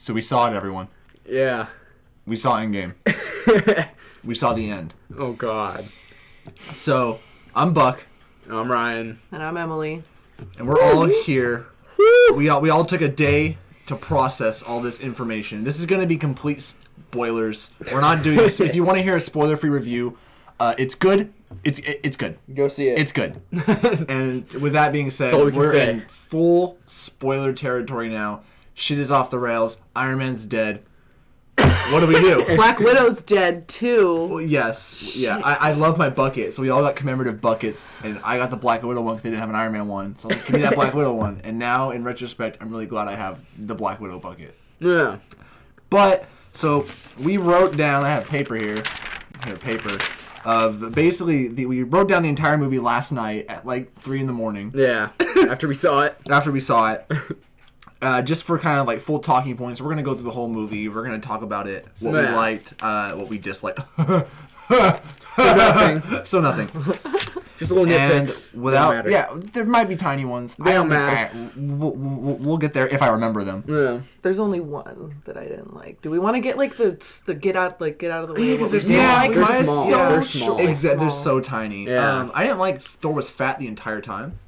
So we saw it, everyone. Yeah. We saw Endgame. We saw the end. Oh, God. So, I'm Buck. I'm Ryan. And I'm Emily. And we're all here. We all took a day to process all this information. This is going to be complete spoilers. We're not doing this. If you want to hear a spoiler-free review, it's good. It's good. Go see it. It's good. And with that being said, we're in full spoiler territory now. Shit is off the rails. Iron Man's dead. What do we do? Black Widow's dead too. Well, yes. Yeah. I love my bucket. So we all got commemorative buckets. And I got the Black Widow one because they didn't have an Iron Man one. So I was like, give me that Black Widow one. And now, in retrospect, I'm really glad I have the Black Widow bucket. Yeah. But, so, we wrote down, I have paper here. Basically, we wrote down the entire movie last night at like 3 in the morning. Yeah. After we saw it. Just for kind of like full talking points, we're gonna go through the whole movie. We're gonna talk about it, what we liked, what we disliked. So nothing. Just a little nitpicks. And there might be tiny ones. They don't matter. We'll get there if I remember them. Yeah. There's only one that I didn't like. Do we want to get like the get out of the way? Because they're small. They're small. They're so tiny. Yeah. I didn't like Thor was fat the entire time.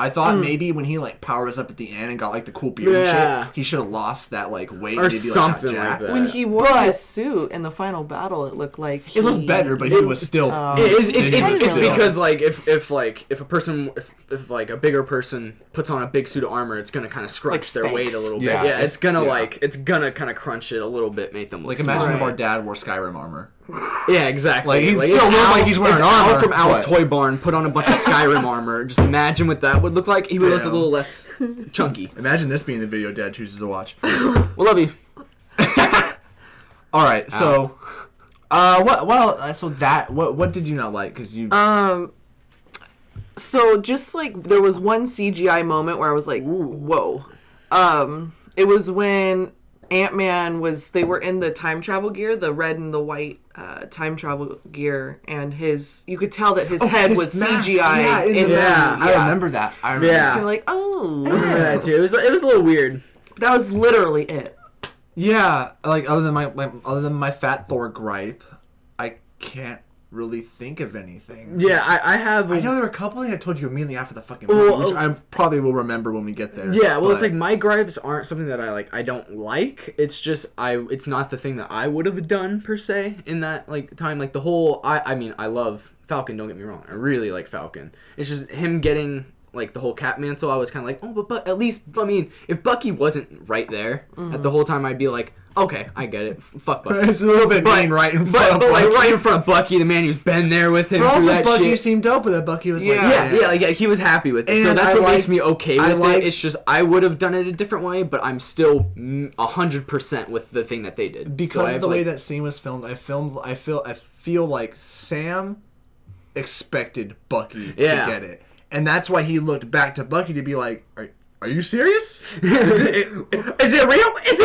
I thought maybe when he like powers up at the end and got like the cool beard and shit, he should have lost that like weight or and maybe something like that. When he wore his suit in the final battle, it looked like it looked better, but he was still. It's because like if a person if like a bigger person puts on a big suit of armor, it's gonna kind of scrunch like their weight a little bit. Yeah, it's gonna kind of crunch it a little bit, make them look like imagine if our dad wore Skyrim armor. Yeah, exactly. Like he still looked like he's wearing armor. Al from Al's Toy Barn put on a bunch of Skyrim armor. Just imagine what that would look like. He would look a little less chunky. Imagine this being the video Dad chooses to watch. We love you. All right, so, what did you not like? Because you. So just like there was one CGI moment where I was like, whoa. It was when Ant-Man they were in the time travel gear, the red and the white time travel gear, and you could tell that his head was CGI in the mask. I remember that. I was like, I remember that too. It was a little weird. That was literally it. Yeah, like other than my fat Thor gripe, I can't really think of anything. Yeah, I know there were a couple things I told you immediately after the fucking movie, which I probably will remember when we get there. Yeah, well, it's like my gripes aren't something that I don't like. It's just it's not the thing that I would have done per se in that like time. Like the whole I mean I love Falcon. Don't get me wrong. I really like Falcon. It's just him getting like the whole Cap mantle. I was kind of like, oh, but at least I mean, if Bucky wasn't right there at the whole time, I'd be like, okay, I get it. Fuck Bucky. It's a little bit mean right in front of Bucky. Like right in front of Bucky, the man who's been there with him. But through also that Bucky shit. seemed dope with it. Bucky was like, he was happy with it. And so that's what makes me okay with it. It's just I would have done it a different way, but I'm still 100% with the thing that they did because of the way that scene was filmed. I feel like Sam expected Bucky to get it. And that's why he looked back to Bucky to be like, are you serious? Is it real? Is it real? Is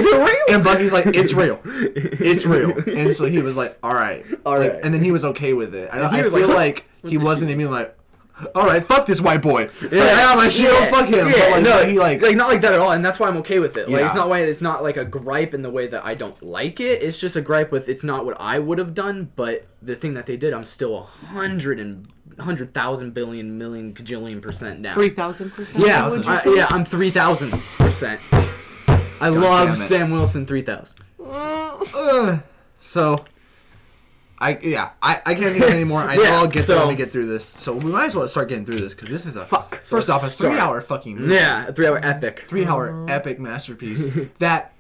it real? And Bucky's like, it's real. It's real. And so he was like, all right. And then he was okay with it. I feel like he wasn't even like, all right, fuck this white boy. Yeah, I got my shield. Fuck him. Yeah, but no, he like not like that at all. And that's why I'm okay with it. Like it's not like a gripe in the way that I don't like it. It's just a gripe with it's not what I would have done. But the thing that they did, I'm still 100,000 billion million gajillion % down. 3,000%. Yeah, I'm 3,000%. I love Sam Wilson 3,000. So. I can't think of any more. I know I'll get there when we get through this. So we might as well start getting through this because this is First off, a 3-hour fucking movie. Yeah, a 3-hour epic. 3-hour epic masterpiece. That,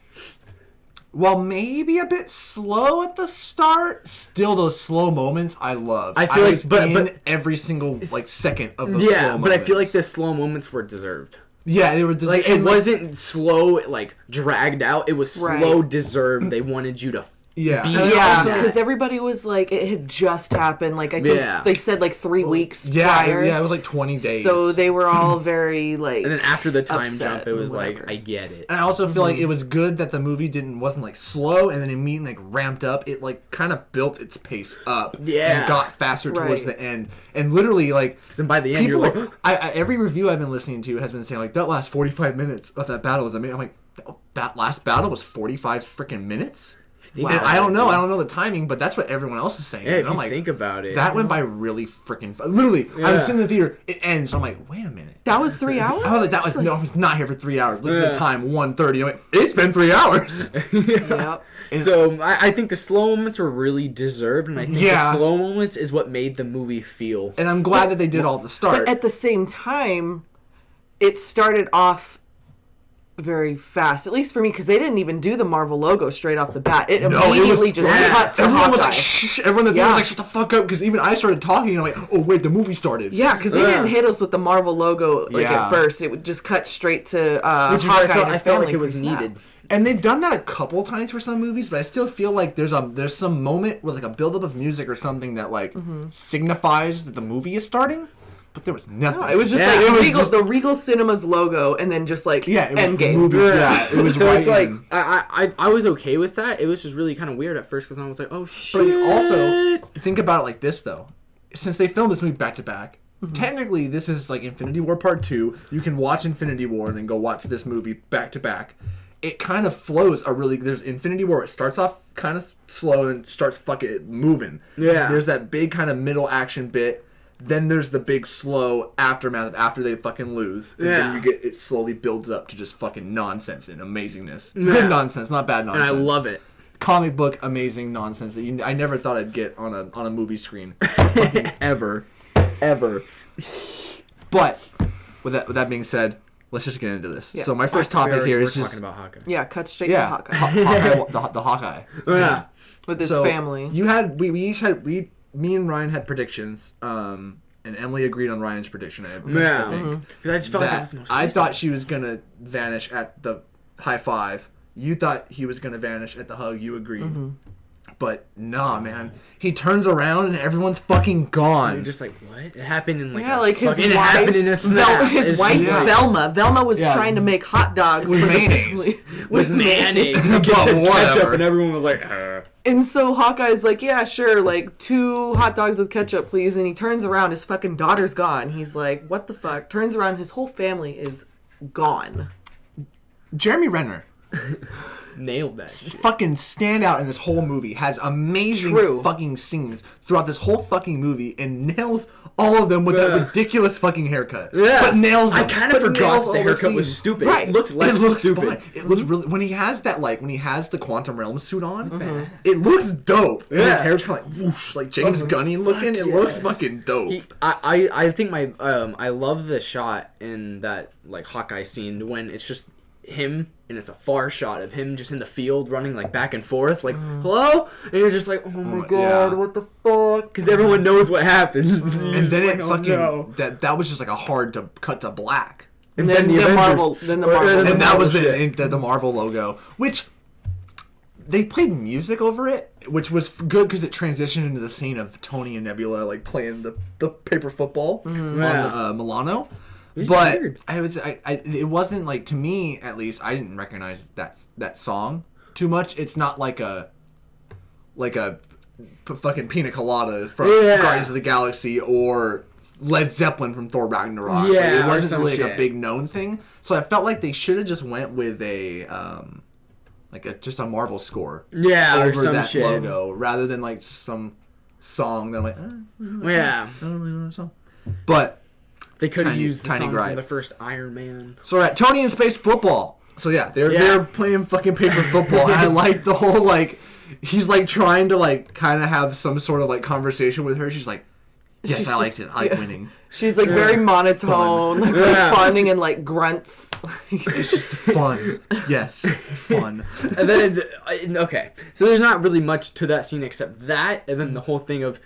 while maybe a bit slow at the start, still those slow moments I love. I feel like, but every single like second of those slow moments. But I feel like the slow moments were deserved. Yeah, they were like it wasn't slow, like dragged out. It was slow, deserved. They wanted you to. Yeah, because everybody was like, it had just happened. Like I think they said like 3 weeks prior. Yeah, it was like 20 days. So they were all very like. And then after the time jump, it was like, I get it. And I also feel like it was good that the movie wasn't like slow and then immediately like ramped up. It like kind of built its pace up. Yeah. And got faster towards the end. And literally like. Because then by the end, you're like. every review I've been listening to has been saying like that last 45 minutes of that battle was amazing. I'm like. that last battle was 45 freaking minutes. Wow. And I don't know the timing, but that's what everyone else is saying. Yeah, if and I'm you like, think about it. that went by really freaking literally. I was sitting in the theater, it ends. I'm like, wait a minute. That was 3 hours? I was like, I was not here for 3 hours. Look at the time, 1:30. I'm like, it's been 3 hours. Yep. So I think the slow moments were really deserved, and I think Yeah. the slow moments is what made the movie feel. And I'm glad that they did all at the start. But at the same time, it started off very fast, at least for me, because they didn't even do the Marvel logo straight off the bat. It immediately just cut to everyone was Hawkeye. like, shh. Everyone in the theater was like, shut the fuck up, because even I started talking, and I'm like, oh wait, the movie started. Yeah, because they didn't hit us with the Marvel logo at first. It would just cut straight to Which Hawkeye and his I felt family like it was pre-snap. needed. And they've done that a couple times for some movies, but I still feel like there's some moment where like a buildup of music or something that like signifies that the movie is starting. But there was nothing. No, it was just the Regal Cinemas logo, and then just like it was Endgame. movie. Yeah, it was So right it's like in. I was okay with that. It was just really kind of weird at first because I was like, oh shit. But also, think about it like this though. Since they filmed this movie back to back, technically this is like Infinity War Part 2. You can watch Infinity War and then go watch this movie back to back. It kind of flows there's Infinity War. It starts off kind of slow and starts fucking moving. Yeah. There's that big kind of middle action bit. Then there's the big slow aftermath after they fucking lose. And then it slowly builds up to just fucking nonsense and amazingness. Good nonsense, not bad nonsense. And I love it. Comic book amazing nonsense that I never thought I'd get on a movie screen. Fucking ever. But with that being said, let's just get into this. Yeah. So my first topic here is just talking about Hawkeye. Yeah, cut straight to Hawkeye. Hawkeye, the Hawkeye. Yeah. With his family. You had me and Ryan had predictions, and Emily agreed on Ryan's prediction. I think. Because I just felt like that was the most I thought she was gonna vanish at the high five. You thought he was gonna vanish at the hug. You agreed. But nah, man. He turns around and everyone's fucking gone. You're just like, what? It happened in like his it wife, happened in a snap. His wife, Velma. Velma was trying to make hot dogs with mayonnaise. With mayonnaise. But Ketchup, and everyone was like, And so Hawkeye's like, yeah, sure, like 2 hot dogs with ketchup, please. And he turns around, his fucking daughter's gone. He's like, what the fuck? Turns around, his whole family is gone. Jeremy Renner. nailed that shit. Fucking stand out in this whole movie. Has amazing fucking scenes throughout this whole fucking movie and nails all of them with that ridiculous fucking haircut. Yeah. But nails them. I kind of forgot the haircut was stupid. Right. It looked less stupid. Fine. It looks really when he has the Quantum Realm suit on, it looks dope. And his hair's kind of like whoosh, like James Gunny looking. It looks fucking dope. I think I love the shot in that like Hawkeye scene when it's just him and it's a far shot of him just in the field running like back and forth like hello, and you're just like, oh my god, what the fuck, because everyone knows what happens. And then it fucking that was just like a hard to cut to black. And then the Marvel, and that was the Marvel logo, which they played music over it, which was good because it transitioned into the scene of Tony and Nebula like playing the paper football on the Milano. But weird. It wasn't like, to me at least, I didn't recognize that song too much. It's not like a fucking Pina Colada from Guardians of the Galaxy or Led Zeppelin from Thor Ragnarok. Yeah, like, it wasn't really like a big known thing. So I felt like they should have just went with just a Marvel score. Yeah, over or some that shit. logo rather than like some song that I'm like, yeah, I don't really know the song. But they could have used the Tiny song Gripe. from the first Iron Man. So we're at Tony in Space Football. So they're playing fucking paper football. And I like the whole like he's like trying to like kind of have some sort of like conversation with her. She's like, yes, I liked it. I like winning. She's like very monotone, like responding in like grunts. It's just fun. Yes, fun. And then okay, so there's not really much to that scene except that, and then the whole thing of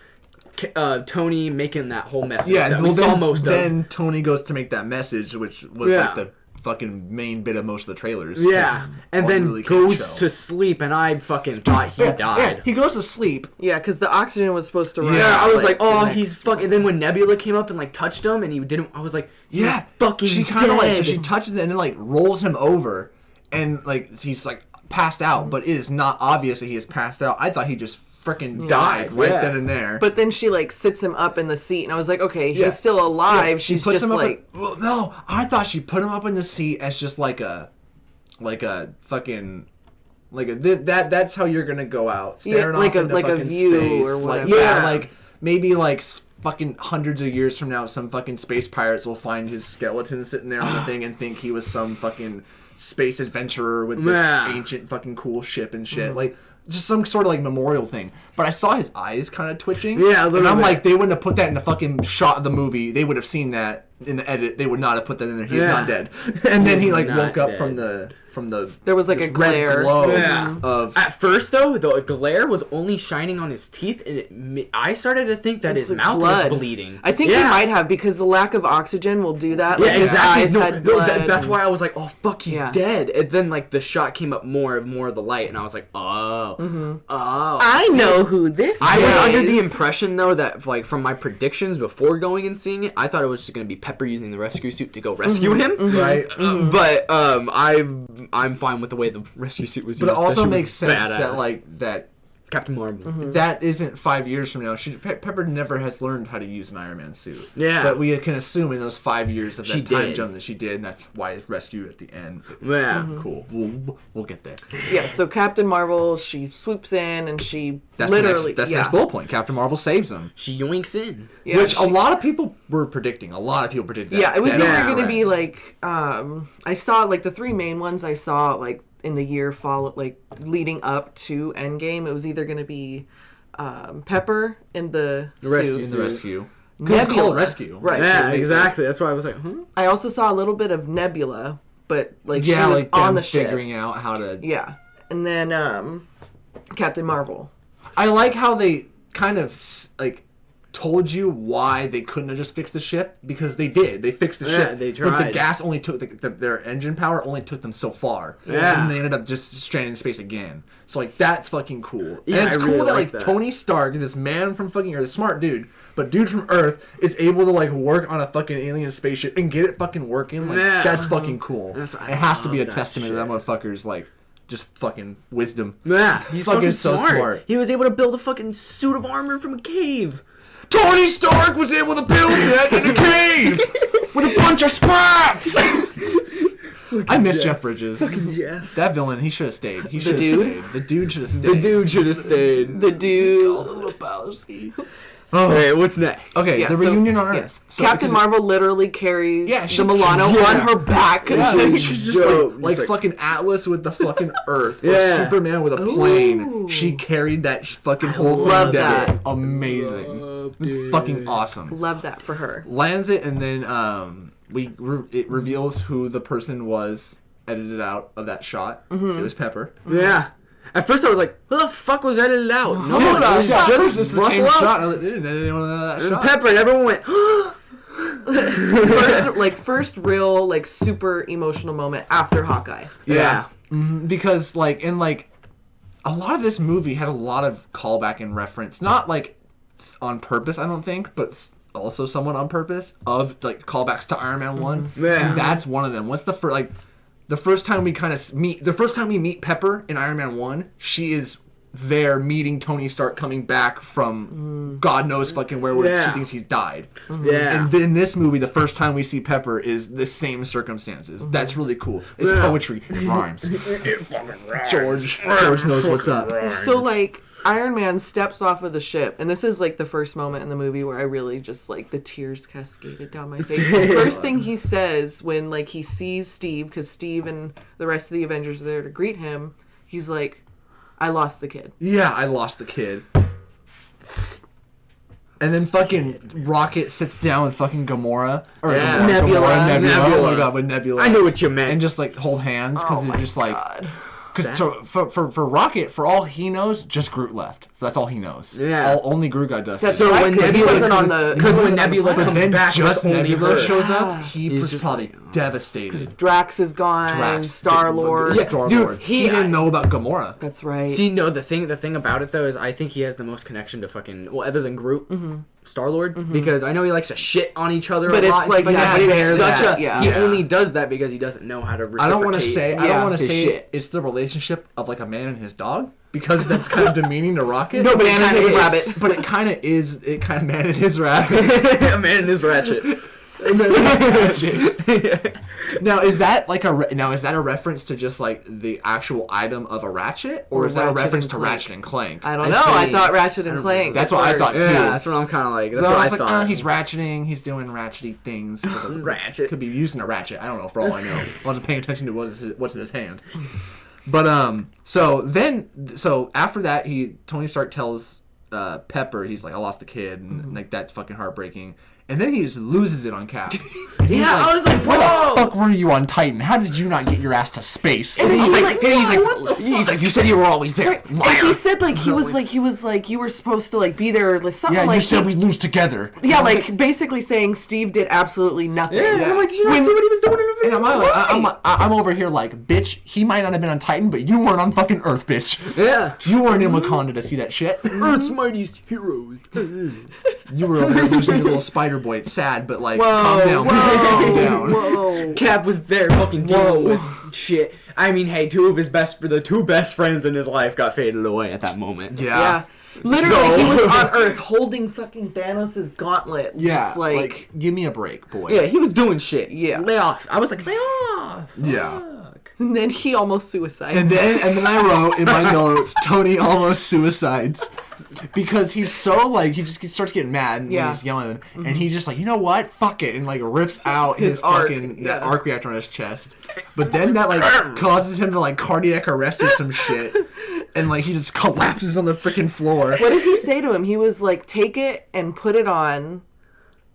Tony making that whole message. Yeah, we saw most of. Then Tony goes to make that message, which was like the fucking main bit of most of the trailers. Yeah, and then really goes to sleep, and I fucking thought he died. Yeah, he goes to sleep. Yeah, because the oxygen was supposed to run. Yeah, I was like, oh, he's fucking. And then when Nebula came up and like touched him, and he didn't, I was like, he's fucking she kind of dead. like, so she touches it and then like rolls him over, and like he's like passed out, but it is not obvious that he is passed out. I thought he just freaking died right then and there. But then she like sits him up in the seat, and I was like, okay, he's still alive. She She's puts just him like, well, no, I thought she put him up in the seat as just like a like a fucking that's how you're gonna go out staring like off into a fucking view space, or like whatever. like maybe like fucking hundreds of years from now, some fucking space pirates will find his skeleton sitting there on the thing and think he was some fucking space adventurer with this ancient fucking cool ship and shit. Like, just some sort of like memorial thing. But I saw his eyes kind of twitching. Yeah, a little and I'm bit. like, they wouldn't have put that in the fucking shot of the movie. They would have seen that in the edit. They would not have put that in there. He's not dead. And then he like Not woke up dead. from the There was, like, this a glare. red glow Yeah. of At first, though, the glare was only shining on his teeth, and I started to think that It's his like mouth blood. was bleeding. I think they might have, because the lack of oxygen will do that. Like, Yeah, his exactly. eyes No, had no, blood. that's why I was like, oh, fuck, he's Yeah. dead. And then, like, the shot came up more and more of the light, and I was like, oh. I know who this I is. was under the impression, though, that, like, from my predictions before going and seeing it, I thought it was just going to be Pepper using the rescue suit to go rescue him. right. But I'm fine with the way the rescue suit was used. But it That also shit was makes sense that badass. like that Captain Marvel. that isn't 5 years from now. Pepper never has learned how to use an Iron Man suit. Yeah. But we can assume in those 5 years of that She time did. jump that she did, and that's why it's rescued at the end. Yeah. Cool. We'll get there. Yeah, so Captain Marvel, she swoops in and she That's literally... the next bullet point. Captain Marvel saves them. She yoinks in. Yeah, Which she- a lot of people were predicting. A lot of people predicted that. Yeah, it was dead either on going to be correct. like... I saw, like, the three main ones I saw, like, in the year leading up to Endgame. It was either going to be Pepper in the rescue suit. in the rescue. 'Cause it's called rescue. Right. Yeah, exactly. That's why I was like, huh? I also saw a little bit of Nebula, but, like, Yeah, she was like on them the ship. figuring out how to. Yeah. And then Captain Marvel. I like how they kind of like told you why they couldn't have just fixed the ship, because they did. They fixed the Yeah, ship, they but the tried. gas only took their engine power only took them so far. Yeah. and they ended up just stranded in space again. So like that's fucking cool. Yeah, and it's I cool really that like like that. Tony Stark, this man from fucking Earth, smart dude, but dude from Earth is able to like work on a fucking alien spaceship and get it fucking working. Like Yeah. that's fucking cool. That's- I it has to be a love that testament to that motherfucker's like just fucking wisdom. Yeah, he's Fucking so smart. He was able to build a fucking suit of armor from a cave. Tony Stark was able to build that in a cave with a bunch of scraps. I miss Jeff Bridges. Jeff. That villain, he should have stayed. He should have dude? stayed. The dude should have stayed. The dude should have stayed. The dude. Lebowski. Okay, what's next? Okay, Yeah, the so- reunion on yeah. Earth. So, Captain because- Marvel literally carries Yeah, she- the Milano yeah. on her back. 'Cause Yeah, she- she's just dope. like It's like- fucking Atlas with the fucking Earth, or Yeah. Superman with a plane. Ooh. She carried that fucking whole love thing that. together. Amazing. It's fucking awesome. Love that for her. Lands it, and then it reveals who the person was edited out of that shot. It was Pepper. Yeah. At first I was like, who the fuck was edited out? No, Yeah, it was just it's the same Ruffalo shot. They didn't edit anyone out of that shot. Pepper, and everyone went, First real, like, super emotional moment after Hawkeye. yeah. Because like a lot of this movie had a lot of callback and reference, not like on purpose, I don't think, but also somewhat on purpose, of like callbacks to Iron Man 1. Yeah. And that's one of them. What's the first, like, the first time we kind of meet, the first time we meet Pepper in Iron Man 1, she is there meeting Tony Stark coming back from God knows fucking where Yeah. she thinks he's died. Yeah. And in this movie, the first time we see Pepper is the same circumstances. That's really cool. It's Yeah. poetry. It rhymes. George knows what's up. So, like, Iron Man steps off of the ship, and this is, like, the first moment in the movie where I really just, like, the tears cascaded down my face. The first thing he says when, like, he sees Steve, because Steve and the rest of the Avengers are there to greet him, he's like, I lost the kid. Yeah, I lost the kid. And then fucking Rocket sits down with fucking Gamora. Or Yeah. Nebula. Nebula. Oh my Nebula. god, with Nebula. I knew what you meant. And just like hold hands, because they're just like... God. Because for Rocket, for all he knows, just Groot left. That's all he knows. Yeah. Only Groot got dusted. That's So right, when 'cause he Nebula wasn't on comes- the... because when he wasn't on the Nebula planet. But then back, just it's only Nebula her. shows up, he He's was just probably like, devastated. Drax is gone, Drax, Star-Lord. Yeah, Star-Lord. Dude, he didn't know about Gamora. That's right. See, no, the thing about it though is I think he has the most connection to fucking other than Groot, Star-Lord, because I know he likes to shit on each other But a it's lot. and like stuff that, but fair it's such that, a yeah. he Yeah. only does that because he doesn't know how to reciprocate. I don't want to say his say shit. it's the relationship of like a man and his dog, because that's kind of demeaning to Rocket. No, but Man and his rabbit. But it kind of is. It kind of man and his rabbit. A man in his ratchet. Now is that like is that a reference to just like the actual item of a ratchet, or is that a reference to Ratchet and Clank? I don't know. I thought Ratchet and Clank. That's what I thought too. Yeah, that's what I'm kind of like. That's so what I was like, thought. he's ratcheting, he's doing ratchety things. Ratchet could be using a ratchet. I don't know. For all I know, I wasn't paying attention to what's in his hand. But so after that, Tony Stark tells Pepper, he's like, I lost the kid, and like that's fucking heartbreaking. And then he just loses it on Cap. Yeah, I was like, bro! Where the fuck were you on Titan? How did you not get your ass to space? And then he's like, you said you were always there. Right. And he said like he was like you were supposed to like be there or something yeah, like. you said we lose together. Yeah, like basically saying Steve did absolutely nothing. Yeah. I'm like, did you not see what he was doing in the video? And I'm over here like, bitch, he might not have been on Titan, but you weren't on fucking Earth, bitch. Yeah. You weren't in Wakanda to see that shit. Earth's mightiest heroes. You were over here losing your little spider boy. It's sad, but like, calm down. Calm down. Whoa. Cap was there fucking dealing with shit. I mean, hey, the two best friends in his life got faded away at that moment. Yeah. Literally, he was on Earth holding fucking Thanos' gauntlet. Yeah. Just like give me a break, boy. Yeah, he was doing shit. Yeah. Lay off. I was like, lay off. Yeah. Fuck. And then he almost suicides. And then I wrote in my notes, Tony almost suicides. Because he's so like, he starts getting mad and he's yelling, and he just like, you know what, fuck it, and like rips out his fucking that arc reactor on his chest. But then that like causes him to like cardiac arrest or some shit, and like he just collapses on the freaking floor. What did he say to him? He was like, take it and put it on.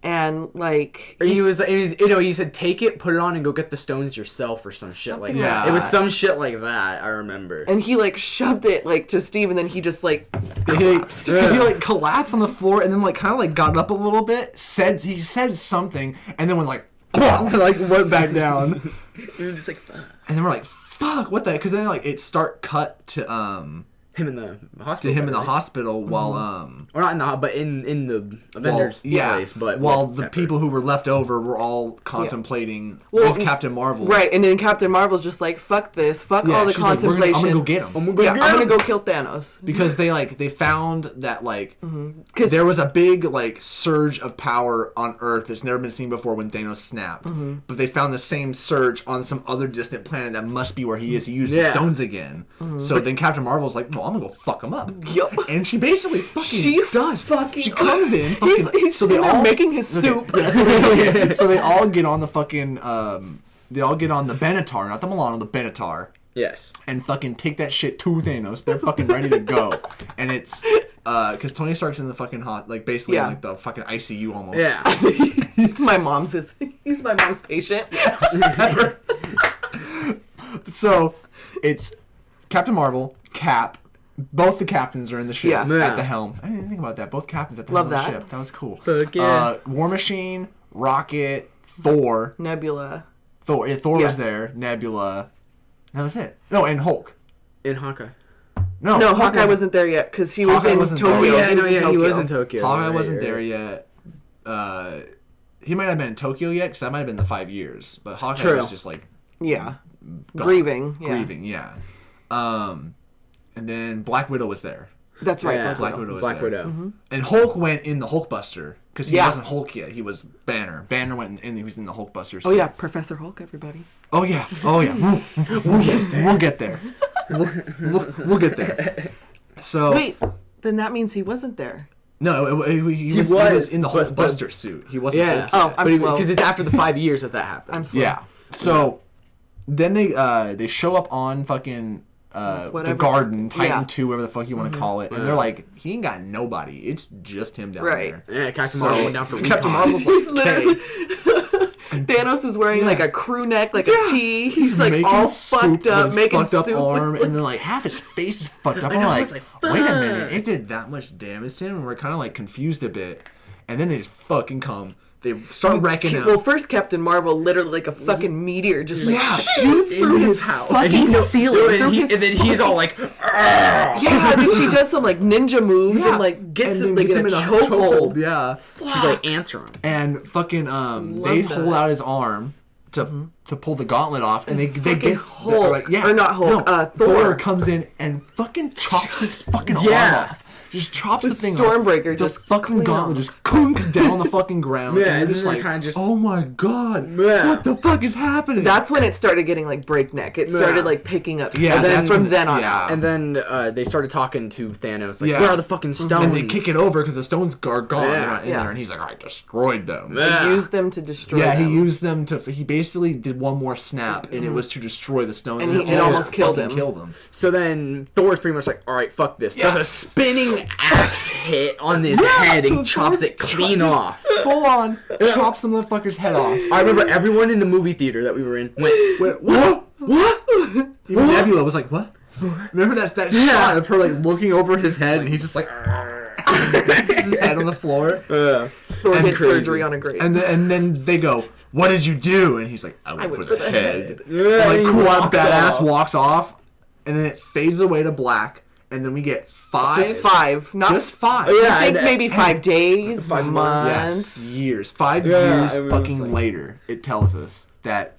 And like he said, take it, put it on, and go get the stones yourself or some shit like that. It was some shit like that. I remember. And he like shoved it like to Steve, and then he just like collapsed because he like collapsed on the floor, and then like kind of like got up a little bit. He said something, and then went like like went back down. We were just like, fuck. And then we're like, fuck, what the? Because then like it cut to him in the hospital. To him in the hospital while or not in the but in the Avengers place, but while the people who were left over were all contemplating with Captain Marvel. Right, and then Captain Marvel's just like, fuck this, fuck all the contemplation. Like, I'm gonna go get him. I'm gonna go kill Thanos. Because they found that like there was a big like surge of power on Earth that's never been seen before when Thanos snapped. But they found the same surge on some other distant planet that must be where he is. He used the stones again. So then Captain Marvel's like, well, I'm gonna go fuck him up. Yep. And she basically she comes in. He's so they all making his soup. So they all get on the fucking they all get on the Benatar, not the Milano, the Benatar. Yes. And fucking take that shit to Thanos. They're fucking ready to go. And it's because Tony Stark's in the fucking like basically like the fucking ICU almost. Yeah. He's my mom's patient. So it's Captain Marvel, Cap. Both the captains are in the ship at the helm. I didn't even think about that. Both captains at the helm of the ship. That was cool. War Machine, Rocket, Thor. Nebula. Thor was there. Nebula. That was it. No, and Hulk. In Hawkeye. No, Hawkeye wasn't there yet because he was in Tokyo. He was in Tokyo. Hawkeye wasn't there yet. He might have been in Tokyo yet because that might have been the 5 years. But Hawkeye was just like grieving. Yeah. And then Black Widow was there. That's right. Yeah. Black Widow was Black there. Widow. Mm-hmm. And Hulk went in the Hulkbuster because he wasn't Hulk yet. He was Banner. Banner went in. He was in the Hulkbuster. Oh yeah, Professor Hulk, everybody. Oh yeah. We'll get there. We'll get there. So wait, then that means he wasn't there. No, he was in the Hulkbuster suit. He wasn't. Yeah. Hulk yet. I'm slow. Because it's after the 5 years that happened. I'm slow. Yeah. So then they show up on fucking. The garden, Titan 2, whatever the fuck you want to call it, and they're like, he ain't got nobody. It's just him down there. Yeah, Captain Marvel went down for Captain Marvel's like, literally. Thanos is wearing like a crew neck, like a tee. He's like all fucked up, making fucked soup. Up arm, and then like half his face is fucked up. I'm like, wait a minute, it did that much damage to him? And we're kind of like confused a bit, and then they just fucking come. They start wrecking him. Well, first Captain Marvel, literally like a fucking meteor, just like shoots through his house, fucking ceiling. And then he's all like, yeah. And then she does some like ninja moves and like gets him like in a chokehold. Yeah, she's like answering him. And fucking they hold out his arm to pull the gauntlet off, and they get Hulk, or not Hulk. Thor comes in and fucking chops his fucking arm off. just chops the thing Stormbreaker off. just the fucking gauntlet just clunk down the fucking ground. Yeah, and you're just then like, kind of just... oh my god, Yeah. what the fuck is happening? That's when it started getting like breakneck. It started Yeah. like picking up. Yeah, And then that's from when- then on yeah. out. And then they started talking to Thanos, like, Yeah. where are the fucking stones? and they kick it over because the stones are gone. Yeah. They're not in Yeah. there, and he's like, I destroyed them. Yeah. He used them to destroy. Yeah, he them. used them to. He basically did one more snap, and it was to destroy the stone. And it almost killed fucking him. Killed him. So then Thor's pretty much like, all right, fuck this. Yeah. Does a spinning axe hit on his head and so chops Thor it clean just off. Full on chops the motherfucker's head off. I remember everyone in the movie theater that we were in went, Wait, what? what? Even Nebula was like, what? Remember that shot of her like looking over his head, and he's just like, his head on the floor. Thor And did crazy. surgery on a grave. And then they go, what did you do? And he's like, I went for the head. Yeah, And he like cool walks badass off. walks off, and then it fades away to black, and then we get Just 5, not just 5. Oh, yeah. I think and- maybe 5 days, 5 months. Yes, years. 5 Yeah, years it was fucking like- later, it tells us that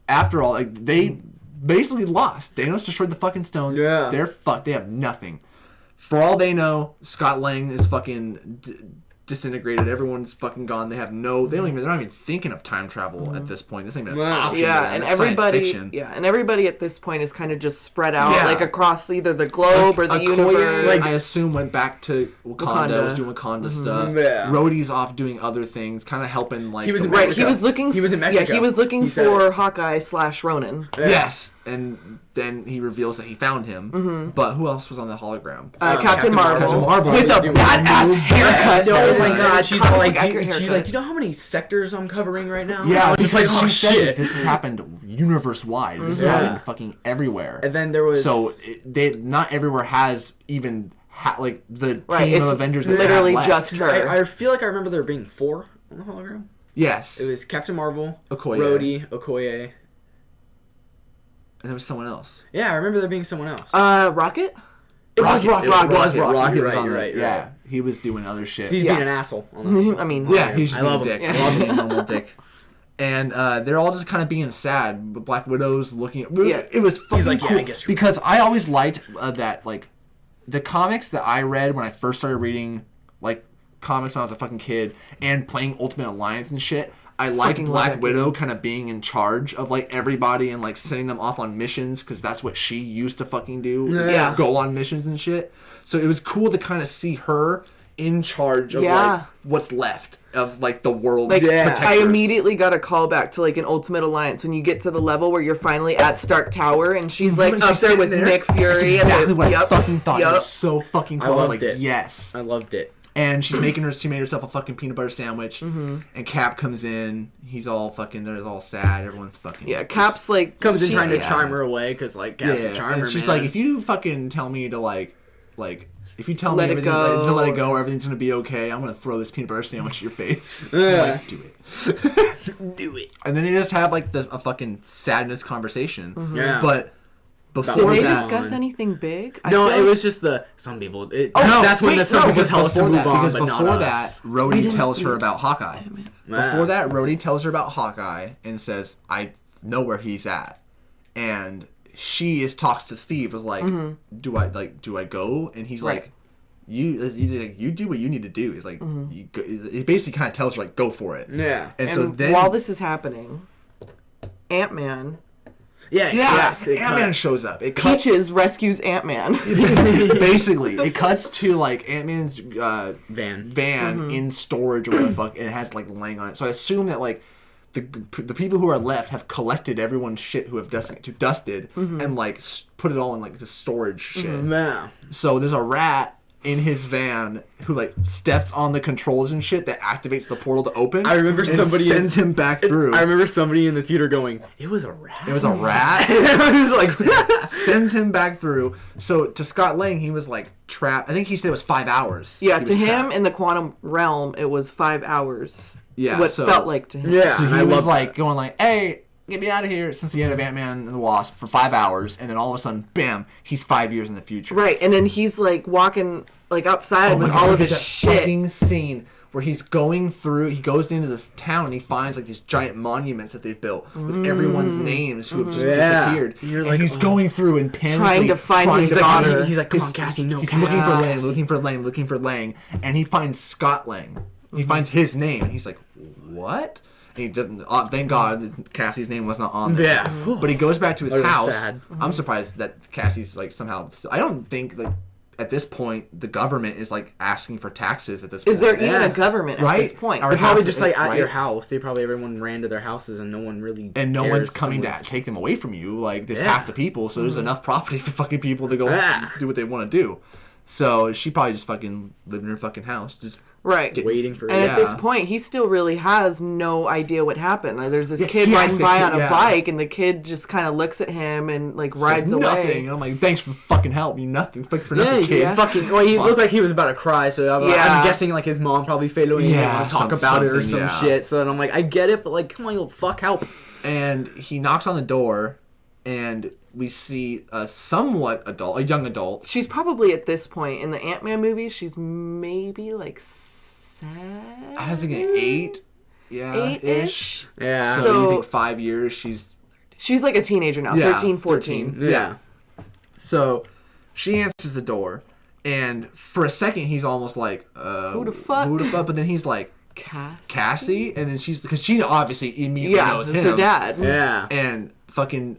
after all, like, they basically lost. Thanos destroyed the fucking stones. Yeah. They're fucked. They have nothing. For all they know, Scott Lang is fucking disintegrated. Everyone's fucking gone. They have no. They're not even thinking of time travel at this point. This ain't even an Wow. option. to Yeah, them. and It's science everybody, fiction. and everybody at this point is kind of just spread out, Yeah. like across either the globe or the Okoye, universe. Like- I assume went back to Wakanda. Was doing Wakanda stuff. Yeah. Rhodey's off doing other things, kind of helping like He was the in rest- Right, Mexico. he was looking. He was in Mexico. Yeah, he was looking He said for it. Hawkeye / Ronan. Yeah. Yes, and then he reveals that he found him. But who else was on the hologram? Captain Captain Marvel, Captain Marvel. with a Doing badass new haircut. Oh my Yeah. god, she's Comic like, book accurate she's haircut. like, do you know how many sectors I'm covering right now? Yeah, I was just because like, oh she said that shit. this has happened universe wide. This has Yeah. happened fucking everywhere. And then there was Not everywhere has even like the Right, team of it's Avengers. That literally they have left. just her. I feel like I remember there being 4 on the hologram. Yes. It was Captain Marvel, Okoye. Rhodey, Okoye. And there was someone else. Yeah, I remember there being someone else. Rocket. It was Rocket. Rocket. It was Rocket. Rocket You're was right, on you're the- right, you're Yeah, right. he was doing other shit. He's Yeah. being an asshole. On that. I mean, Yeah, he's just I being love a him. dick. Yeah. I love being a normal dick. And they're all just kind of being sad. But Black Widow's looking at. Yeah. It was fucking like, yeah, cool. I guess you're because I always liked that, like, the comics that I read when I first started reading, like, comics when I was a fucking kid and playing Ultimate Alliance and shit. I liked Fucking love Black that Widow kind of being in charge of, like, everybody and, like, sending them off on missions because that's what she used to fucking do. is Yeah. Go on missions and shit. So it was cool to kind of see her in charge of, Yeah. like, what's left of, like, the world's Like, Yeah. I protectors. immediately got a call back to like an Ultimate Alliance when you get to the level where you're finally at Stark Tower and she's like When up she's there sitting with there, Nick Fury. That's and exactly the- what I yep, fucking thought. It yep. was so fucking cool. I was loved like, it. yes. I loved it. And she made herself a fucking peanut butter sandwich. And Cap comes in. He's all fucking. They're all sad. Everyone's fucking. Yeah, Cap's like Comes in trying to yeah. charm her away because like Cap's a charmer, and she's man. like, if you fucking tell me to like, if you tell Let me it everything's go. to let it go, or everything's gonna be okay, I'm gonna throw this peanut butter sandwich at your face. Yeah. Like, do it. do it. And then they just have like a fucking sadness conversation. Yeah. But Did before they that, discuss anything big? I No, feel it like- was just the some people. No, That's when wait, some no, people because tell us to before move that, on, because but before not that, us. Rhodey tells her about Hawkeye. Wow. Before that, Rhodey tells her about Hawkeye and says, "I know where he's at," and she talks to Steve. Was like, "Do I go?" And he's Right. like, He's like, you do what you need to do. He's like, he basically kind of tells her like, go for it. Yeah. And, And so then, while this is happening, Ant-Man, Yeah. Ant-Man shows up. It cuts. Peaches rescues Ant-Man. Basically, it cuts to like Ant-Man's Van. in storage or whatever the fuck, and it has like laying on it. So I assume that like the people who are left have collected everyone's shit who have dusted and like put it all in like this storage shit. Yeah. So there's a rat in his van who like steps on the controls and shit that activates the portal to open. I remember and somebody sends him back through. I remember somebody in the theater going, "It was a rat." It was a rat. I was like, Sends him back through. So to Scott Lang, he was like trapped. I think he said it was 5 hours. Yeah, He to was him trapped. in the quantum realm, it was 5 hours. Yeah, what so- felt like to him. Yeah. So and he I was love like that. going like, "Hey, get me out of here!" Since the end of Ant-Man and the Wasp for 5 hours, and then all of a sudden, bam, he's 5 years in the future. Right, and then he's like walking like outside with all of his shit. Fucking scene where he goes into this town and he finds like these giant monuments that they've built with everyone's names who have just disappeared. And he's going through and trying to find his daughter. He's like, come on, Cassie, no, he's looking for Lang, and he finds Scott Lang. He finds his name, and he's like, what? And he doesn't. Thank God, Cassie's name was not on there. Yeah. But he goes back to his house. Sad. I'm surprised that Cassie's like somehow. I don't think that at this point the government is like asking for taxes at this point. Is there even a government at this point? They're probably just like at your house. Everyone ran to their houses and no one really. And no one's coming to take them away from you. Like there's half the people, so there's enough property for fucking people to go do what they want to do. So she probably just fucking lived in her fucking house, just waiting for. And at this point, he still really has no idea what happened. Like, there's this kid riding by on a bike, and the kid just kind of looks at him and like rides away. Nothing. And I'm like, thanks for fucking help me. Nothing. Thanks for nothing, kid. Yeah. He looked like he was about to cry. So I'm guessing like his mom probably faded away and didn't want to talk about it or some shit. So then I'm like, I get it, but like, come on, you fuck, help. And he knocks on the door, and we see a a young adult. She's probably at this point in the Ant-Man movies. She's maybe like 7. I was thinking 8. Yeah, 8-ish. Yeah. So you think 5 years? She's like a teenager now. 13, 14. Yeah. So she answers the door, and for a second he's almost like, who the fuck? But then he's like, Cassie, and then because she obviously immediately knows him. It's her dad. Yeah. And fucking.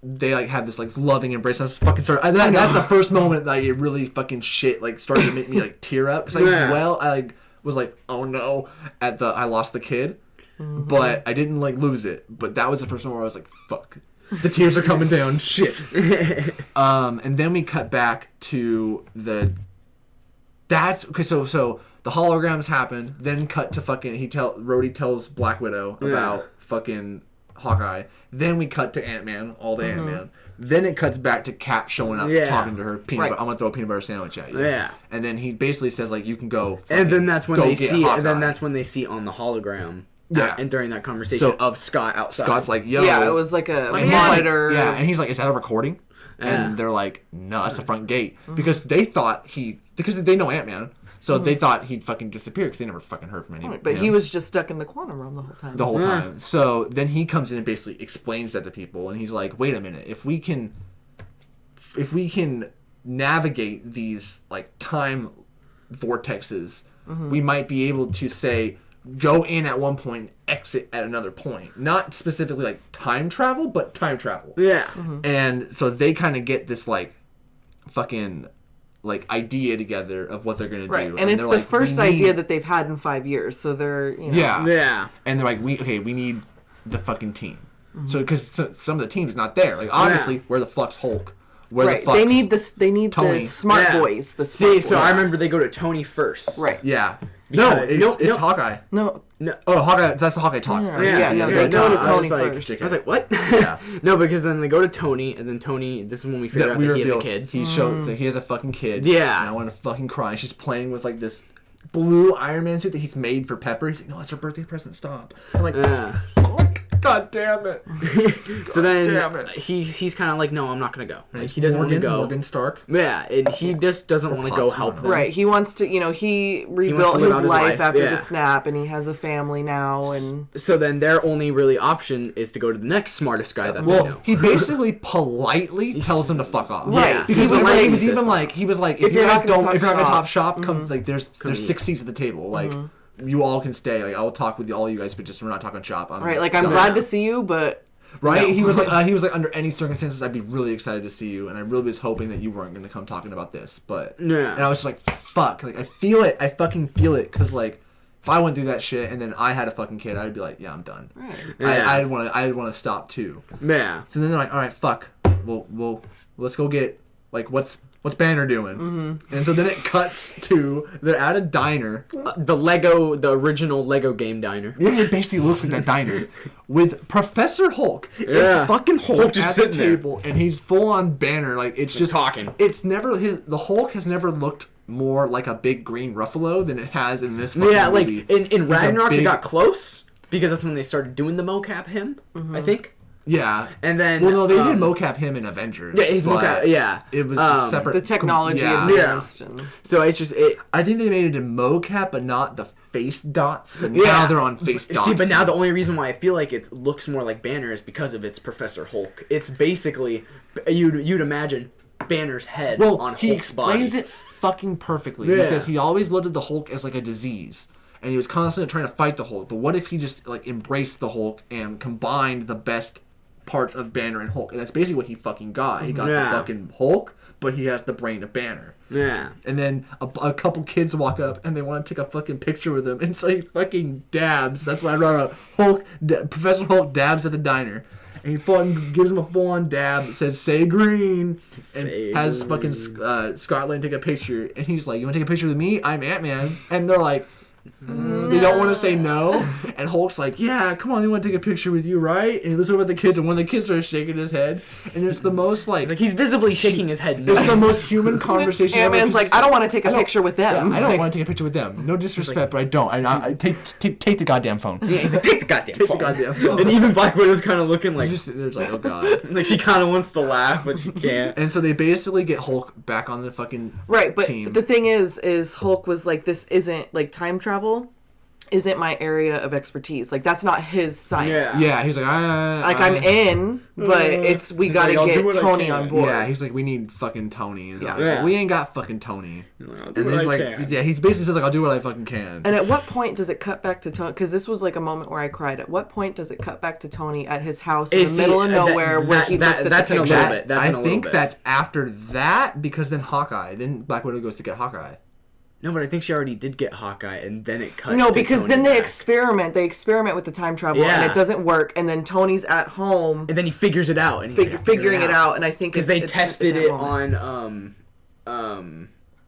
They like have this like loving embrace. That's the first moment that it really fucking shit like started to make me like tear up. Cause I was like, oh no, I lost the kid, but I didn't like lose it. But that was the first one where I was like, fuck, the tears are coming down. Shit. And then we cut back to So the holograms happened. Then cut to fucking Rhodey tells Black Widow about fucking Hawkeye. Then we cut to Ant-Man, all the Ant-Man. Then it cuts back to Cap showing up, talking to her. I'm gonna throw a peanut butter sandwich at you. Yeah. And then he basically says like, you can go. And then that's when they see. Hawkeye. And then that's when they see on the hologram. Yeah. And during that conversation of Scott outside. Scott's like, yo. Yeah, it was like a monitor. And he's like, is that a recording? And they're like, no, that's the front gate. Because they know Ant-Man. So they thought he'd fucking disappear because they never fucking heard from anyone. But he was just stuck in the quantum realm the whole time. So then he comes in and basically explains that to people, and he's like, "Wait a minute. If we can navigate these like time vortexes, we might be able to say go in at one point, exit at another point. Not specifically like time travel, but time travel." Yeah. And so they kind of get this like fucking like idea together of what they're gonna do, and it's the first idea that they've had in 5 years. So they're yeah, and they're like, we need the fucking team. So because some of the team's not there. Like obviously, where the fuck's Hulk? Where the fuck's they need Tony. The smart boys. The smart boys. So I remember they go to Tony first. Right. Yeah. It's Hawkeye. No. Oh, Hawkeye. That's the Hawkeye talk. They go to Tony first. I was like, what? Yeah. No, because then they go to Tony, and then Tony. This is when we figure out that he has a kid. He shows that he has a fucking kid. Yeah. And I want to fucking cry. She's playing with like this blue Iron Man suit that he's made for Pepper. He's like, no, it's her birthday present. Stop. I'm like, fuck. God damn it. So then he's kind of like, no, I'm not going to go. Like, he doesn't want to go. Morgan Stark. Yeah, and he just doesn't want to go help them. Right. He wants to, he rebuilt his life after the snap, and he has a family now. And so then their only really option is to go to the next smartest guy that they know. He basically politely tells them to fuck off. Right. Because he was like, if you're not gonna top shop, come, like, there's 6 seats at the table. Like, you all can stay. Like, I will talk with all you guys, but just we're not talking shop. I'm glad to see you, but right. No. He was like under any circumstances, I'd be really excited to see you, and I really was hoping that you weren't going to come talking about this. But and I was just like, fuck. Like I feel it. I fucking feel it. Because like, if I went through that shit and then I had a fucking kid, I'd be like, yeah, I'm done. Right. Yeah. I'd want to stop too. Yeah. So then they're like, all right, fuck. Well, let's go get like what's Banner doing? And so then it cuts to they're at a diner. The original Lego game diner. Yeah, it basically looks like that diner with Professor Hulk. Yeah. It's fucking Hulk just at the table, and he's full on Banner. Like it's just talking. It's never the Hulk has never looked more like a big green Ruffalo than it has in this movie. Yeah, like in Ragnarok, it got close because that's when they started doing the mocap him. I think. Yeah. And then well, no, they did mocap him in Avengers. Yeah, he's mocap. Yeah, it was separate. The technology advanced. So it's just I think they made it in mocap, but not the face dots. But now they're on face dots. See, but now the only reason why I feel like it looks more like Banner is because of its Professor Hulk. It's basically you'd imagine Banner's head on Hulk's body. He explains it fucking perfectly. He says he always looked at the Hulk as like a disease. And he was constantly trying to fight the Hulk. But what if he just like embraced the Hulk and combined the best parts of Banner and Hulk? And that's basically what he fucking got. He got the fucking Hulk, but he has the brain of Banner. Yeah. And then a couple kids walk up and they want to take a fucking picture with him. And so he fucking dabs. That's why I wrote Professor Hulk dabs at the diner. And he gives him a full-on dab, says, say green, and has fucking Scotland take a picture. And he's like, you want to take a picture with me? I'm Ant-Man. And they're like, they don't want to say no. And Hulk's like, yeah, come on, they want to take a picture with you, right? And he looks over at the kids, and one of the kids starts shaking his head. And it's the most like he's visibly shaking his head. It's the most human conversation ever. Ant-Man's like, I don't want to take a picture with them. Yeah, I don't want to take a picture with them. No disrespect, but I don't. I take the goddamn phone. Yeah, he's like, take the goddamn phone. And And even Black Widow's kind of looking like... There's like, oh god. Like, she kind of wants to laugh, but she can't. And so they basically get Hulk back on the fucking team. But the thing is Hulk was like, this isn't, like, time travel isn't my area of expertise. Like, that's not his science. Yeah, he's like, I'm in, but we gotta get Tony on board. Yeah, he's like, we need fucking Tony. And Yeah. we ain't got fucking Tony. And he's like, he basically says like, I'll do what I fucking can. And at what point does it cut back to Tony? Because this was like a moment where I cried. At what point does it cut back to Tony at his house in the middle of nowhere where he looks at that's the in a picture? little bit. I think that's after that, because then Black Widow goes to get Hawkeye. No, but I think she already did get Hawkeye, and then it cuts. No, because Tony then they back. experiment. They experiment with the time travel, and it doesn't work. And then Tony's at home, and then he figures it out, and he's figuring it out. And I think because they tested it on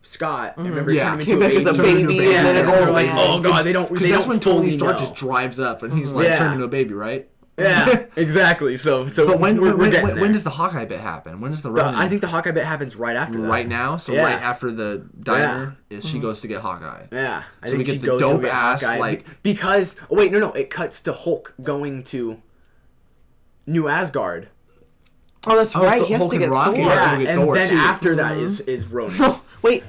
Scott. Remember, came back as a baby, and then they're like, oh god, they don't. Because that's when Tony Stark just drives up, and he's like turning into a baby, right? Yeah, exactly. So but when when does the Hawkeye bit happen? When does the Ronin? I think the Hawkeye bit happens right after that. Right now? So right after the diner, she goes to get Hawkeye. Yeah. So we get the dope ass like because no, it cuts to Hulk going to New Asgard. Oh, that's right. He has to get Thor. Yeah, and then after that is Ronin. Wait.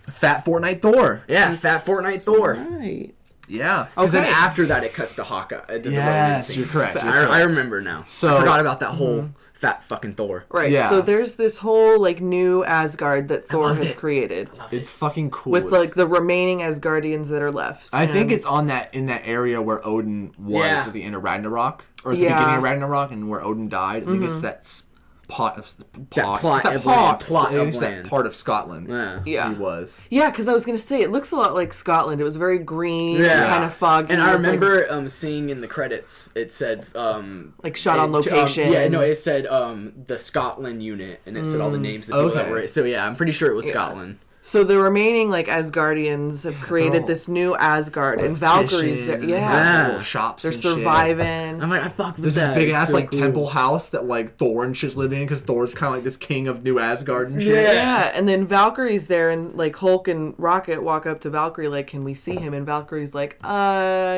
Fat Fortnite Thor. Yeah, Fat Fortnite Thor. Right. Yeah. Because then after that, it cuts to Hawkeye. Yes, you're correct. I remember now. So I forgot about that whole fat fucking Thor. Right. Yeah. So there's this whole like new Asgard that Thor has created. It's fucking cool. With like the remaining Asgardians that are left. I think it's on in that area where Odin was at the end of Ragnarok, or at the beginning of Ragnarok, and where Odin died. I think it's that part of Scotland. Yeah. He was. Yeah, because I was gonna say it looks a lot like Scotland. It was very green, and kind of foggy. And I remember seeing in the credits it said like shot on location. It said the Scotland unit, and it said all the names of the people that were. So yeah, I'm pretty sure it was Scotland. So the remaining like Asgardians have created this new Asgard, and Valkyrie's there. Yeah, little shops. They're surviving. Shit. I'm like, I fuck with this that. This big ass like temple house that like Thor and shit's living in, because Thor's kind of like this king of New Asgard and shit. Yeah, and then Valkyrie's there, and like Hulk and Rocket walk up to Valkyrie like, "Can we see him?" And Valkyrie's like,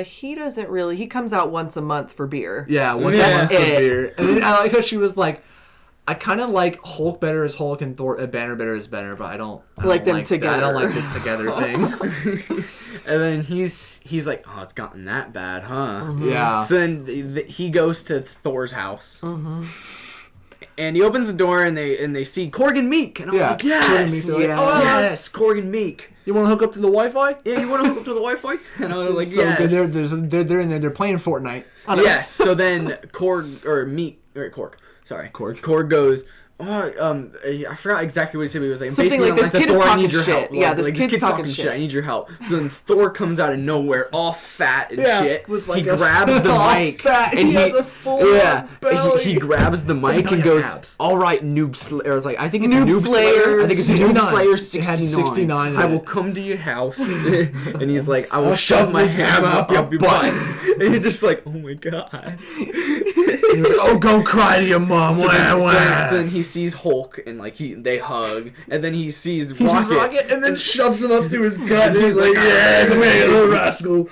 he doesn't really. He comes out once a month for beer. Yeah, once a month for beer. And then I like how she was like, I kind of like Hulk better as Hulk and Banner better as Banner, but I don't like them together. I don't like this together thing. And then he's like, oh, it's gotten that bad, huh? Mm-hmm. Yeah. So then he goes to Thor's house. Mm-hmm. And he opens the door, and they see Korg and Meek. And I was like, yes! Yes, Korg and Meek. You want to hook up to the Wi-Fi? Yeah, you want to hook up to the Wi-Fi? And I was like, so yes. They're in there. They're playing Fortnite. Yes. So then Korg goes, I forgot exactly what he said. He was like, something basically, like, this kid is talking shit. Help. Yeah, this kid's talking shit. I need your help. So then Thor comes out of nowhere, all fat and shit. With like he grabs the mic. And he has a full belly. He grabs the mic and goes, all right, Noob Slayer. It's like, I think it's Noob Slayer. I think it's 69. Noob Slayer 69. 69 I will come to your house. And he's like, I will shove my hammer up your butt. And you're just like, oh my god. He was like, oh, go cry to your mom. So then he sees Hulk, and like they hug, and then he sees Rocket, and then shoves him up through his gut. And he's like, yeah, come here, you little rascal.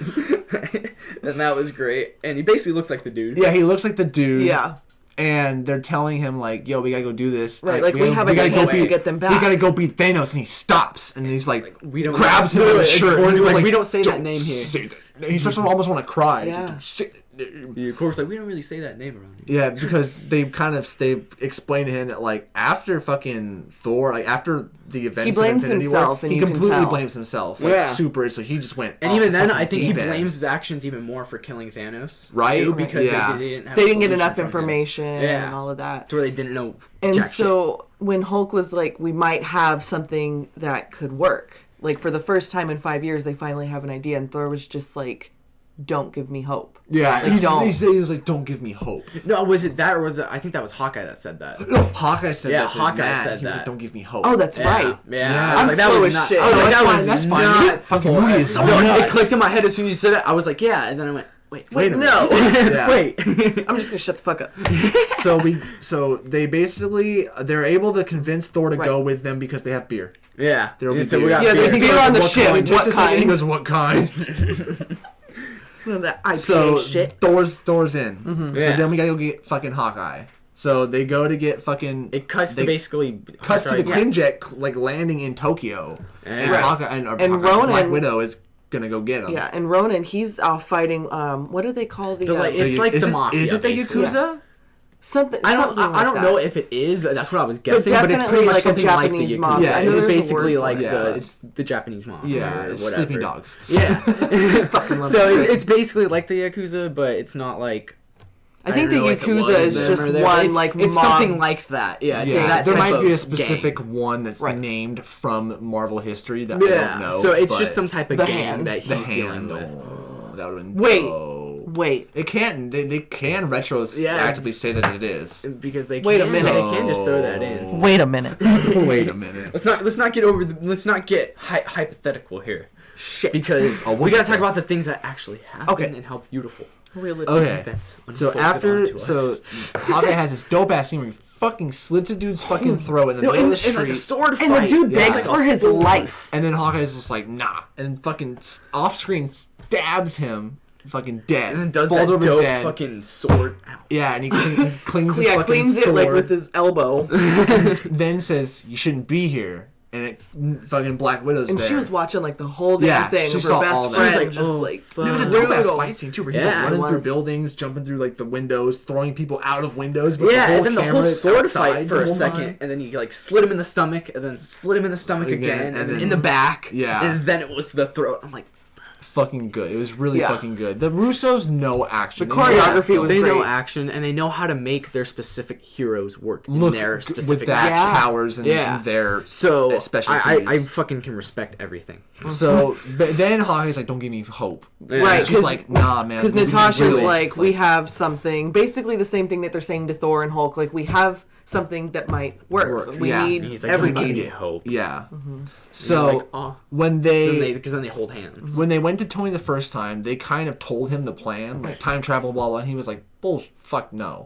And that was great. And he basically looks like the dude. Yeah, he looks like the dude. Yeah. and they're telling him like, "Yo, we gotta go do this. Right, like we have a chance to get them back. We gotta go beat Thanos." And he stops, and he's like we don't grabs him by the shirt. And he's like, we don't say that name here. And he starts to almost want to cry. Yeah. Yeah, of course, like we don't really say that name around here. Yeah, because they explained to him that like after fucking Thor, like after the events, he blames of Infinity himself, War, and he you can completely tell. blames himself. Like Yeah. super. So he just went. And off even the then, fucking I think he deep end. blames his actions even more for killing Thanos, Right? too, because Yeah. they didn't have They a didn't get solution enough from him. information Yeah. and all of that. to where they didn't know. And jack so when Hulk was like, we might have something that could work. Like for the first time in 5 years, they finally have an idea, and Thor was just like, "Don't give me hope." Yeah, Like, don't. he was like, "Don't give me hope." shit. No, was it that or was it? I think that was Hawkeye that said that. No, Hawkeye said Yeah, that. to Hawkeye Matt. said He was like, that. "Don't give me hope." Oh, that's Yeah, right. Yeah, Yeah. I was I'm like, that slow was as not. shit. I was No, like, that's that fine, was that's fine. not- This fucking movie is so No, nuts. it clicked in my head as soon as you said it. I was like, yeah, and then I went, wait a minute. No. Yeah. Wait. I'm just gonna shut the fuck up. So they basically they're able to convince Thor to Right. go with them because they have beer. Yeah. There'll be So beer. we got Yeah, there's beer. beer on the What ship. kind? What Takes a second, He kind? goes, "What kind?" That IPA So shit. Thor's in. So Yeah. then we gotta go get fucking Hawkeye. So they go to get fucking. It cuts they to basically cuts to the Hawkeye- Quinjet like landing in Tokyo, and Right. Hawkeye And Hawkeye, Ronan- Black Widow is gonna go get him. Yeah, and Ronan, he's off fighting. What do they call the? The, like, it's like is the it, mafia. Is it the basically. Yakuza? something. I don't. something I like don't that. know if it is. That's what I was guessing, but it's definitely pretty much like a something like the Japanese Yakuza. mafia. I know it's there's a basically word for like it. Yeah. it's the Japanese mafia. Yeah, or it's whatever. sleeping dogs. Yeah. Fucking love So that. it's basically like the Yakuza, but it's not like. I think the don't know if it Yakuza was is them just or them. one It's, like it's mob. something like that. Yeah, it's Yeah, that there type might be of a specific gang. one that's Right. named from Marvel history that I Yeah, don't know. so it's but just some type of The gang Hand. that the he's dealing hand. with. Oh, that would have been Wait. dope. Wait. It can. They can retroactively say that it is. Because they Wait a can, minute. they can just throw that in. Wait a minute. Wait a minute. Let's not get over. Let's not get hypothetical here. Shit. Because Oh, we gotta talk wonderful. about the things that actually happen Okay. and how beautiful Really. Okay. events So unfolded after, onto so us. Hawkeye has this dope ass scene where he fucking slits a dude's fucking throat in the No, middle in, of the in like a street. sword fight. And the dude Yeah. begs It's for his life. And then Hawkeye's just like, nah. And fucking off screen stabs him. Fucking dead. and then does Falls that over dope dead. fucking sword. Ow. Yeah, and he clings his Yeah, fucking cleans sword. it like with his elbow. Then says, you shouldn't be here. And it fucking Black Widow's And there. she was watching like the whole damn Yeah, thing she of saw her all best that. friend. She was like, just oh, like fuck. It was a dope ass brutal. fight scene too, where he's Yeah, like running it through was. buildings, jumping through like the windows, throwing people out of windows. But Yeah, the whole and then the camera whole is sword outside fight the for a whole second, time. and then you like slit him in the stomach, and then slit him in the stomach again, and then then- in the back. Yeah. And then it was the throat. I'm like, Fucking good. It was really Yeah. fucking good. The Russos know action. The They know how to choreography film. was they know great. action, and they know how to make their specific heroes work Look in their specific with that Yeah. powers and, Yeah. and their So specialties. I fucking can respect everything. So but then Hawkeye's like, don't give me hope. Yeah. Right, And she's like, nah, man. Because we Natasha's really- like, we have something, basically the same thing that they're saying to Thor and Hulk. Like, we have something that might work. We yeah. need And he's like, everybody. "Don't give me hope." Yeah. Mm-hmm. So like, oh. when Because then they hold hands. when they went to Tony the first time, they kind of told him the plan, like time travel, blah blah. And he was like, "Bullshit, fuck no."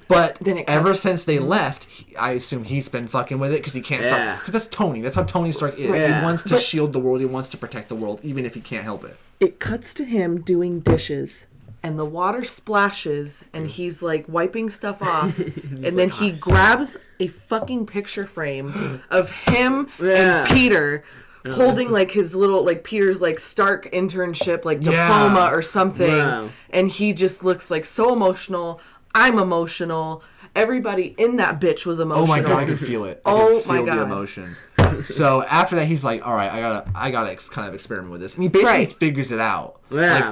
But Then it ever comes- since they left, I assume he's been fucking with it because he can't stop. Yeah. Because that's Tony. That's how Tony Stark is. Yeah. He wants to But- shield the world. He wants to protect the world, even if he can't help it. It cuts to him doing dishes, and the water splashes, and he's like wiping stuff off, and then he grabs a fucking picture frame of him Yeah. and Peter. Holding like his little like Peter's like Stark internship like Yeah. diploma or something, Wow. and he just looks like so emotional. I'm emotional. Everybody in that bitch was emotional. Oh my god, I could feel it. I Oh could my feel the God. emotion. So after that, he's like, "All right, I gotta kind of experiment with this," and he basically Right. figures it out. Yeah. Like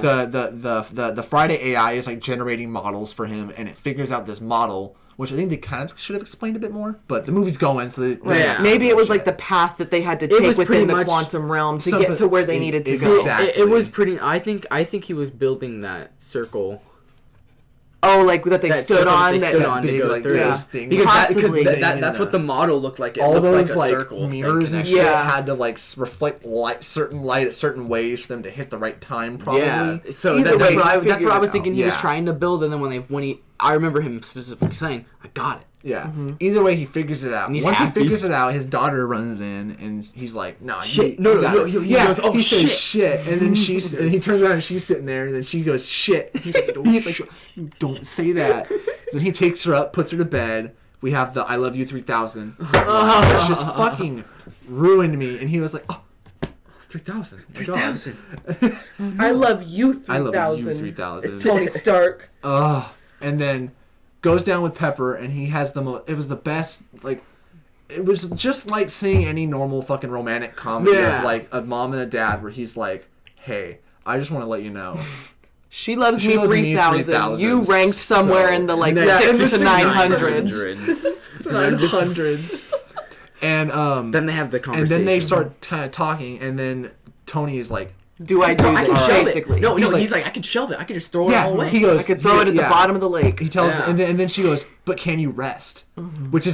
the Friday AI is like generating models for him, and it figures out this model, which I think they kind of should have explained a bit more. But the movie's going, so they Yeah. Maybe it was like the path that they had to take was pretty within the much quantum realm to something- get to where they needed to exactly. go. It was pretty. I think he was building that circle. Oh, like that they That stood circle on. they that, stood on to big, go like, through. those things. Because Possibly. that's what the model looked like. It all looked those like a like circle thing mirrors and connected. shit Yeah. had to like reflect certain light at certain ways for them to hit the right time. Probably. Yeah. So Either that's way, what he I figured was it thinking he was out. trying to build, and then when he I remember him specifically saying, "I got it." Yeah. Either way, he figures it out. And he's Once happy. he figures it out, his daughter runs in, and he's like, "No, Shit. you No, got no, it." he goes, "Oh, he says shit." shit, and then and he turns around and she's sitting there, and then she goes, "Shit." He's like, "You don't say that." So he takes her up, puts her to bed. We have the "I love you 3000." It's just fucking ruined me, and he was like, "Oh, 3000. 3000. I love you 3000. I love you 3000. Tony Stark. And then goes down with Pepper, and he has it was the best, like, it was just like seeing any normal fucking romantic comedy of, like, a mom and a dad where he's like, "Hey, I just want to let you know. She loves me 3000. You ranked somewhere in the, like, 6 to 900s. 900s. And, Then they have the conversation. and then they start talking, and then Tony is like, Do I do I can this, shelve basically? it. No, He's he's like- like, I can shelve it. I can just throw it yeah, all away. he goes, I could throw it at the bottom of the lake. He tells, Yeah. and then she goes, "But can you rest?" Which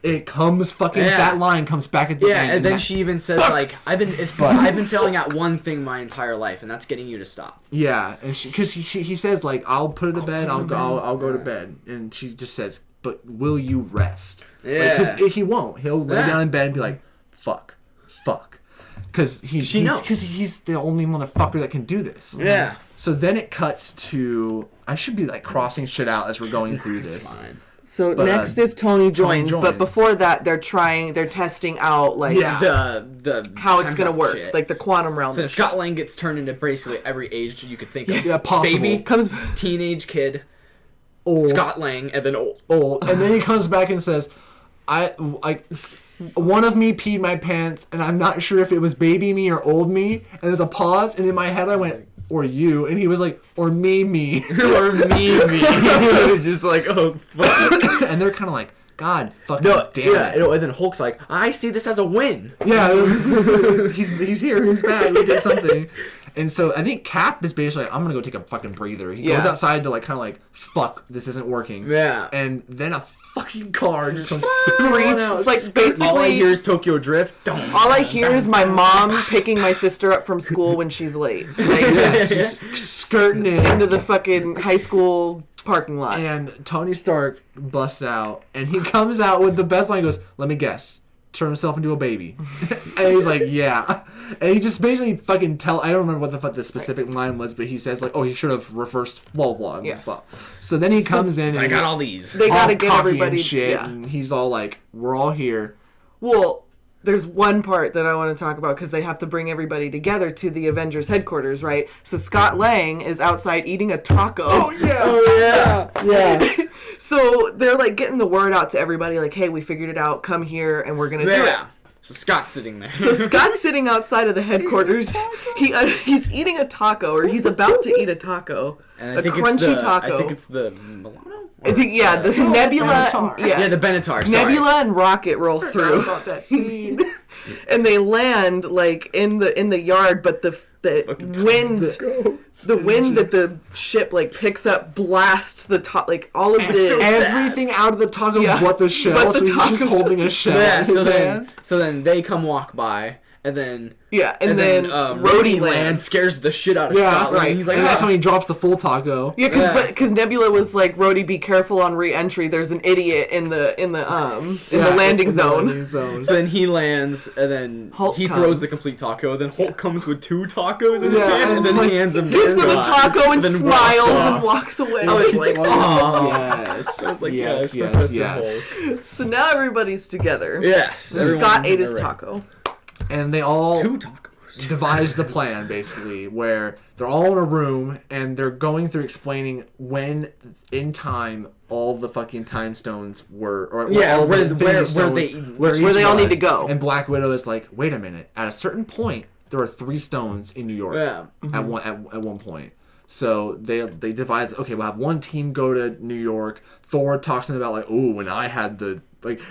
it comes fucking, Yeah. that line comes back at the Yeah, end. and then that- she even says, like, I've been failing at one thing my entire life, and that's getting you to stop. Yeah, and because he says, like, "I'll put her to bed, I'll go to bed," and she just says, "But will you rest?" Yeah. Because he won't. He'll lay Yeah. down in bed and be like, "Fuck," because She knows. he's the only motherfucker that can do this. Yeah. So then it cuts to, I should be like crossing shit out as we're going through this. It's fine. So But, next is Tony joins, but joins. before that, they're testing out, like, Yeah. The how it's time gonna travel work, shit. like the quantum realm. So and shit. Scott Lang gets turned into basically every age you could think of. Yeah, possible. Baby, Comes- teenage kid, Old. Scott Lang, and then old. And then he comes back and says, one of me peed my pants, and I'm not sure if it was baby me or old me. And there's a pause, and in my head I went, "Or you," and he was like, "Or me." Or me. Just like, oh, fuck. And they're kind of like, "God fucking damn yeah, it." and then Hulk's like, I see this as a win. Yeah, he's here, he's back, we did something. And so I think Cap is basically like, "I'm gonna go take a fucking breather." He goes outside to, like, kind of like, "Fuck, this isn't working." Yeah. And then a fucking car just comes Screech. It's like basically All I hear is Tokyo Drift. Don't. all I hear is my mom picking my sister up from school when she's late, like, just skirting in. into the fucking high school parking lot. And Tony Stark busts out, and he comes out with the best line. He goes, "Let me guess, turn himself into a baby." And he's like, "Yeah." And he just basically fucking I don't remember what the fuck the specific line was, but he says, like, "Oh, he should have reversed blah blah." Yeah. Fuck. So then he comes in, and I got all these. They all gotta get cocky everybody. and shit, Yeah. and he's all like, "We're all here." Well, there's one part that I want to talk about because they have to bring everybody together to the Avengers headquarters, right? So Scott Lang is outside eating a taco. Oh yeah. Yeah. So they're like getting the word out to everybody, like, "Hey, we figured it out. Come here, and we're gonna do it." Yeah. So Scott's sitting there. So Scott's sitting outside of the headquarters. He's eating a taco, or he's about to eat a taco, And a crunchy taco. I think it's the Milano? I think, yeah, the Nebula. Benatar. Yeah, the Benatar. Sorry. Nebula and Rocket roll through, About that scene. and they land like in the yard, but the wind, the wind that the ship like picks up blasts the top, like all of the Everything out of the taco Yeah. but the shell, But the so he's just taco- holding a shell. Yeah, in his hand. so then they come walk by, and then and then Rhodey lands, scares the shit out of Yeah, Scott. right. He's like, And that's "Ah." how he drops the full taco. Yeah, Yeah. because Nebula was like, "Rhodey, be careful on re-entry. There's an idiot in the landing zone." Landing zone. So then he lands, and then Hulk he comes. throws the complete taco. Then Hulk comes with 2 tacos in his Yeah, hand, and and it's then like, he hands him Gives him a Scott, taco and then walks smiles off. and walks away. I was like, oh. Yes. I was like, yes, yes, Professor yes. Hulk. So now everybody's together. Yes. So everyone- Scott ate his right. taco. And they all 2 tacos. devise the plan, basically, where they're all in a room and they're going through explaining when in time all the fucking time stones were, or Yeah, all where- the Infinity where Stones, they- where each they all need was. to go. And Black Widow is like, "Wait a minute, at a certain point there are 3 stones in New York." Yeah. At one point. So they devise, okay, we'll have one team go to New York. Thor talks to them about, like, "Ooh, when I had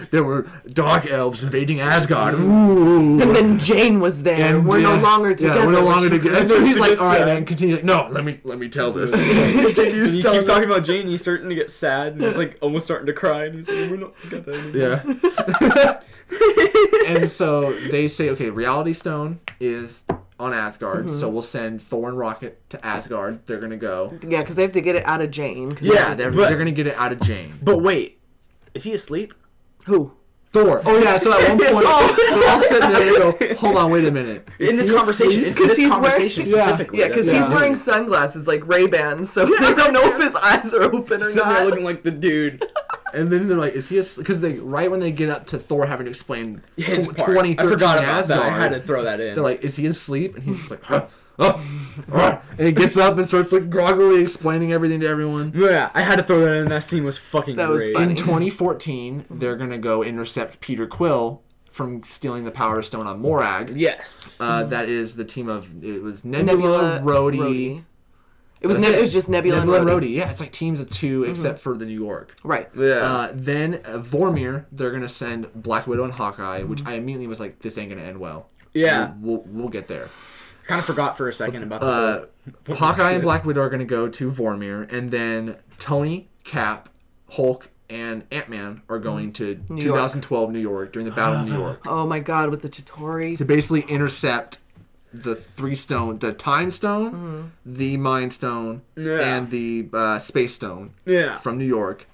there were dark elves invading Asgard." Ooh. And then Jane was there. We're no longer together. Yeah, we're no longer She- together. And so he's like, just "All right, sad. man, continue." Like, "No, let me tell this." And Continues he telling keeps this. talking about Jane, and he's starting to get sad, and he's like almost starting to cry, and he's like, "We're not together anymore." Yeah. And so they say, okay, Reality Stone, is on Asgard, so we'll send Thor and Rocket to Asgard. They're gonna go. Yeah, because they have to get it out of Jane. Yeah, they're gonna get it out of Jane. But wait, is he asleep? Who? Thor. Oh yeah, so at one point they're all sitting there and go, hold on, wait a minute. In this conversation specifically. Yeah, because he's wearing sunglasses like Ray-Bans, so they don't know if his eyes are open or Sitting not. there looking like the dude. And then they're like, is he asleep? Because right when they get up to Thor having to explain His part. 2013 I forgot about Asgard, that. I had to throw that in. they're like, is he asleep? And he's just like, and he gets up and starts like groggily explaining everything to everyone. Yeah, I had to throw that in. That scene was fucking That was great. funny. In 2014, they're gonna go intercept Peter Quill from stealing the Power Stone on Morag. Yes. That is the team of Nebula, Rhodey. It was just Nebula and Rhodey. Yeah, it's like teams of two except for the New York. Right. Yeah. Then Vormir, they're gonna send Black Widow and Hawkeye, which I immediately was like, this ain't gonna end well. Yeah. We'll get there. Kind of forgot for a second about the Hawkeye and Black Widow are gonna go to Vormir, and then Tony, Cap, Hulk, and Ant-Man are going to 2012 New York during the Battle of New York Oh my God, with the Chitauri. to basically intercept the three stone, the Time Stone, the Mind Stone, and the Space Stone from New York.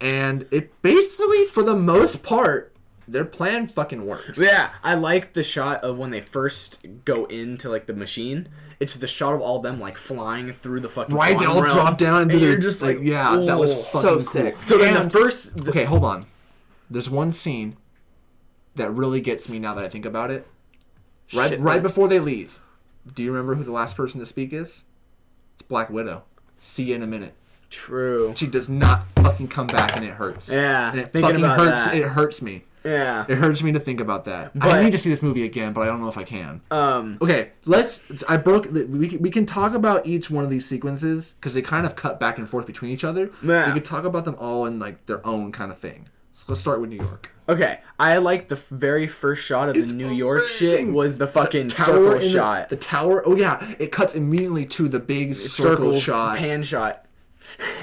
And it basically, for the most part, their plan fucking works. Yeah, I like the shot of when they first go into like the machine. It's the shot of all of them like flying through the fucking Right, they all realm, drop down and you're just like, yeah, that was fucking so cool. sick. So then And- the first, Okay, hold on. There's one scene that really gets me now that I think about it. Right before they leave. Do you remember who the last person to speak is? It's Black Widow. See you in a minute. true. She does not fucking come back, and it hurts. Yeah, and it thinking fucking about hurts. that. It hurts me. Yeah. It hurts me to think about that. I But- need to see this movie again, but I don't know if I can. Um. Okay, we can talk about each one of these sequences because they kind of cut back and forth between each other. Yeah. We could talk about them all in like their own kind of thing. So let's start with New York. Okay, I like the very first shot of the New York shit amazing. was the fucking Tower circle in shot. The tower. Oh yeah, it cuts immediately to the big circle shot. Pan shot.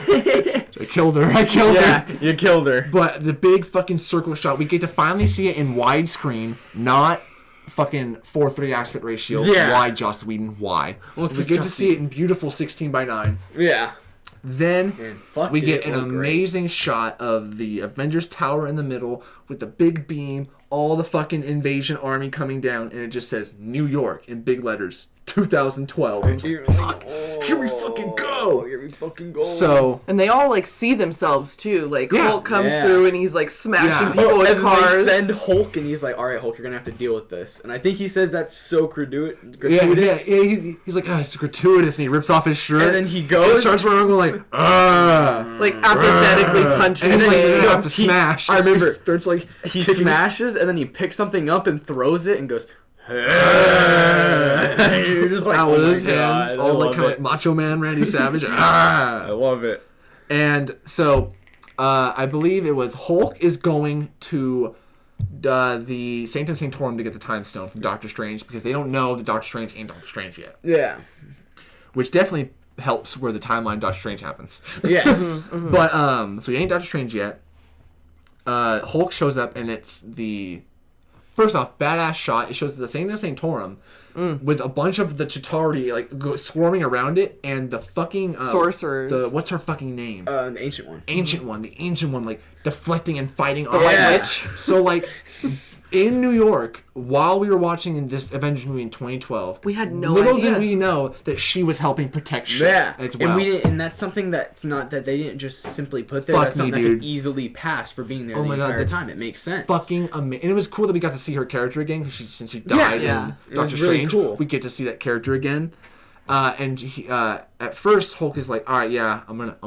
I killed her. Yeah, you killed her. But the big fucking circle shot, we get to finally see it in widescreen, not fucking 4:3 aspect ratio. Yeah. Why, Joss Whedon? Why? Well, it's we 'cause get to Joss see it in beautiful 16:9. Yeah. Then Man, fuck, we did get it an look great. amazing shot of the Avengers Tower in the middle with the big beam, all the fucking invasion army coming down, and it just says New York in big letters, 2012. I was like, fuck, here we fucking go. Here we fucking go. So And they all like see themselves too. Like Yeah. Hulk comes Yeah. through and he's like smashing Yeah. people and in they cars. send Hulk, and he's like, "All right, Hulk, you're gonna have to deal with this." And I think he says that's so gratuitous. he's like, it's gratuitous, and he rips off his shirt. And then he and goes, starts running like, ah. Like apathetically punching And then things. you have to smash. I And so he remember. starts like he kicking- smashes, and then he picks something up and throws it, and goes. You're just like, out oh with my his God, hands, I all like love kind of it. like Macho Man Randy Savage. Ah. I love it. And so, I believe it was Hulk is going to the Sanctum Sanctorum to get the Time Stone from Doctor Strange because they don't know that Doctor Strange ain't Doctor Strange yet, Yeah. which definitely helps where the timeline Doctor Strange happens. Yes. But so he ain't Doctor Strange yet. Hulk shows up and it's the first off badass shot. It shows the Sanctum Sanctorum with a bunch of the Chitauri like swarming around it and the fucking Sorcerers. What's her fucking name? The ancient one. The ancient one, like deflecting and fighting. White Yeah. Witch. So like in New York, while we were watching this Avengers movie in 2012, We had no little idea. did we know that she was helping protect shit Yeah, as well. and we didn't, and that's something that's not that they didn't just simply put there. Fuck That's me, something that dude. could easily pass for being there Oh the my God, entire that's time. It makes sense. Fucking amazing. And it was cool that we got to see her character again because since she died Yeah. in It was Doctor really Strange, cool. we get to see that character again. And he, at first Hulk is like, all right, yeah, I'm just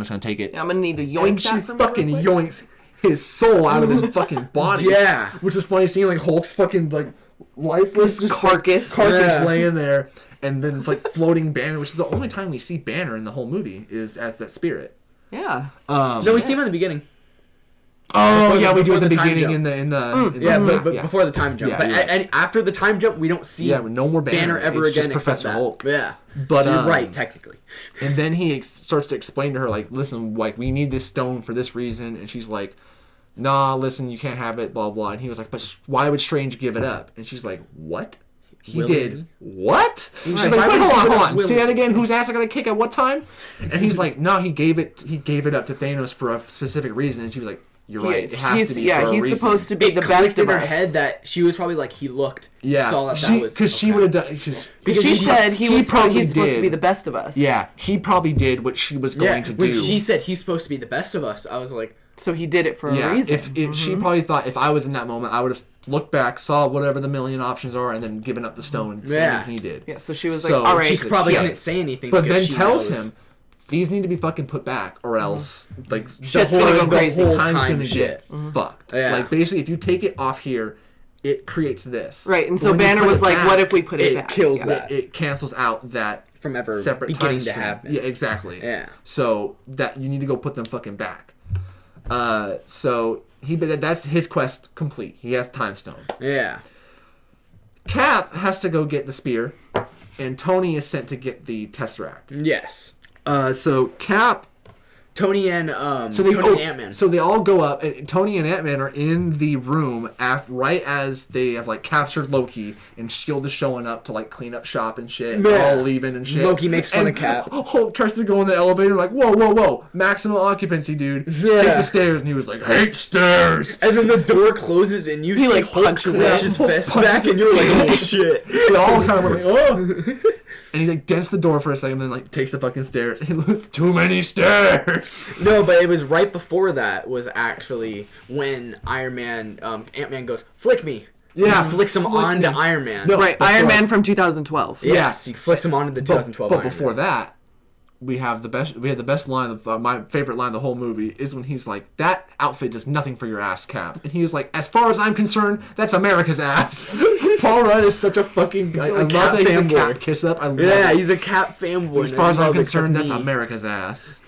gonna take it. I'm gonna need to And yoink she that from fucking you real quick. yoinks his soul out of his fucking body. Yeah. Which is funny seeing like Hulk's fucking like lifeless just, carcass. like, Yeah. laying there, and then it's like floating Banner, which is the only time we see Banner in the whole movie is as that spirit. Yeah. No, we see him in the beginning. Oh Before yeah, we do at the the time beginning jump. in the Yeah, but before the time jump. Yeah, but yeah. and after the time jump, we don't see Yeah, no more Banner. ever It's again just except Professor that. Hulk. Yeah, But so you're right, technically. And then he starts to explain to her like, listen, like we need this stone for this reason, and she's like, nah, listen, you can't have it, blah, blah. And he was like, but why would Strange give it up? And she's like, what? He did what? She's like, wait, hold on. Say that again. Whose ass I gotta kick at what time? And he's like, no, he gave it up to Thanos for a specific reason. And she was like, you're right. It has to be for a reason. He's supposed to be the best in of her us. head that she was probably like, he looked, saw that was because she would have done. Because she said he's supposed to be the best of us. Yeah, he probably did what she was going to do. When she said he's supposed to be the best of us, I was like, so he did it for a reason. If she probably thought if I was in that moment, I would have looked back, saw whatever the million options are, and then given up the stone. Same as he did. Yeah. So she was like, all right. She probably didn't say anything, but then tells him these need to be fucking put back, or else like shit's gonna go crazy. The whole time's gonna get fucked. Yeah. Like basically, if you take it off here, it creates this. Right. And so Banner was like, what if we put it back? It kills that. It cancels out that from ever separate beginning time to happen. Yeah, exactly. Yeah. So that you need to go put them fucking back. So that's his quest complete. He has Time Stone. Yeah. Cap has to go get the spear, and Tony is sent to get the Tesseract. Yes. So Cap, Tony and Tony and Ant-Man. So they all go up, and Tony and Ant-Man are in the room right as they have like captured Loki, and Shield is showing up to like clean up shop and shit. They're all leaving and shit. Loki makes fun of Cap. Hulk tries to go in the elevator, like whoa, maximum occupancy, dude. Take the stairs, and he was like, hate stairs. And then the door closes, and you see like Hulk punches his fist back, and you're like, oh shit. They all kind of were like, oh. And he like dents the door for a second, and then like takes the fucking stairs. He looks too many stairs. No, but it was right before that was actually when Iron Man, Ant-Man goes, flick me. Yeah, he flicks him onto Iron Man. No, right, Iron Man from 2012. Yes, he flicks him onto the 2012. But before that, we had the best line of my favorite line of the whole movie is when he's like, that outfit does nothing for your ass, Cap. And he was like, as far as I'm concerned, that's America's ass. Paul Rudd is such a fucking I love that he's a Cap kiss up. I love it. He's a Cap fanboy. So as far as I'm concerned, that's America's ass.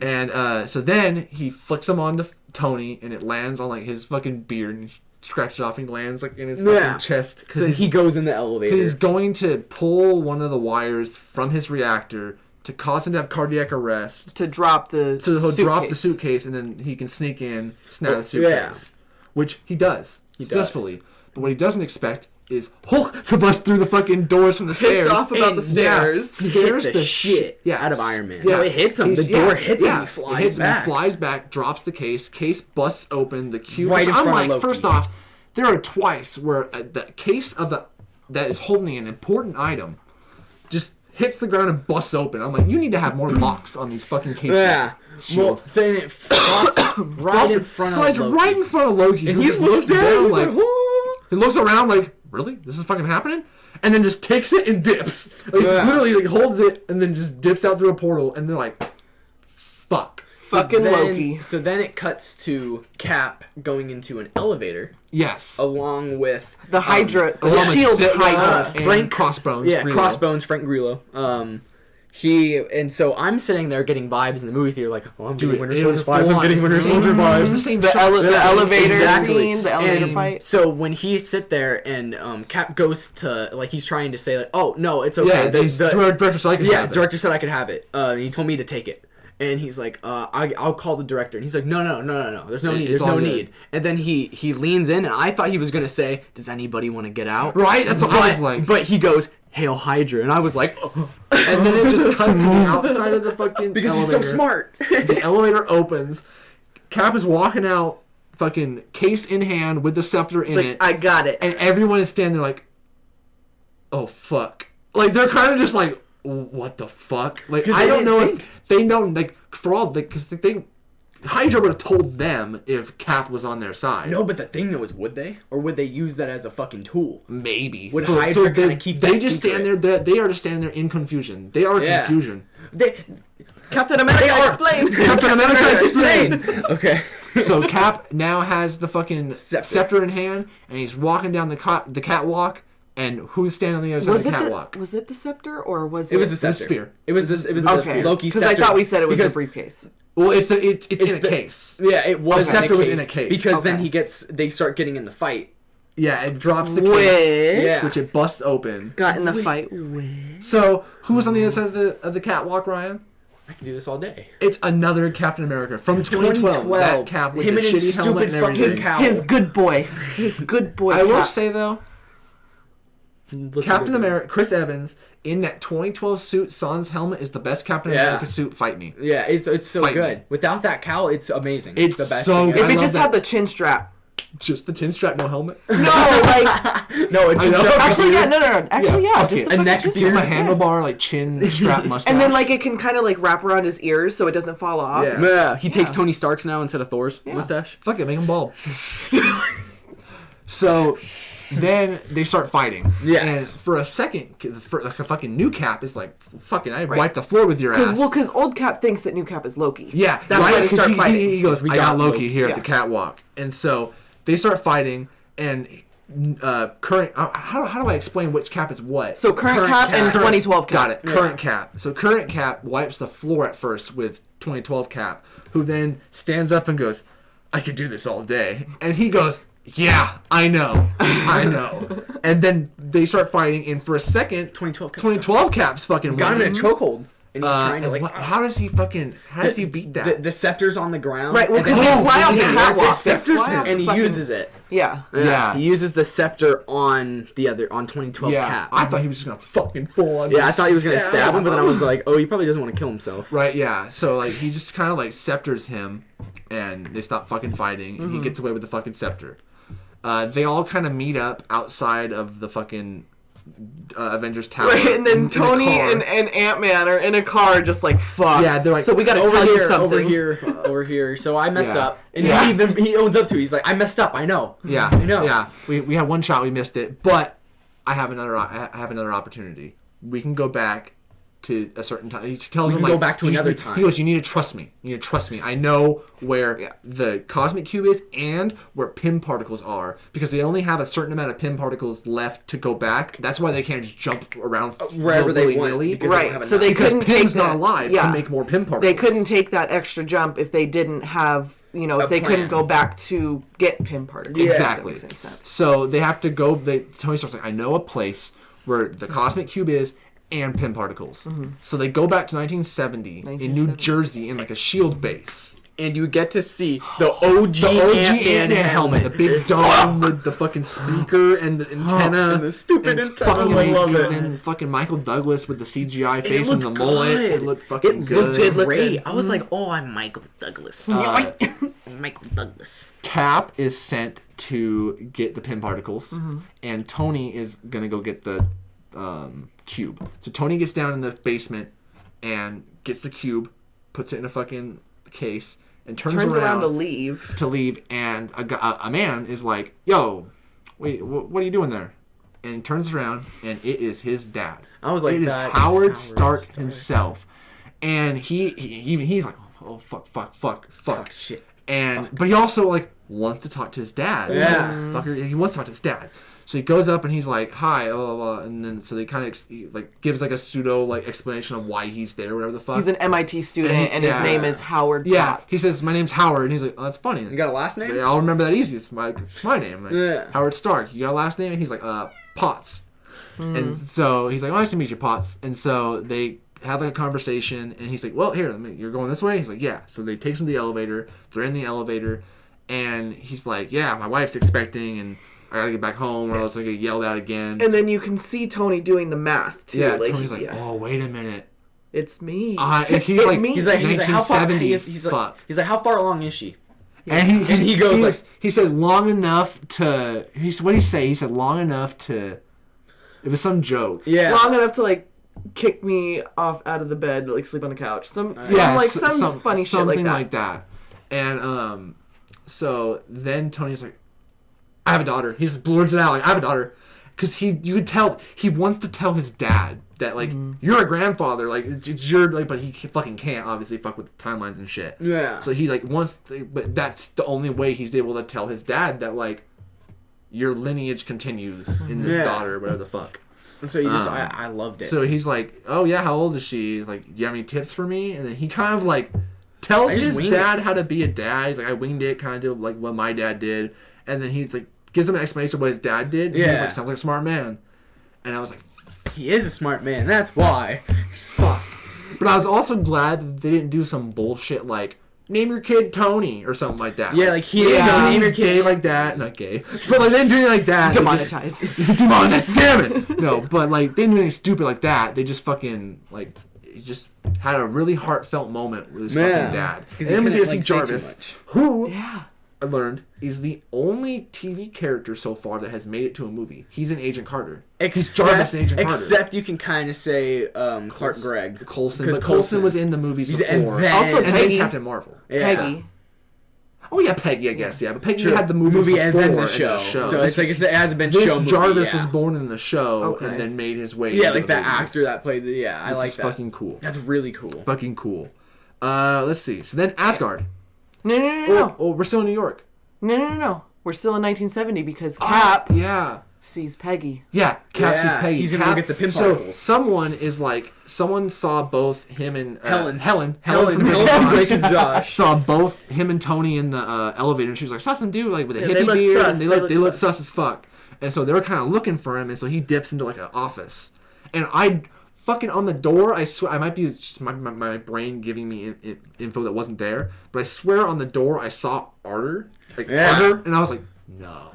And so then he flicks him onto Tony, and it lands on like his fucking beard, and he scratches off, and he lands like in his fucking chest. So he goes in the elevator. He's going to pull one of the wires from his reactor to cause him to have cardiac arrest. To drop the drop the suitcase, and then he can sneak in, snap the suitcase. Which he does successfully. But what he doesn't expect is Hulk to bust through the fucking doors from the stairs. Pissed off about the stairs. Scares the shit out of Iron Man. Yeah. No, it hits him. The door hits him. He flies back. He flies back, drops the case. Case busts open. The cube. Right in front of Loki. First off, there are twice where the case that is holding an important item just hits the ground and busts open. I'm like, you need to have more locks on these fucking cases. Yeah. Shield. Well, saying it right in front of Loki. Slides right in front of Loki. And he he looks down down like, he looks around like, really? This is fucking happening? And then just takes it and dips. Like, literally like, holds it and then just dips out through a portal. And they're like, fuck. Fucking Loki. So then it cuts to Cap going into an elevator. Yes. Along with the Hydra, the Shield Hydra, Frank Crossbones. Yeah, Grillo. Crossbones, Frank Grillo. So I'm sitting there getting vibes in the movie theater, like, oh, I'm getting Winter Soldier vibes. I'm getting Winter Soldier vibes. The elevator scene, the elevator fight. So when he sit there and Cap goes to like he's trying to say like, oh no, it's okay. Yeah, director said I could have it. Director said I could have it. He told me to take it. And he's like, I'll call the director. And he's like, no. There's no need. There's no need. And then he leans in, and I thought he was going to say, does anybody want to get out? Right? That's what I was like. But he goes, Hail Hydra. And I was like, oh. And then it just cuts to the outside of the fucking because elevator. He's so smart. The elevator opens. Cap is walking out, fucking case in hand with the scepter in it. I got it. And everyone is standing there like, oh, fuck. Like, they're kind of just like, what the fuck? Like, I don't know if they know, like, for all, because Hydra would have told them if Cap was on their side. No, but the thing though is, would they? Or would they use that as a fucking tool? Maybe. Would Hydra kind of keep that They just secret? stand there, they are just standing there in confusion. They are confusion. Captain America, explain! Captain America, explain! Okay. So Cap now has the fucking scepter in hand, and he's walking down the catwalk. And who's standing on the other side of the catwalk? Was it the scepter or was it? It was the scepter. Spear. It was the Loki scepter. Because I thought we said it was a briefcase. Well, it's in a case. Yeah, it was. The scepter was in a case. Because then they start getting in the fight. Yeah, it drops the case, Yeah. which it busts open. Got in the fight. So who was on the other side of the catwalk, Ryan? I can do this all day. It's another Captain America from 2012. That cap with him the and his shitty helmet stupid and fucking everything. cowl. His good boy. His good boy. I will cap. say though, Captain America, Chris Evans in that 2012 suit, sans helmet is the best Captain America suit. Fight me. Yeah, it's so Fight good. me. Without that cowl, it's amazing. It's the best so thing good. ever. If it I just love had the chin strap. Just the chin strap, no helmet. No, like No, it's just actually, yeah, no. Actually, yeah, fuck just it. the A fucking neck chin beard. Give him a strap, handlebar, like chin strap mustache. And then like it can kind of like wrap around his ears so it doesn't fall off. Yeah. Yeah, he takes Tony Stark's now instead of Thor's mustache. fuck it, make him bald. So then they start fighting. Yes. And for a second, for like a fucking new Cap is like, fucking, I wipe the floor with your ass. Because old Cap thinks that new Cap is Loki. Yeah, That's why they start fighting. He goes, We I got got Loki Loki. here at Yeah. the catwalk. And so they start fighting, and current, how do I explain which Cap is what? So current Cap and 2012 Cap. Got it. Current Cap. So current Cap wipes the floor at first with 2012 Cap, who then stands up and goes, I could do this all day. And he goes, yeah, I know. I know. And then they start fighting, and for a second, 2012 Cap's fucking Got him in a winning. chokehold. And he's trying to And like... how does he beat that? The scepter's on the ground. Right, well, and because then they fly off the yeah, catwalk. it's his scepter's and he fucking- uses it. Yeah. Yeah. He uses the scepter on the other, on 2012 Yeah, Cap. I thought he was just gonna fucking full on. Yeah, I thought he was going to stab him, but then I was like, oh, he probably doesn't want to kill himself. Right, yeah. So like he just kind of like scepters him, and they stop fucking fighting, and he gets away with the fucking scepter. They all kind of meet up outside of the fucking Avengers Tower. Right, and then in a Tony car. and Ant-Man are in a car just like, fuck. Yeah, they're like, so we gotta Over tell you here, something. over here. So I messed Yeah. up. And Yeah. he owns up to it. He's like, I messed up, I know. Yeah, I know. Yeah, we had one shot, we missed it, but I have another opportunity. We can go back to a certain time. He tells him can like, go back to another time. He goes, you need to trust me. You need to trust me. I know where the cosmic cube is and where Pym particles are, because they only have a certain amount of Pym particles left to go back. That's why they can't just jump around Wherever they want, willy-nilly. because they don't Right, have so enough. they Because couldn't take Pym's that. not alive Yeah. to make more Pym particles. They couldn't take that extra jump if they didn't have, you know, if they plan. couldn't go back to get Pym particles. Exactly. If that makes any sense. So they have to go. Tony Stark's like, I know a place where the cosmic cube is and Pym particles. Mm-hmm. So they go back to 1970 in New Jersey in like a shield base. And you get to see the OG, The OG Ant-Man Ant-Man helmet, the big dome with the fucking speaker and the antenna, And the stupid it's antenna, fucking I love amazing. it. And fucking Michael Douglas with the CGI it face and the looked mullet. good. It looked fucking It good. looked look great. good. I was like, oh, I'm Michael Douglas. Michael Douglas. Cap is sent to get the Pym particles, and Tony is gonna go get the cube. So Tony gets down in the basement and gets the cube, puts it in a fucking case, and turns around to leave. And a man is like, "Yo, wait, what are you doing there?" And he turns around, and it is his dad. I was like, it is that's Howard Stark himself, and he's like, "Oh fuck, shit. And but he also like wants to talk to his dad. Yeah. Fucker, he wants to talk to his dad. So he goes up and he's like, "Hi," blah, blah, blah. And then so they kind of like gives like a pseudo like explanation of why he's there, whatever the fuck. He's an MIT student, and yeah. his name is Howard Yeah, Potts. he says, "My name's Howard," and he's like, "Oh, that's funny." You got a last name? I'll remember that easy. It's my name. Like, Yeah. Howard Stark. You got a last name? And he's like, Potts. And so he's like, "Oh, nice to meet you, Potts." And so they have like a conversation, and he's like, "Well, here, you're going this way?" He's like, "Yeah." So they take him to the elevator. They're in the elevator, and he's like, "Yeah, my wife's expecting, and I gotta get back home, or else I get yelled at again." And then you can see Tony doing the math too. yeah, like, Tony's like, "Oh, wait a minute." it's me. And he's like, me. He's like, how far? 1970s, He's fuck. like, how far along is she? And he goes like, he said long enough to. What did he say? He said long enough to. It was some joke. Yeah. Long enough to like kick me off out of the bed, like sleep on the couch. Some funny shit something like that. And so then Tony's like, "I have a daughter." He just blurts it out like, "I have a daughter," because you could tell he wants to tell his dad that like you're a grandfather, like it's your like, but he fucking can't obviously fuck with timelines and shit. Yeah. So he like wants, but that's the only way he's able to tell his dad that like your lineage continues in this daughter, whatever the fuck. And so you just, I loved it. So he's like, "Oh yeah, how old is she?" Like, "Do you have any tips for me?" And then he kind of like tells his dad how to be a dad. He's like, "I winged it, kind of like what my dad did." And then he's like, gives him an explanation of what his dad did. And he's like, "Sounds like a smart man." And I was like, he is a smart man. That's why. "Fuck." But I was also glad that they didn't do some bullshit like name your kid Tony or something like that. Yeah, like he didn't didn't do name anything your kid gay like that. Not gay, but like they didn't do anything like that. Demonetized. Demonetized. Damn it. No, but like they didn't do anything stupid like that. They just fucking like just had a really heartfelt moment with his fucking dad. And then we get to see Jarvis, who I learned is the only TV character so far that has made it to a movie. He's in Agent Carter. He's Jarvis in Agent Carter. Except you can kind of say Clark Gregg. Coulson. But Coulson was in the movies before. Also and then Captain Marvel. Yeah. Peggy. Oh yeah, Peggy, I guess, yeah. But Peggy had the movie and then the show. So it's like it hasn't been show movie. Jarvis was born in the show and then made his way. Yeah, like the actor that played the. I like that. Fucking cool. That's really cool. Fucking cool. Let's see. So then Asgard. No. Oh, we're still in New York. No. We're still in 1970 because Cap sees Peggy. Yeah, Cap sees Peggy. He's gonna go get the pin particles. So someone saw both him and Helen from Drake and Josh saw both him and Tony in the elevator, and she was like, saw some dude like with a hippie beard, and they look sus as fuck. And so they were kind of looking for him, and so he dips into like an office, and I fucking on the door, I swear, I might be just my brain giving me info that wasn't there, but I swear on the door I saw Arthur, Arthur, and I was like, no.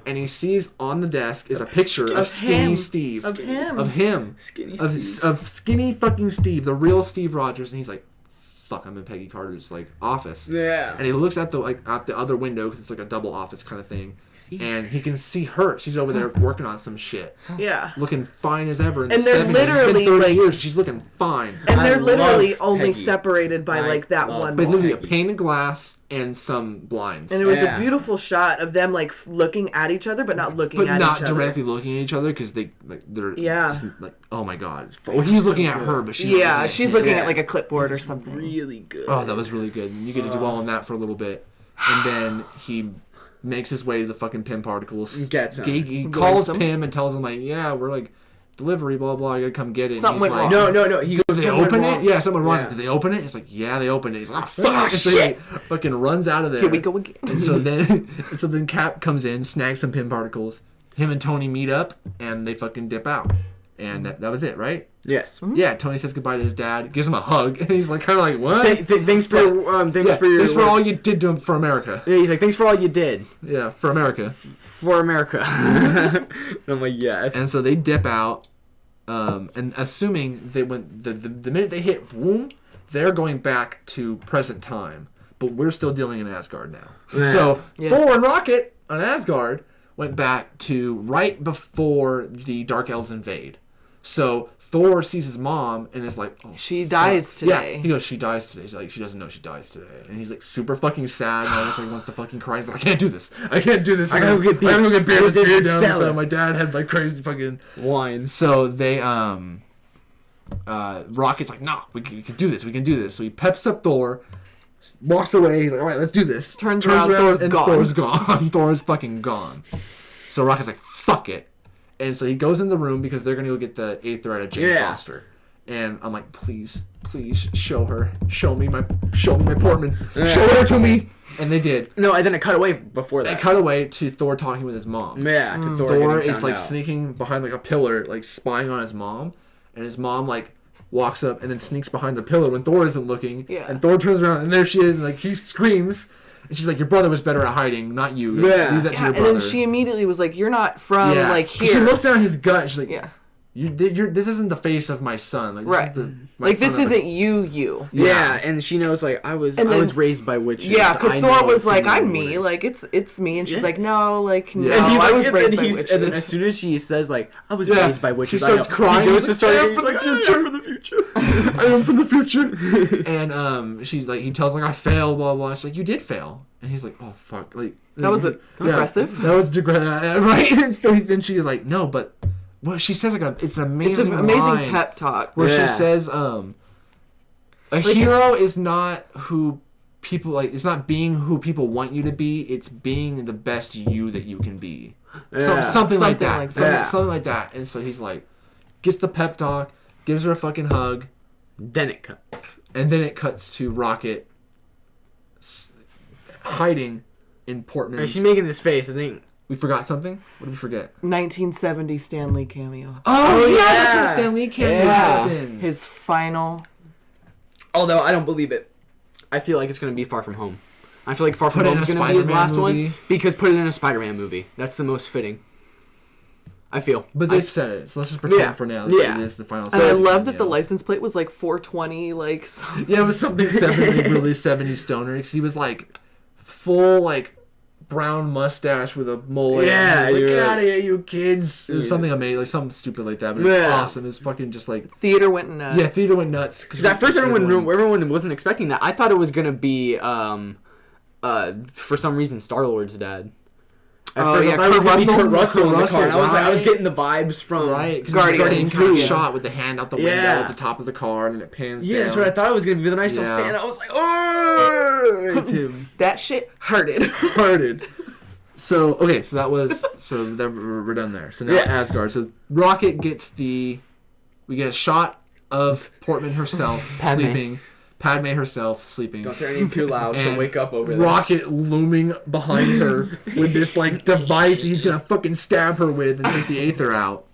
And he sees on the desk is a picture of Skinny Steve. Of him. Skinny Steve. Of Skinny fucking Steve, the real Steve Rogers, and he's like, fuck, I'm in Peggy Carter's like office. Yeah. And he looks at the other window because it's like a double office kind of thing, and he can see her. She's over there working on some shit. Yeah. Looking fine as ever. In and the they're 70s. literally it's been 30 like, years. She's looking fine. And they're literally love only Peggy. separated by like that one. But literally a Peggy. pane of glass and some blinds. And it was a beautiful shot of them like looking at each other, but not looking at each other. But not directly looking at each other because they're just like, oh my god. Well, he's looking at her, but she's looking at like a clipboard or something. Really good. Oh, that was really good. And you get to dwell on that for a little bit, and then he makes his way to the fucking Pym particles. Gets him. He calls Pym and tells him like, yeah, we're like delivery, blah blah. I gotta come get it. Something went like, wrong. No. Did they open it? Yeah, someone runs. Yeah. Did they open it? He's like, yeah, they opened it. He's like, oh fuck! And so he fucking runs out of there. Here we go again. And so then Cap comes in, snags some Pym particles. Him and Tony meet up, and they fucking dip out. And that was it, right? Yes. Yeah, Tony says goodbye to his dad, gives him a hug, and he's like, kind of like, what? Thanks for all you did to him for America. Yeah, he's like, thanks for all you did. Yeah, for America. For America. And I'm like, yes. And so they dip out, and assuming they went the minute they hit womb, they're going back to present time. But we're still dealing in Asgard now. Yeah. So Thor and Rocket on Asgard went back to right before the Dark Elves invade. So Thor sees his mom and is like, oh, she dies today. Yeah, he goes, she dies today. She's like, she doesn't know she dies today. And he's like super fucking sad. And he wants to fucking cry. He's like, I can't do this. I gotta go get beer. I gotta go get beer down. So my dad had like crazy fucking wine. So they Rocket's like, nah, we can do this. We can do this. So he peps up Thor, walks away. He's like, all right, let's do this. Turns around, Thor's gone. Thor's gone. Thor's fucking gone. So Rocket's like, fuck it. And so he goes in the room because they're going to go get the 8th thread of Jane Foster. And I'm like, please show her. Show me my Portman. Show her to me. And they did. No, and then it cut away before that. It cut away to Thor talking with his mom. Yeah, to Thor is like sneaking behind like a pillar, like spying on his mom. And his mom like walks up and then sneaks behind the pillar when Thor isn't looking. Yeah. And Thor turns around and there she is. And like he screams. And she's like, your brother was better at hiding, not you. Yeah. Leave that to your brother. And then she immediately was like, you're not from like here. She looks down his gut. She's like, this isn't the face of my son. Like, this isn't you. Yeah, and she knows like I was raised by witches. Yeah, because Thor was like, I'm me. Like it's me, and she's like, no, like no, and he's like, I was raised by witches. And then as soon as she says like I was raised by witches, she starts crying. He goes to start. I'm from the future. I am from the future. And she's like, he tells her, like I failed, blah blah. She's like, you did fail. And he's like, oh fuck, like that was aggressive. That was right. And so then she's like, no, but. Well, she says like it's an amazing line pep talk where she says, "A hero is not who people like. It's not being who people want you to be. It's being the best you that you can be." Yeah. Something like that. Something like that. And so he's like, gets the pep talk, gives her a fucking hug. Then it cuts. And then it cuts to Rocket hiding in Portman. She's making this face. I think. We forgot something? What did we forget? 1970 Stan Lee cameo. Oh yeah, that's when Stan Lee cameo happened. His final Although I don't believe it. I feel like it's going to be Far From Home. I feel like Far From Put it Home in is a going to be his Spider-Man last movie. one because put it in a Spider-Man movie. That's the most fitting. I feel. But they've said it, so let's just pretend for now that it is the final. And I love that the license plate was like 420, like. Yeah, it was something 70s, really 70s stoner, because he was like full like brown mustache with a mullet. Yeah, and he was like, you're get right. out of here, you kids. It was something amazing, like something stupid like that, but it was awesome. It was fucking just like Theater went nuts. yeah, theater went nuts. Because at first everyone wasn't expecting that. I thought it was going to be, for some reason, Star-Lord's dad. Kurt Russell in the car. And I was like, I was getting the vibes from Guardians. Same shot with the hand out the window at the top of the car, and it pans down. Yeah, that's what I thought it was going to be. Then I still stand. I was like, oh, it's him. That shit hurted. Hurted. So okay, so that was we're done there. So now Asgard. So Rocket gets we get a shot of Portman herself sleeping. Padme herself sleeping. Don't say her name too loud. She'll wake up over there. Rocket looming behind her with this like device he's gonna fucking stab her with and take the Aether out.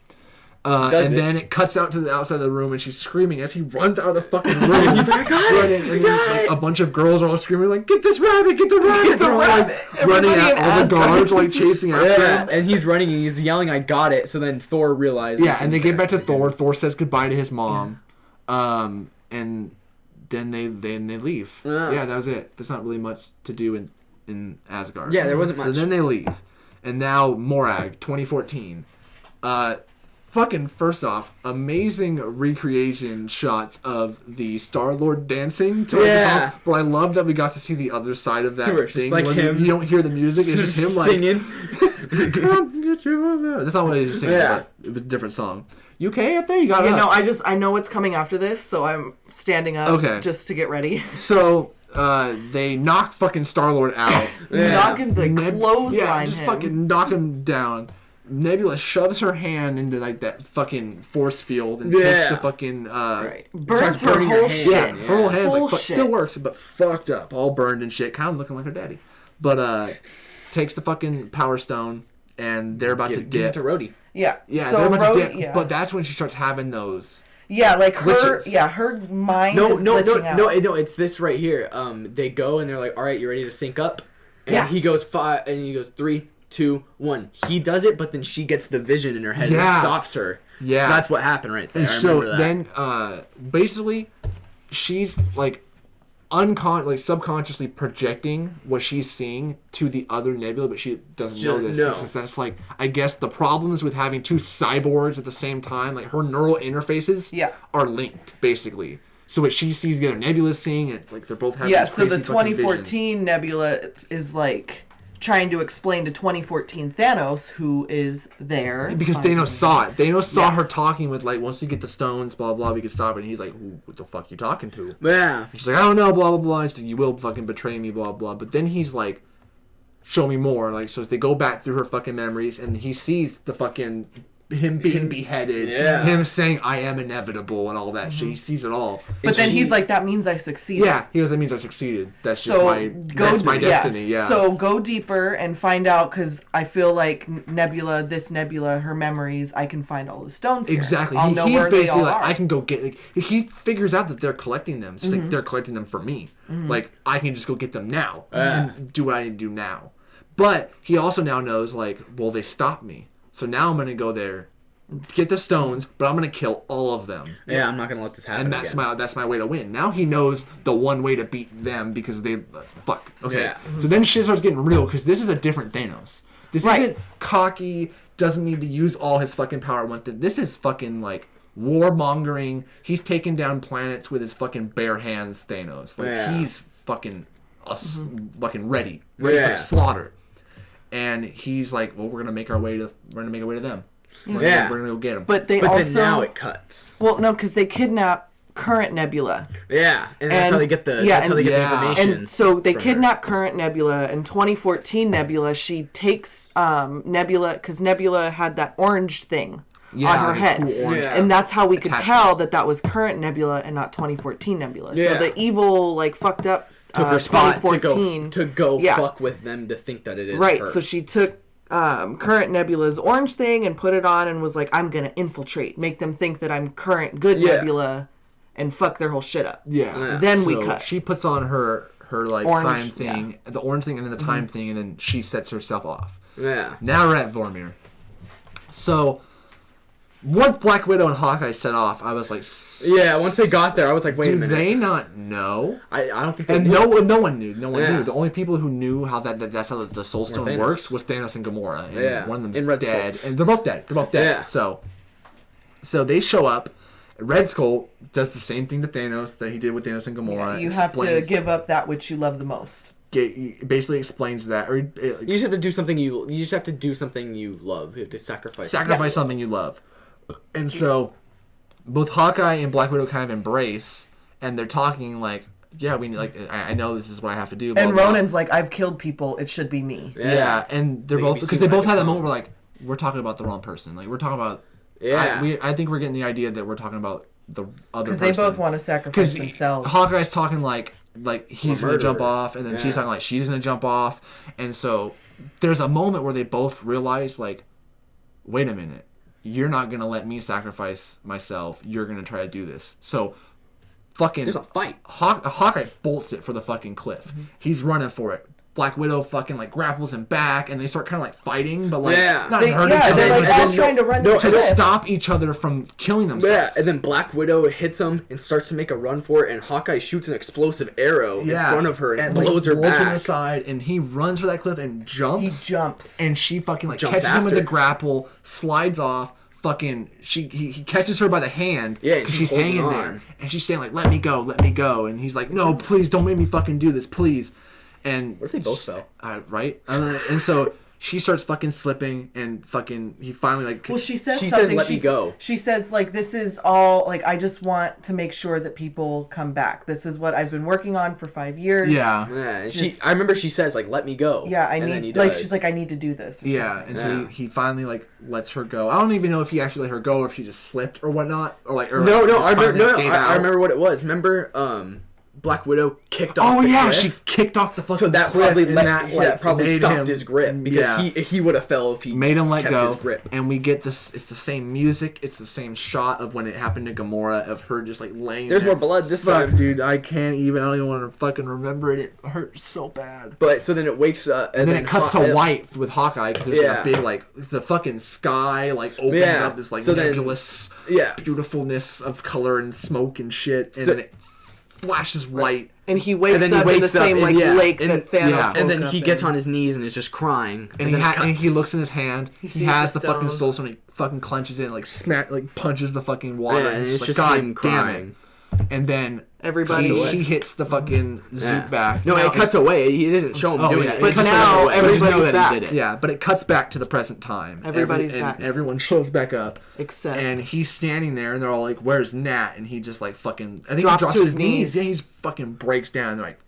Then it cuts out to the outside of the room and she's screaming as he runs out of the fucking room. He's like, I got it! And then, like, a bunch of girls are all screaming like, get this rabbit, get the rabbit! They're all like running out, all the guards are like chasing after him. And he's running and he's yelling, I got it. So then Thor realizes. Yeah, and they get back to Thor. Thor says goodbye to his mom. And then they leave. Yeah, that was it. There's not really much to do in Asgard. Yeah, there wasn't much. So then they leave. And now Morag, 2014. Fucking first off, amazing recreation shots of the Star-Lord dancing to the song. But I love that we got to see the other side of that thing. Like him. You don't hear the music, it's just him like singing. Come get your... That's not what he was singing, but it was a different song. You okay up there? You got up. I know what's coming after this, so I'm standing up just to get ready. So they knock fucking Star-Lord out. Knocking the clothesline just him. fucking knock him down. Nebula shoves her hand into like that fucking force field and takes the fucking burns her whole shit. Yeah, her whole hand's Whole like shit. still works, but fucked up, all burned and shit, kind of looking like her daddy. But takes the fucking Power Stone and they're about to Gives it to Rhodey. Yeah. Yeah, so they're about Rhodey, to dip, but that's when she starts having those. Yeah, like glitches. her mind is glitching out. No, it's this right here. They go and they're like, all right, you ready to sync up? And he goes 5, and he goes 3, 2, 1. He does it, but then she gets the vision in her head and stops her. Yeah. So that's what happened right there. And I so remember that. then, basically, she's like subconsciously projecting what she's seeing to the other Nebula, but she doesn't know this because that's like, I guess the problems with having two cyborgs at the same time, like her neural interfaces are linked basically. So what she sees the other Nebula's seeing, it's like they're both having these so crazy the fucking 2014 visions. Nebula is like trying to explain to 2014 Thanos who is there. Because Thanos saw it. Thanos saw her talking with like, once you get the stones, blah blah, we can stop it. And he's like, what the fuck you talking to? Yeah. And she's like, I don't know, blah blah blah. And she's like, you will fucking betray me, blah blah. But then he's like, show me more. Like, so they go back through her fucking memories, and he sees the fucking him being beheaded, him saying I am inevitable and all that shit. He sees it all. But then he's like, that means I succeeded. Yeah, he goes, that means I succeeded. That's just my destiny. Yeah. So go deeper and find out, because I feel like this Nebula, her memories, I can find all the stones here. Exactly. I'll know He's where basically they all like, are. I can go get. Like, he figures out that they're collecting them. It's just like they're collecting them for me. Like I can just go get them now and do what I need to do now. But he also now knows, like, well, they stopped me, so now I'm gonna go there, get the stones, but I'm gonna kill all of them. Yeah, I'm not gonna let this happen. And that's my way to win. Now he knows the one way to beat them because they fuck. Okay. Yeah. So then shit starts getting real because this is a different Thanos. This isn't cocky. Doesn't need to use all his fucking power at once. This is fucking like warmongering. He's taking down planets with his fucking bare hands. Thanos. Like he's fucking fucking ready for slaughter. And he's like, well, we're gonna make our way to them. We're gonna go get them. But then now it cuts. Well, no, because they kidnap current Nebula. Yeah, and that's how they get the information. And so they kidnap current Nebula. And 2014 Nebula, she takes Nebula, because Nebula had that orange thing on her head. Cool and that's how we could tell that was current Nebula and not 2014 Nebula. So the evil, like, fucked up took her spot to go fuck with them to think that it is her. So she took current Nebula's orange thing and put it on and was like, I'm gonna infiltrate, make them think that I'm current good Nebula, and fuck their whole shit up. Yeah. Then we So cut. she puts on her like Orange, time thing, the orange thing, and then the time thing, and then she sets herself off. Yeah. Now we're at Vormir. So once Black Widow and Hawkeye set off, I was like, Yeah, once they got there, I was like, wait a do minute. they not know? I don't think they And knew. no one knew. No one Yeah. knew. The only people who knew how that's how the Soul Stone Thanos. works was Thanos and Gamora. And Yeah. one of them's And Red dead. Skull. And they're both dead. They're both dead. Yeah. So they show up. Red Skull does the same thing to Thanos that he did with Thanos and Gamora. You have to give up that which you love the most. Basically explains that. Or You just have to do something you just have to do something you love. You have to sacrifice. something you love. And so both Hawkeye and Black Widow kind of embrace, and they're talking like, yeah, I know this is what I have to do. Blah, And blah. Ronan's like, I've killed people. It should be me. Yeah, and they're They both can be because seen they both by had that the moment where like we're talking about the wrong person. Like we're talking about. Yeah. I think we're getting the idea that we're talking about the other person. Because they both want to sacrifice themselves. Hawkeye's talking like he's gonna jump murderer. off, and then she's talking like she's gonna jump off, and so there's a moment where they both realize like, wait a minute, you're not gonna let me sacrifice myself. You're gonna try to do this. So, fucking. There's a fight. Hawkeye bolts it for the fucking cliff. Mm-hmm. He's running for it. Black Widow fucking like grapples him back, and they start kind of like fighting, but like not hurting each other, they're but like all just trying to run to to the cliff. stop each other from killing Yeah, themselves. and then Black Widow hits him and starts to make a run for it, and Hawkeye shoots an explosive arrow in front of her and blows her to the back. side, and he runs for that cliff and jumps. He jumps. And she fucking like Jumps catches him with the after. grapple, slides off. Fucking, he catches her by the hand. Yeah, and because she's she's hanging holding there, on. and she's saying like, "Let me go," and he's like, "No, please, don't make me fucking do this, please." And What if they both fell? Right? And so she starts fucking slipping, and fucking he finally like. Well, she says She something. says, "Let me go." She says, like, this is all, like, I just want to make sure that people come back. This is what I've been working on for 5 years. Yeah. Yeah, and Just- I remember she says like, "Let me go." Yeah, I and then he need, like, does. she's like, I need to do this. or Yeah, something. and so Yeah. he finally like lets her go. I don't even know if he actually let her go or if she just slipped or whatnot, or like. Or, No, like, no, just I remember. finally No, gave I out. remember what it was. Remember, Black Widow kicked off. Oh the yeah, cliff? she kicked off the fucking. So that cliff, probably and that probably made stopped him- his grip because yeah. he would have fell if he made him let kept go, his grip. and we get this. It's the same music. It's the same shot of when it happened to Gamora, of her just like laying. There's there. more blood this Fuck, time. dude, I can't even. I don't even want to fucking remember it. It hurts so bad. But so then it wakes up, And then it cuts to Haw- white with Hawkeye because there's like Yeah. a big like the fucking sky like opens Yeah. up this like So then- nebulous Yeah. beautifulness of color and smoke and shit, and So- then it flashes white. And he wakes And then he up in the wakes up same, and- like, yeah, lake and- that Thanos yeah. And then woke he up gets in. on his knees and is just crying. And he then it and cuts. he looks in his hand. He sees has the the fucking stone. soul stone. He fucking clenches it and like punches the fucking water. Yeah, and and it's it's like, just God him damn crying. it. And then Everybody- he hits the fucking Yeah. zoop back. No, Now it cuts away. He doesn't show him Oh, doing yeah, it. but It just now cuts away. We just know everybody's that back. he did it. Yeah, but it cuts back to the present time. Everybody's and back. everyone shows back up. Except- And he's standing there, and they're all like, "Where's Nat?" And he just like fucking. I think Drops he drops to to his his knees. knees. Yeah, he just fucking breaks down. They're like,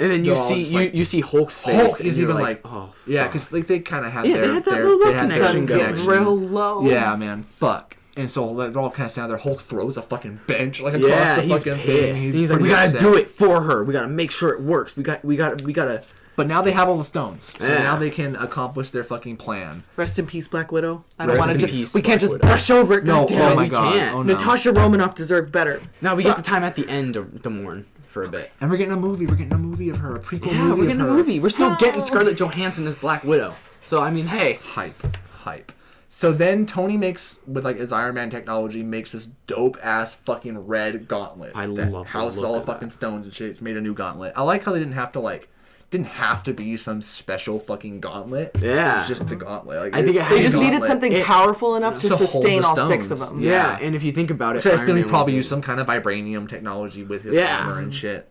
And then you They're all see just like- you see Hulk's face. Hulk and is you're even like, oh, yeah, fuck. because like they kind of had Yeah, their they had that their little they had their connection Sun's going. getting real low. Yeah, man, fuck. And so they're all kind of standing there. Hulk throws a fucking bench like across Yeah, the he's fucking pissed. thing. He's like, we pretty gotta upset. do it for her. We gotta make sure it works. We gotta. But now they have all the stones, so Yeah. now they can accomplish their fucking plan. Rest in peace, Black Widow. I don't Rest want in to peace, just. We can't Black just Widow. brush over it. No, God damn oh it. my we god, can't. oh no. Natasha Romanoff deserved better. Now we get the time at the end to mourn for a bit. And we're getting a movie. We're getting a movie of her, a prequel Yeah, movie. we're getting of a her. movie. We're still getting Scarlett Johansson as Black Widow. So I mean, hey, Hype. So then Tony makes, with like his Iron Man technology, makes this dope ass fucking red gauntlet. I that love the houses look all the of fucking that. stones and shit. It's made a new gauntlet. I like how they didn't have to be some special fucking gauntlet. Yeah. It's just the gauntlet. Like, I think it They had just a needed gauntlet. something It- powerful enough to to hold sustain the all 6 of stones. them. yeah. Yeah. And if you think about it, Which I still Iron need Man probably was use a- some kind of vibranium technology with his Yeah. armor and shit.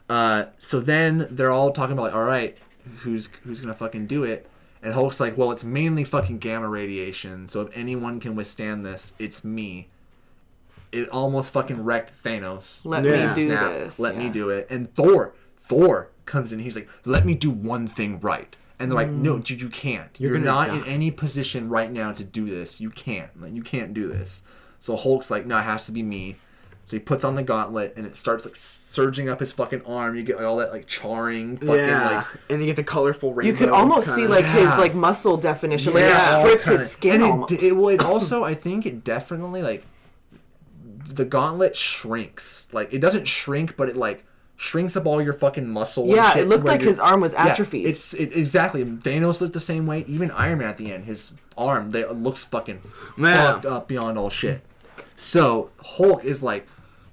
So then they're all talking about like, all right, who's gonna fucking do it? And Hulk's like, well, it's mainly fucking gamma radiation. So if anyone can withstand this, it's me. It almost fucking wrecked Thanos. Let me He do snapped, this. Let me yeah. do it. And Thor comes in. He's like, let me do one thing right. And they're like, no, dude, you can't. You're gonna not die. in any position right now to do this. You can't. Like, you can't do this. So Hulk's like, no, it has to be me. So he puts on the gauntlet, and it starts like surging up his fucking arm. You get like all that like charring, fucking Yeah, like. and you get the colorful rainbow. You could almost see kinda- like his Yeah. like muscle definition, Yeah, like it all stripped kinda- his skin and almost. it would also, I think it definitely like the gauntlet shrinks. Like, it doesn't shrink, but it, like, shrinks up all your fucking muscle. Yeah, and shit it looked like his arm was Yeah, atrophied. exactly. Thanos looked the same way. Even Iron Man at the end, his arm, looks fucking fucked up beyond all shit. So Hulk is like,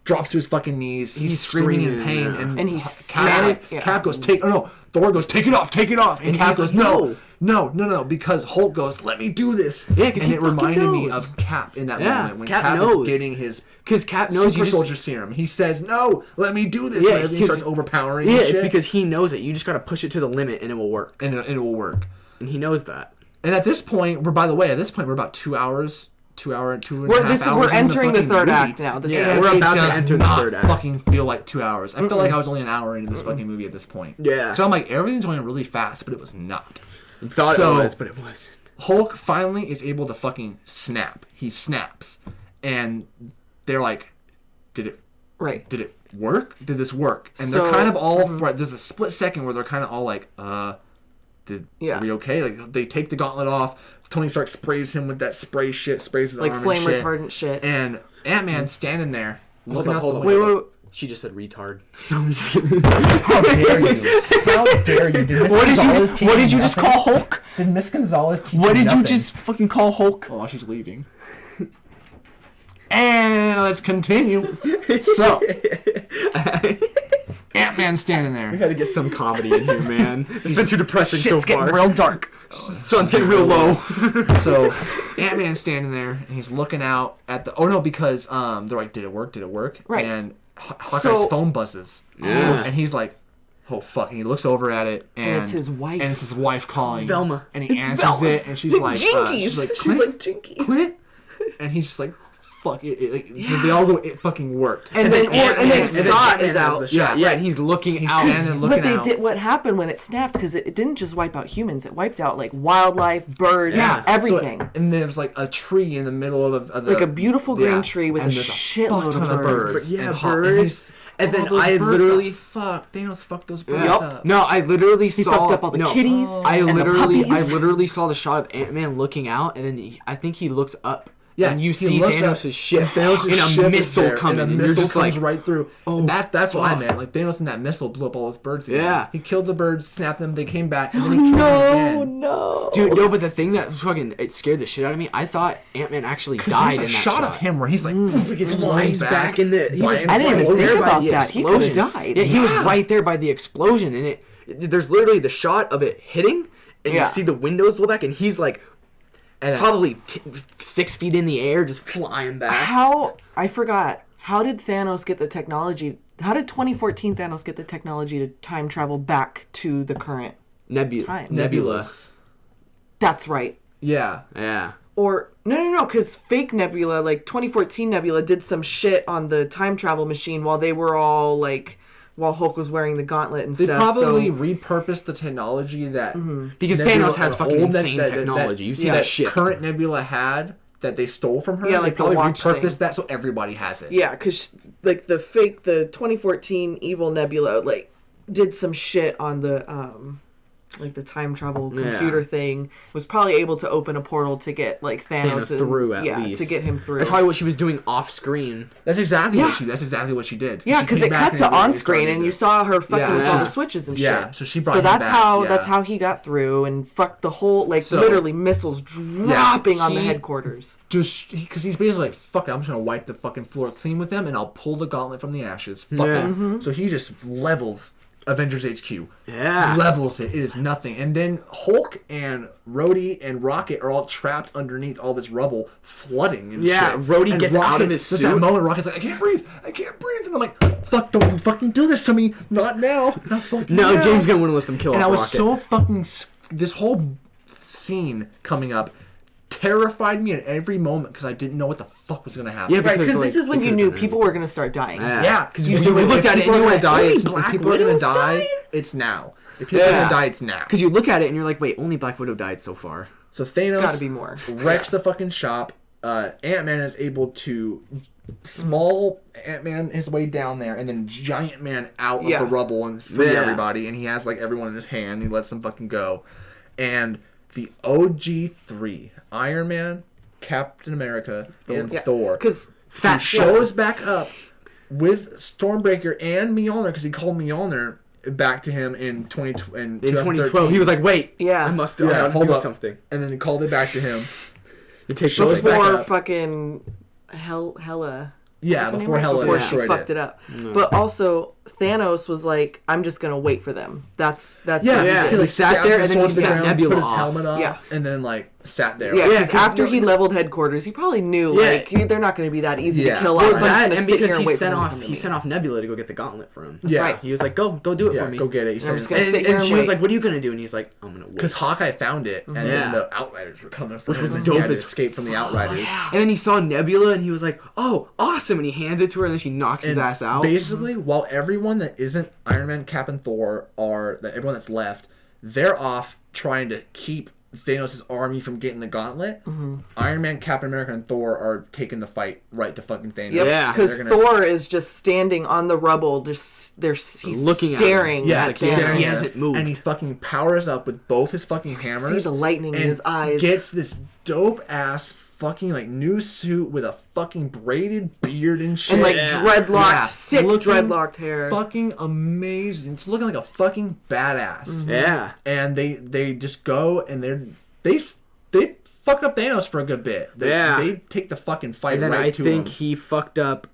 drops to his fucking knees. He's screaming in pain, and Cap goes, Thor goes, take it off, and Cap goes, no, because Hulk goes, let me do this. Yeah, because it reminded me of Cap in that moment when Cap is getting his. Because Cap knows Super Soldier Serum. He says, no, let me do this. Yeah, and everything starts overpowering. Yeah, and shit. it's because he knows it. You just gotta push it to the limit and it will work. And it will work. And he knows that. And at this point, we're about 2 hours. 2 and a half hours. We're entering the third movie. act now. We're about to enter the third act. Fucking feel like 2 hours. I feel like I was only an hour into this fucking movie at this point. Yeah. So I'm like, everything's going really fast, but it was not. You thought it was, but it wasn't. Hulk finally is able to fucking snap. He snaps. And they're like, did it work? Did this work? And they're kind of all, there's a split second where they're kind of all like, are we okay? Like, they take the gauntlet off. Tony Stark sprays him with that sprays his like arm flame and shit. retardant shit. And Ant-Man's standing there looking out the Wait, window. She just said retard. No, I'm just kidding. How dare you? How dare you? Did What did you just call Hulk? Did Miss Gonzalez teach What you did you nothing? just fucking call Hulk? Oh, she's leaving. And let's continue. So, Ant-Man's standing there. We gotta get some comedy in here, man. It's been too depressing so Shit's far. getting real dark. Sun's getting real low. So, Ant-Man's standing there, and he's looking out at the... Oh, no, because they're like, did it work? Right. And Hawkeye's phone buzzes. Yeah. And he's like, oh, fuck. And he looks over at it, and... it's his wife. And it's his wife calling. It's Velma. And he answers it, and she's like... Jinkies. She's like, Jinkies. Clint? And he's just like, fuck it. They all go, it fucking worked. And then Scott is Ant-Man out. has the shot. Yeah, and he's looking out. standing looking out. What happened when it snapped? Because it didn't just wipe out humans. It wiped out like wildlife, birds, Yeah, everything. So, and there's like a tree in the middle of the... Like a beautiful green tree with and a there's shitload fuck ton of birds. Yeah, And birds. And then I literally... Fuck, Thanos fucked those birds Yep. up. No, I literally saw... He fucked up all the kitties and the puppies. I literally saw the shot of Ant-Man looking out, and then I think he looks up. Yeah, and you he see looks Thanos' up, ship, Thanos' and a ship is missile there, coming. and a And you're missile just comes like, right through. oh, And that's what I fuck. meant. Like, Thanos in that missile blew up all his birds again. Yeah. He killed the birds, snapped them, they came back, and then he killed them again. No. Dude, no, but the thing that fucking it scared the shit out of me, I thought Ant-Man actually died There's a in that shot of him where he's like, He flies back in the. He was I didn't even there think by about the that. He explosion. could've died. Yeah, he was Yeah. right there by the explosion, and there's literally the shot of it hitting, and Yeah. you see the windows blow back, and he's like and probably 6 feet in the air, just flying back. I forgot. How did Thanos get the technology? How did 2014 Thanos get the technology to time travel back to the current time? Nebula. That's right. Yeah. Yeah. Or no, because fake Nebula, like 2014 Nebula, did some shit on the time travel machine while they were all like, while Hulk was wearing the gauntlet and They stuff. probably so, repurposed the technology that Because Nebula, Thanos has fucking old insane technology. You see that that shit. current Nebula had that they stole from her. Yeah, they like the probably watch repurposed thing. that so everybody has it. yeah, because like the 2014 evil Nebula like did some shit on the like the time travel computer thing. Was probably able to open a portal to get like Thanos through at least. to get him through. That's probably what she was doing off screen. That's exactly what she did. Yeah, She because came it back cut to and on it screen, started and you to- saw her fucking Yeah, with all the she's- switches and yeah, shit. so she brought So him that's back, how yeah. that's how he got through and fucked the whole like So- literally missiles dropping on the he- headquarters. Just because he's basically like, fuck it, I'm just gonna wipe the fucking floor clean with them, and I'll pull the gauntlet from the ashes. Fuck Yeah. it. So he just levels Avengers HQ. Yeah. Levels it. It is nothing. And then Hulk and Rhodey and Rocket are all trapped underneath all this rubble, flooding and Yeah, shit. Rhodey And gets out of his there's suit. that moment Rocket's like, I can't breathe. And I'm like, fuck, don't you fucking do this to me. Not now. Not fucking No, now. James Gunn wouldn't let them kill And off I was Rocket. so fucking... This whole scene coming up terrified me at every moment because I didn't know what the fuck was going to happen. Yeah, Right, because like, this is when it you could've knew been people were gonna start dying. Yeah, because you looked at it and you went, "Only if Black people are going to Widow's die, dying?" it's now. If people are going to die, it's now. Because you look at it and you're like, wait, only Black Widow died so far. So Thanos gotta be more. wrecks the fucking shop. Ant-Man is able to small Ant-Man his way down there, and then Giant Man out of the rubble and free everybody. And he has like everyone in his hand. And he lets them fucking go. And the OG3, Iron Man, Captain America, and Thor. Because Fat shows back up with Stormbreaker and Mjolnir, because he called Mjolnir back to him in 2012. He was like, "Wait, Yeah. I must do something." And then he called it back to him. It takes Shows something. back Before up. fucking Hela. Yeah, What's her before name? Hela Before she destroyed fucked it up. But also Thanos was like, "I'm just gonna wait for them." That's what he Yeah. did. He sat stabbed there his and then he sword to the sat ground, Nebula put his off. helmet off, Yeah. and then like sat there. Yeah, Yeah, because 'cause after he leveled headquarters, he probably knew like they're not going to be that easy Yeah. to kill Well, off. So I'm just that gonna and sit here because and he wait sent for them to off come to he me. sent off Nebula to go get the gauntlet for him. Yeah. right. He was like, "Go do it Yeah, for me." go get it. He I'm just said, gonna sit here And and she was wait. like, "What are you gonna do?" And he's like, "I'm gonna wait." because Hawkeye found it, and Yeah. then the Outriders were coming for him. was and dope he had to as escape from the Outriders. And then he saw Nebula and he was like, "Oh, awesome!" And he hands it to her and then she knocks his And ass out. Basically, while everyone that isn't Iron Man, Cap, and Thor everyone that's left, they're off trying to keep Thanos' army from getting the gauntlet. Iron Man, Captain America, and Thor are taking the fight right to fucking Thanos. Yep, Yeah. because They're gonna- Thor is just standing on the rubble, he's Looking at him. staring Yeah, at like, Thanos. staring He at him, hasn't moved. and he fucking powers up with both his fucking hammers. See the lightning in and his eyes. Gets this dope ass fucking like new suit with a fucking braided beard and shit. and like Yeah. dreadlocked, sick looking dreadlocked hair. Fucking amazing. It's looking like a fucking badass. Yeah. And they just go and they fuck up Thanos for a good bit. They take the fucking fight And then right I to think him. he fucked up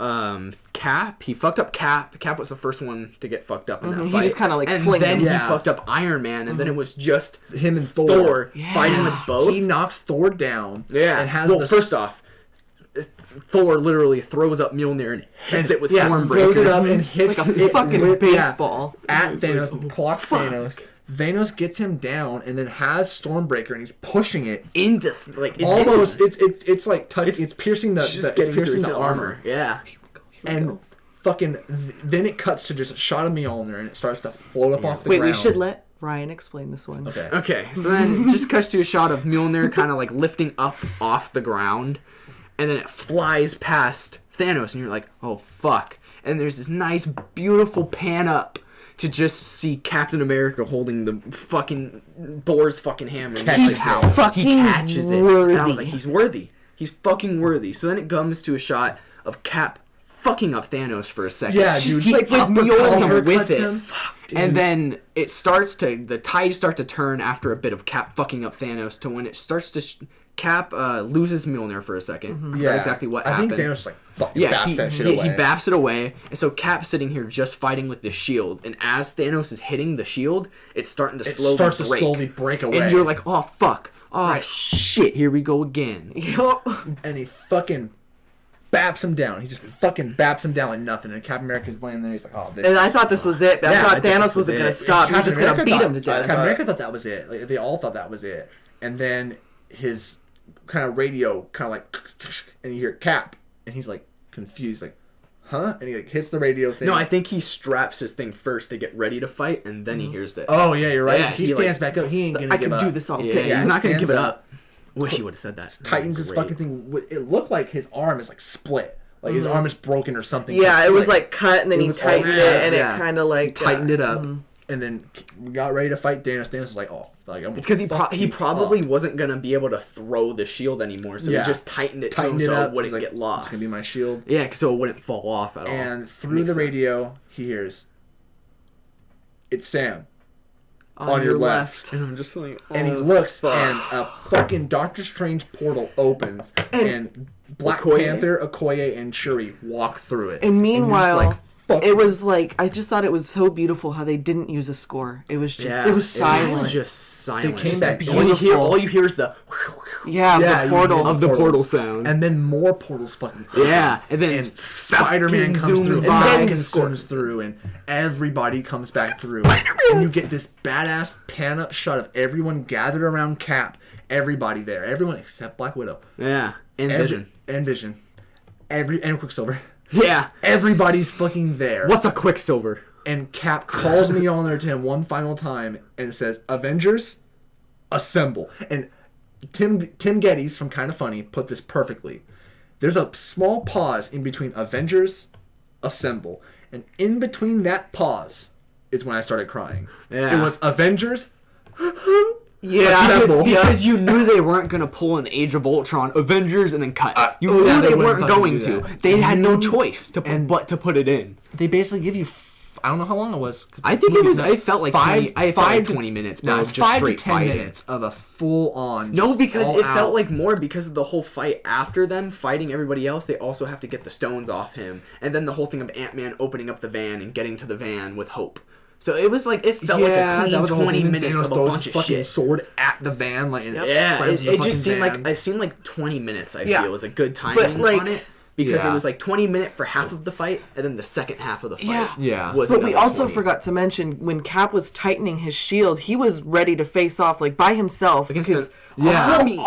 Cap. He fucked up Cap. Cap was the first one to get fucked up in that He fight. just kinda, like, and flinged then him. he Yeah. fucked up Iron Man, and then it was just Him and Thor fighting with both. He knocks Thor down. Yeah. And has well, the first off, Thor literally throws up Mjolnir and hits it with throws Stormbreaker. it up and hits Like a it fucking with- baseball. at Thanos, clocks Thanos. Thanos gets him down and then has Stormbreaker and he's pushing it. Into like it's Almost, it's like it's piercing the just it's getting piercing through the his armor. Yeah. And fucking then it cuts to just a shot of Mjolnir and it starts to float up off the Wait, ground. we should let Ryan explain this one. Okay. Okay, so then just cuts to a shot of Mjolnir kind of like lifting up off the ground, and then it flies past Thanos, and you're like, oh fuck. And there's this nice, beautiful pan up to just see Captain America holding the fucking Thor's fucking hammer. And He's that's how fucking he catches it. worthy. And I was like, he's worthy. He's fucking worthy. So then it comes to a shot of Cap fucking up Thanos for a second. Yeah, dude. He like with uppercuts him Mjolnir with cuts it. him. And then it starts to, the tides start to turn after a bit of Cap fucking up Thanos to when it starts to, Cap loses Mjolnir for a second. Yeah, Exactly what I happened. think Thanos just like fucking Yeah, baps that shit he away. baps it away. And so Cap's sitting here just fighting with the shield. And as Thanos is hitting the shield, it's starting to it slowly starts to break. slowly break away. And you're like, oh fuck. Oh shit, here we go again. Yup. and he fucking baps him down. He just fucking baps him down like nothing. And Captain America's laying there. He's like, oh, this. And I thought this was it, but Yeah, I I thought thought Thanos this was wasn't it. going to stop. He was Captain just going to America beat him to death. Captain America thought that was it. Like they all thought that was it. And then his kind of radio kind of like, and you hear Cap, and he's like confused, like, huh? And he like hits the radio thing. No, I think he straps his thing first to get ready to fight, and then he hears that. Oh yeah, you're right. Yeah, he he, stands like, back up. He ain't gonna I give can up. do this all yeah, day. Yeah, he's not gonna stands give it up. up. Wish he would have said that. Tightens his Great. fucking thing. It looked like his arm is like split. Like his arm is broken or something. Yeah, it was Like, like cut, and then it he was tightened all- it, and yeah. it kind of like tightened it up, and then we got ready to fight Thanos. Thanos was like, "Oh, like I'm." It's because he probably wasn't gonna be able to throw the shield anymore, so Yeah. he just tightened it tightened to it him so up. it wouldn't He's like, get lost. It's gonna be my shield. Yeah, so it wouldn't fall off at all. And through Makes the sense. radio, he hears, "It's Sam on your left." And I'm just like, And he oh, looks, fuck. and a fucking Doctor Strange portal opens, and Black Okoye. Panther, Okoye, and Shuri walk through it. And meanwhile, you're just like, fuck. it was like I just thought it was so beautiful how they didn't use a score. It was just Yeah, it was silent. just silent. They came back All you hear is the Yeah, Yeah, the you portal. hear of the portal portals. sound. and then more portals fucking open. Yeah, and then Spider-Man Falcon comes zooms through, and by. Falcon zooms through, and everybody comes back through. And you get this badass pan-up shot of everyone gathered around Cap. Everybody there. Everyone except Black Widow. Yeah, and Every- Vision. And Vision. And Quicksilver. Yeah. Everybody's fucking there. What's a Quicksilver? And Cap calls Mjolnir to him one final time and says, "Avengers, assemble." And Tim Geddes from Kinda Funny put this perfectly. There's a small pause in between Avengers, assemble. And in between that pause is when I started crying. Yeah. It was Avengers, Yeah. Because you knew they weren't going to pull an Age of Ultron, Avengers, and then cut. You knew they weren't going to. They had no choice but to put it in. They basically give you, I don't know how long it was. I think it was, I felt like 20 minutes, bro. No, it's just 5 to straight 10 fighting. minutes of a full-on, No, because it out. felt like more because of the whole fight after them fighting everybody else. They also have to get the stones off him. And then the whole thing of Ant-Man opening up the van and getting to the van with Hope. So it was like, it felt like a clean 20 minutes of a bunch of shit. Sword at the van, like, Yeah, it just seemed like 20 minutes, I feel, was a good timing on it. Because it was like 20 minutes for half of the fight, and then the second half of the fight was But we also 20. forgot to mention, when Cap was tightening his shield, he was ready to face off, like, by himself. Against because the army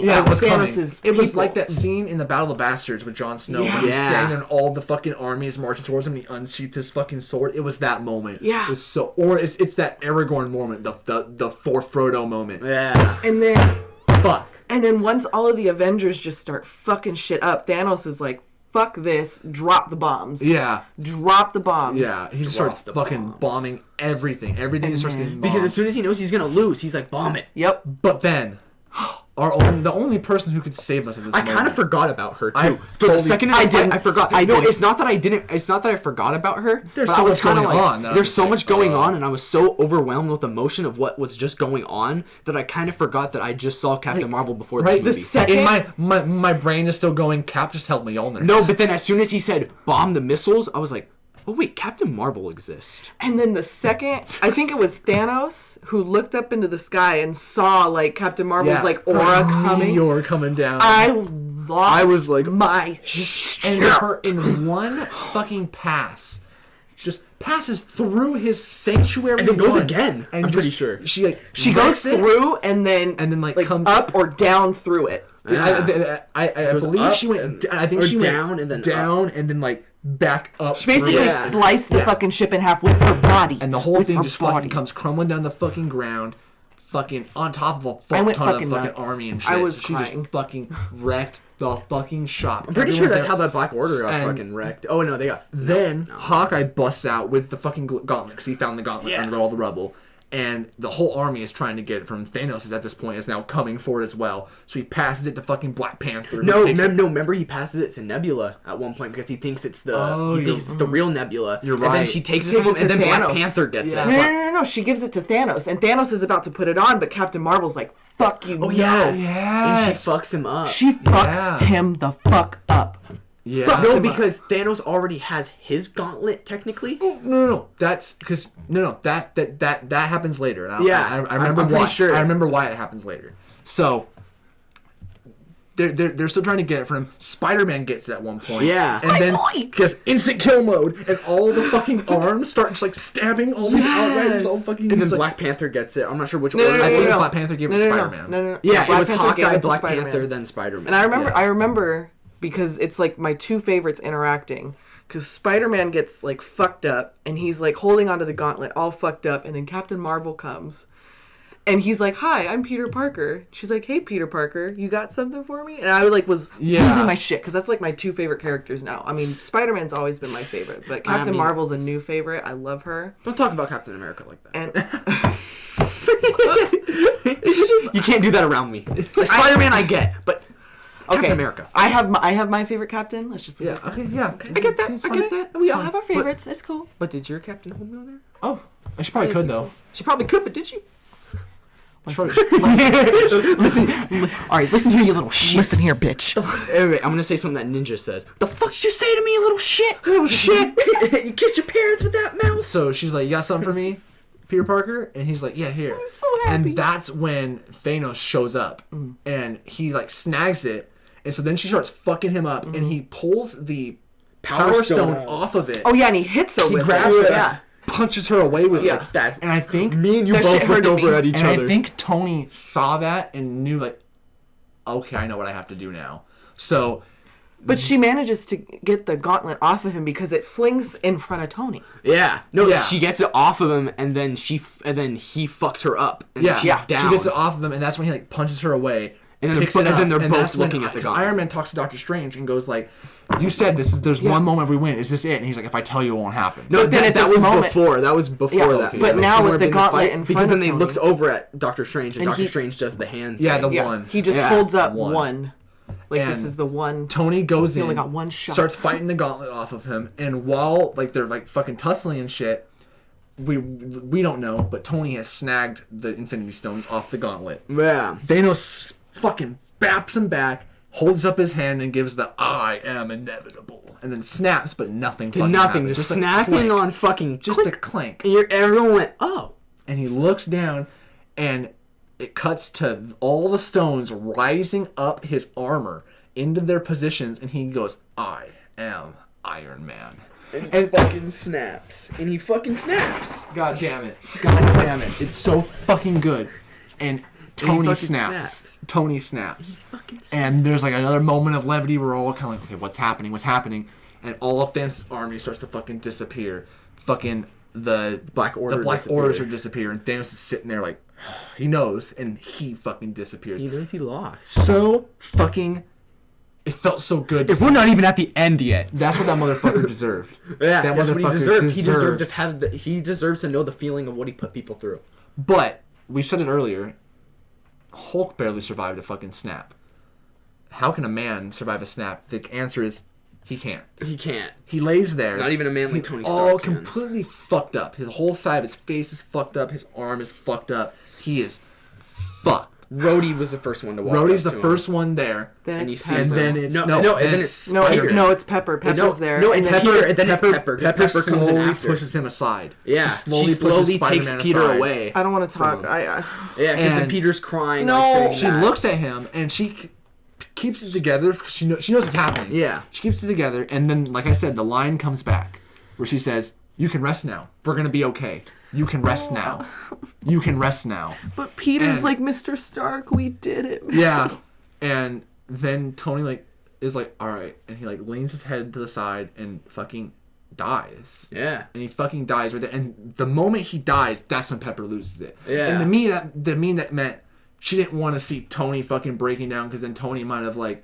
Yeah, of it was coming. Thanos' It was people. like that scene in the Battle of the Bastards with Jon Snow when he's standing there and all the fucking army is marching towards him and he unsheathed his fucking sword. It was that moment. Yeah. It was so, or it's that Aragorn moment, the for Frodo moment. Yeah. And then... Fuck. And then once all of the Avengers just start fucking shit up, Thanos is like, fuck this, drop the bombs. Yeah. Drop the bombs. Yeah. He just starts fucking bombing everything. Everything starts getting bombed. Because as soon as he knows he's gonna lose, he's like, bomb it. Yep. But then, the only person who could save us at this moment. I kind of forgot about her too. I For the totally- second I I forgot. I No, didn't. it's not that I didn't. It's not that I forgot about her. There's but so I was much going kinda like, on that I'm There's just so like, much going on, and I was so overwhelmed with emotion of what was just going on that I kind of forgot that I just saw Captain Marvel before Right, this movie. in my brain is still going, Cap, just help me, y'all know. No, but then as soon as he said bomb the missiles, I was like, oh wait, Captain Marvel exists. And then the second, I think it was Thanos who looked up into the sky and saw like Captain Marvel's like aura coming. Meteor coming down. I was like my shit. And her in one fucking pass, just passes through his sanctuary And then goes one, again, and I'm just- pretty sure. She goes through and then like comes comes up or down through it. I believe up she went. I think or she down went and then down and then like back up. She basically through. sliced the fucking ship in half with her body. And the whole With thing her just body. fucking comes crumbling down the fucking ground, fucking on top of a I fuck went ton of fucking fucking nuts. army and shit. I was she crying. just fucking wrecked the fucking shop. I'm pretty sure that's how the Black Order got And fucking wrecked. Oh no, they got. Then Hawkeye busts out with the fucking gauntlet because he found the gauntlet under all the rubble. And the whole army is trying to get it from Thanos is at this point is now coming for it as well. So he passes it to fucking Black Panther. who No, takes it. remember he passes it to Nebula at one point because he thinks it's the real Nebula. You're And then right. she takes it Takes from him, it and to then Black Thanos. Panther gets Yeah. it. No. She gives it to Thanos, and Thanos is about to put it on, but Captain Marvel's like, "Fuck you!" Oh yeah, no. and she fucks him up. She fucks Yeah. him the fuck up. Yeah. No, because Thanos already has his gauntlet technically. No. That's because that happens later. I remember I'm pretty why. sure. I remember why it happens later. So they're still trying to get it from him. Spider-Man gets it at one point. Yeah. And then because instant kill mode and all the fucking arms start just like stabbing all these outriders. All fucking. And then like, Black Panther gets it. I'm not sure which No, order. no, I no, think no. Black Panther gave it to Spider-Man. No. Yeah, Black it was Panther gave Hawkeye, it to Black Spider-Man. Panther, then Spider-Man. And I Yeah. remember because it's like my two favorites interacting. Because Spider-Man gets like fucked up, and he's like holding onto the gauntlet, all fucked up, and then Captain Marvel comes, and he's like, "Hi, I'm Peter Parker." She's like, "Hey, Peter Parker, you got something for me?" And I like was losing my shit because that's like my two favorite characters now. I mean, Spider-Man's always been my favorite, but Captain Marvel's a new favorite. I love her. Don't talk about Captain America like that. And You can't do that around me. Like, Spider-Man, I get, but Captain America. I have my favorite Captain. Let's just leave it at that. I I get that. We all have our favorites. It's cool. But did your Captain hold me on there? Oh, she probably could though. She probably could, but did you? Listen, all right. Listen here, you little shit. Listen here, bitch. Anyway, I'm gonna say something that Ninja says. The fuck did you say to me, you little shit? Little shit. You kiss your parents with that mouth? So she's like, "You got something for me, Peter Parker?" And he's like, "Yeah, here." I'm so happy. And that's when Thanos shows up, and he like snags it, and so then she starts fucking him up, and he pulls the Power Stone off of it. Oh yeah, and he hits her He with grabs it. her, Yeah. punches her away with Yeah, it. that- And I think Me and you That both shit looked hurted me. over at each and other. I think Tony saw that and knew like, okay, I know what I have to do now. So But she manages to get the gauntlet off of him because it flings in front of Tony. Yeah. No, Yeah. she gets it off of him, and then he fucks her up. And yeah, she's down. she gets it off of him, and that's when he like punches her away. And picks it up, then they're and both that's when looking at the gauntlet. Iron Man talks to Doctor Strange and goes like, "You said there's one moment we win. Is this it?" And he's like, "If I tell you, it won't happen." No, then at that this was moment- before. That was before Yeah, that. okay, but yeah. now Somewhere with the in gauntlet fight, in front because then of he Tony. looks over at Doctor Strange, and Doctor he- Strange does the hand. Yeah, thing. the one. He just Yeah. holds up One. one. Like, this And is the one. Tony goes He in, only got one shot. starts fighting the gauntlet off of him, and while like they're like fucking tussling and shit, we don't know, but Tony has snagged the Infinity Stones off the gauntlet. Yeah. Thanos fucking baps him back, holds up his hand, and gives the "I am inevitable," and then snaps, but nothing. To fucking nothing, happens. just a snapping clink. on fucking just click. a clank. And everyone went, oh. And he looks down, and it cuts to all the stones rising up his armor into their positions, and he goes, "I am Iron Man." And fucking snaps. And he fucking snaps. God damn it. God damn it. It's so fucking good. And Tony fucking snaps. Tony snaps. And there's like another moment of levity where we're all kind of like, okay, what's happening? What's happening? And all of Thanos' army starts to fucking disappear. Fucking the Black Order The Black disappear. Orders are disappear. And Thanos is sitting there like, he knows. And he fucking disappears. He knows he lost. So fucking... It felt so good. If we're not even at the end yet. That's what that motherfucker deserved. Yeah, that that's what he motherfucker deserved. He deserved to have he deserves to know the feeling of what he put people through. But we said it earlier. Hulk barely survived a fucking snap. How can a man survive a snap? The answer is he can't. He can't. He lays there. Not even a man like Tony Stark all can. completely fucked up. His whole side of his face is fucked up. His arm is fucked up. He is fucked. Rhodey was the first one to walk. Rhodey's up the to first him. one there. Then And it's he sees Pepper. And him. then it's and then it's No, Spider-Man. it's Pepper. Pepper's there. no, and it's then Peter, and then it's Pepper, 'cause Pepper comes in slowly after. pushes him aside. Yeah, She slowly, she slowly pushes takes Spider-Man Peter aside. away. I don't want to talk. From- I Yeah, because then And- Peter's crying. No. like, saying She that. looks at him and she keeps it together because she knows what's happening. Yeah. She keeps it together, and then, like I said, the line comes back where she says, "You can rest now. We're gonna be okay. You can rest now. You can rest now." But Peter's And- like, Mr. Stark, we did it. Yeah. And then Tony like is like, "All right," and he like leans his head to the side and fucking dies. Yeah. And he fucking dies right there. And the moment he dies, that's when Pepper loses it. Yeah. And to me that meant she didn't want to see Tony fucking breaking down, because then Tony might have like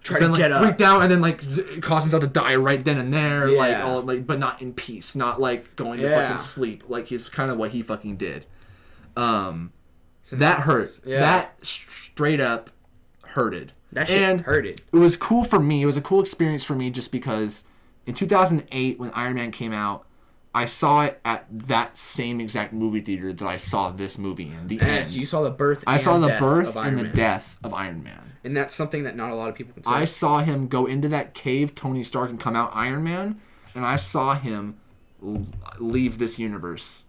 Try been to like get up. freaked out and then like caused himself to die right then and there, like Yeah. all like, but not in peace, not like going to Yeah. fucking sleep. Like he's kind of what he fucking did. That hurt. Yeah. That straight up hurted. That shit and hurted. It was cool for me. It was a cool experience for me just because in 2008 when Iron Man came out, I saw it at that same exact movie theater that I saw this movie in. The end. Yes, you saw the birth. I saw the death birth of and Iron the Man. death of Iron Man. And that's something that not a lot of people can say. I saw him go into that cave, Tony Stark, and come out Iron Man, and I saw him leave this universe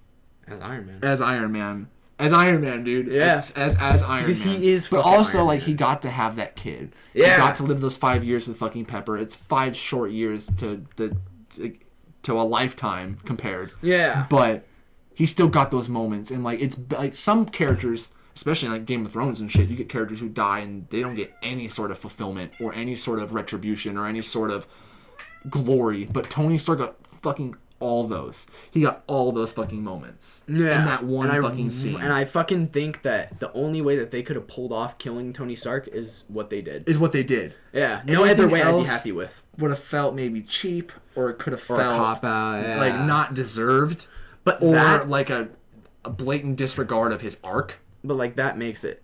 As Iron Man. as Iron Man. As Iron Man, dude. Yeah. As Iron Because Man. he is But fucking also, Iron like, Man. he got to have that kid. Yeah. He got to live those 5 years with fucking Pepper. It's 5 short years to a lifetime compared. Yeah. But he still got those moments, and like it's like some characters, especially like Game of Thrones and shit, you get characters who die and they don't get any sort of fulfillment or any sort of retribution or any sort of glory. But Tony Stark got fucking all those. He got all those fucking moments in that one fucking scene. And I fucking think that the only way that they could have pulled off killing Tony Stark is what they did. Is what they did. Yeah. No other Anything way I'd be else happy with. Would have felt maybe cheap, or it could have Or a felt cop-out, yeah. like not deserved, But or that- like a blatant disregard of his arc. But like that makes it.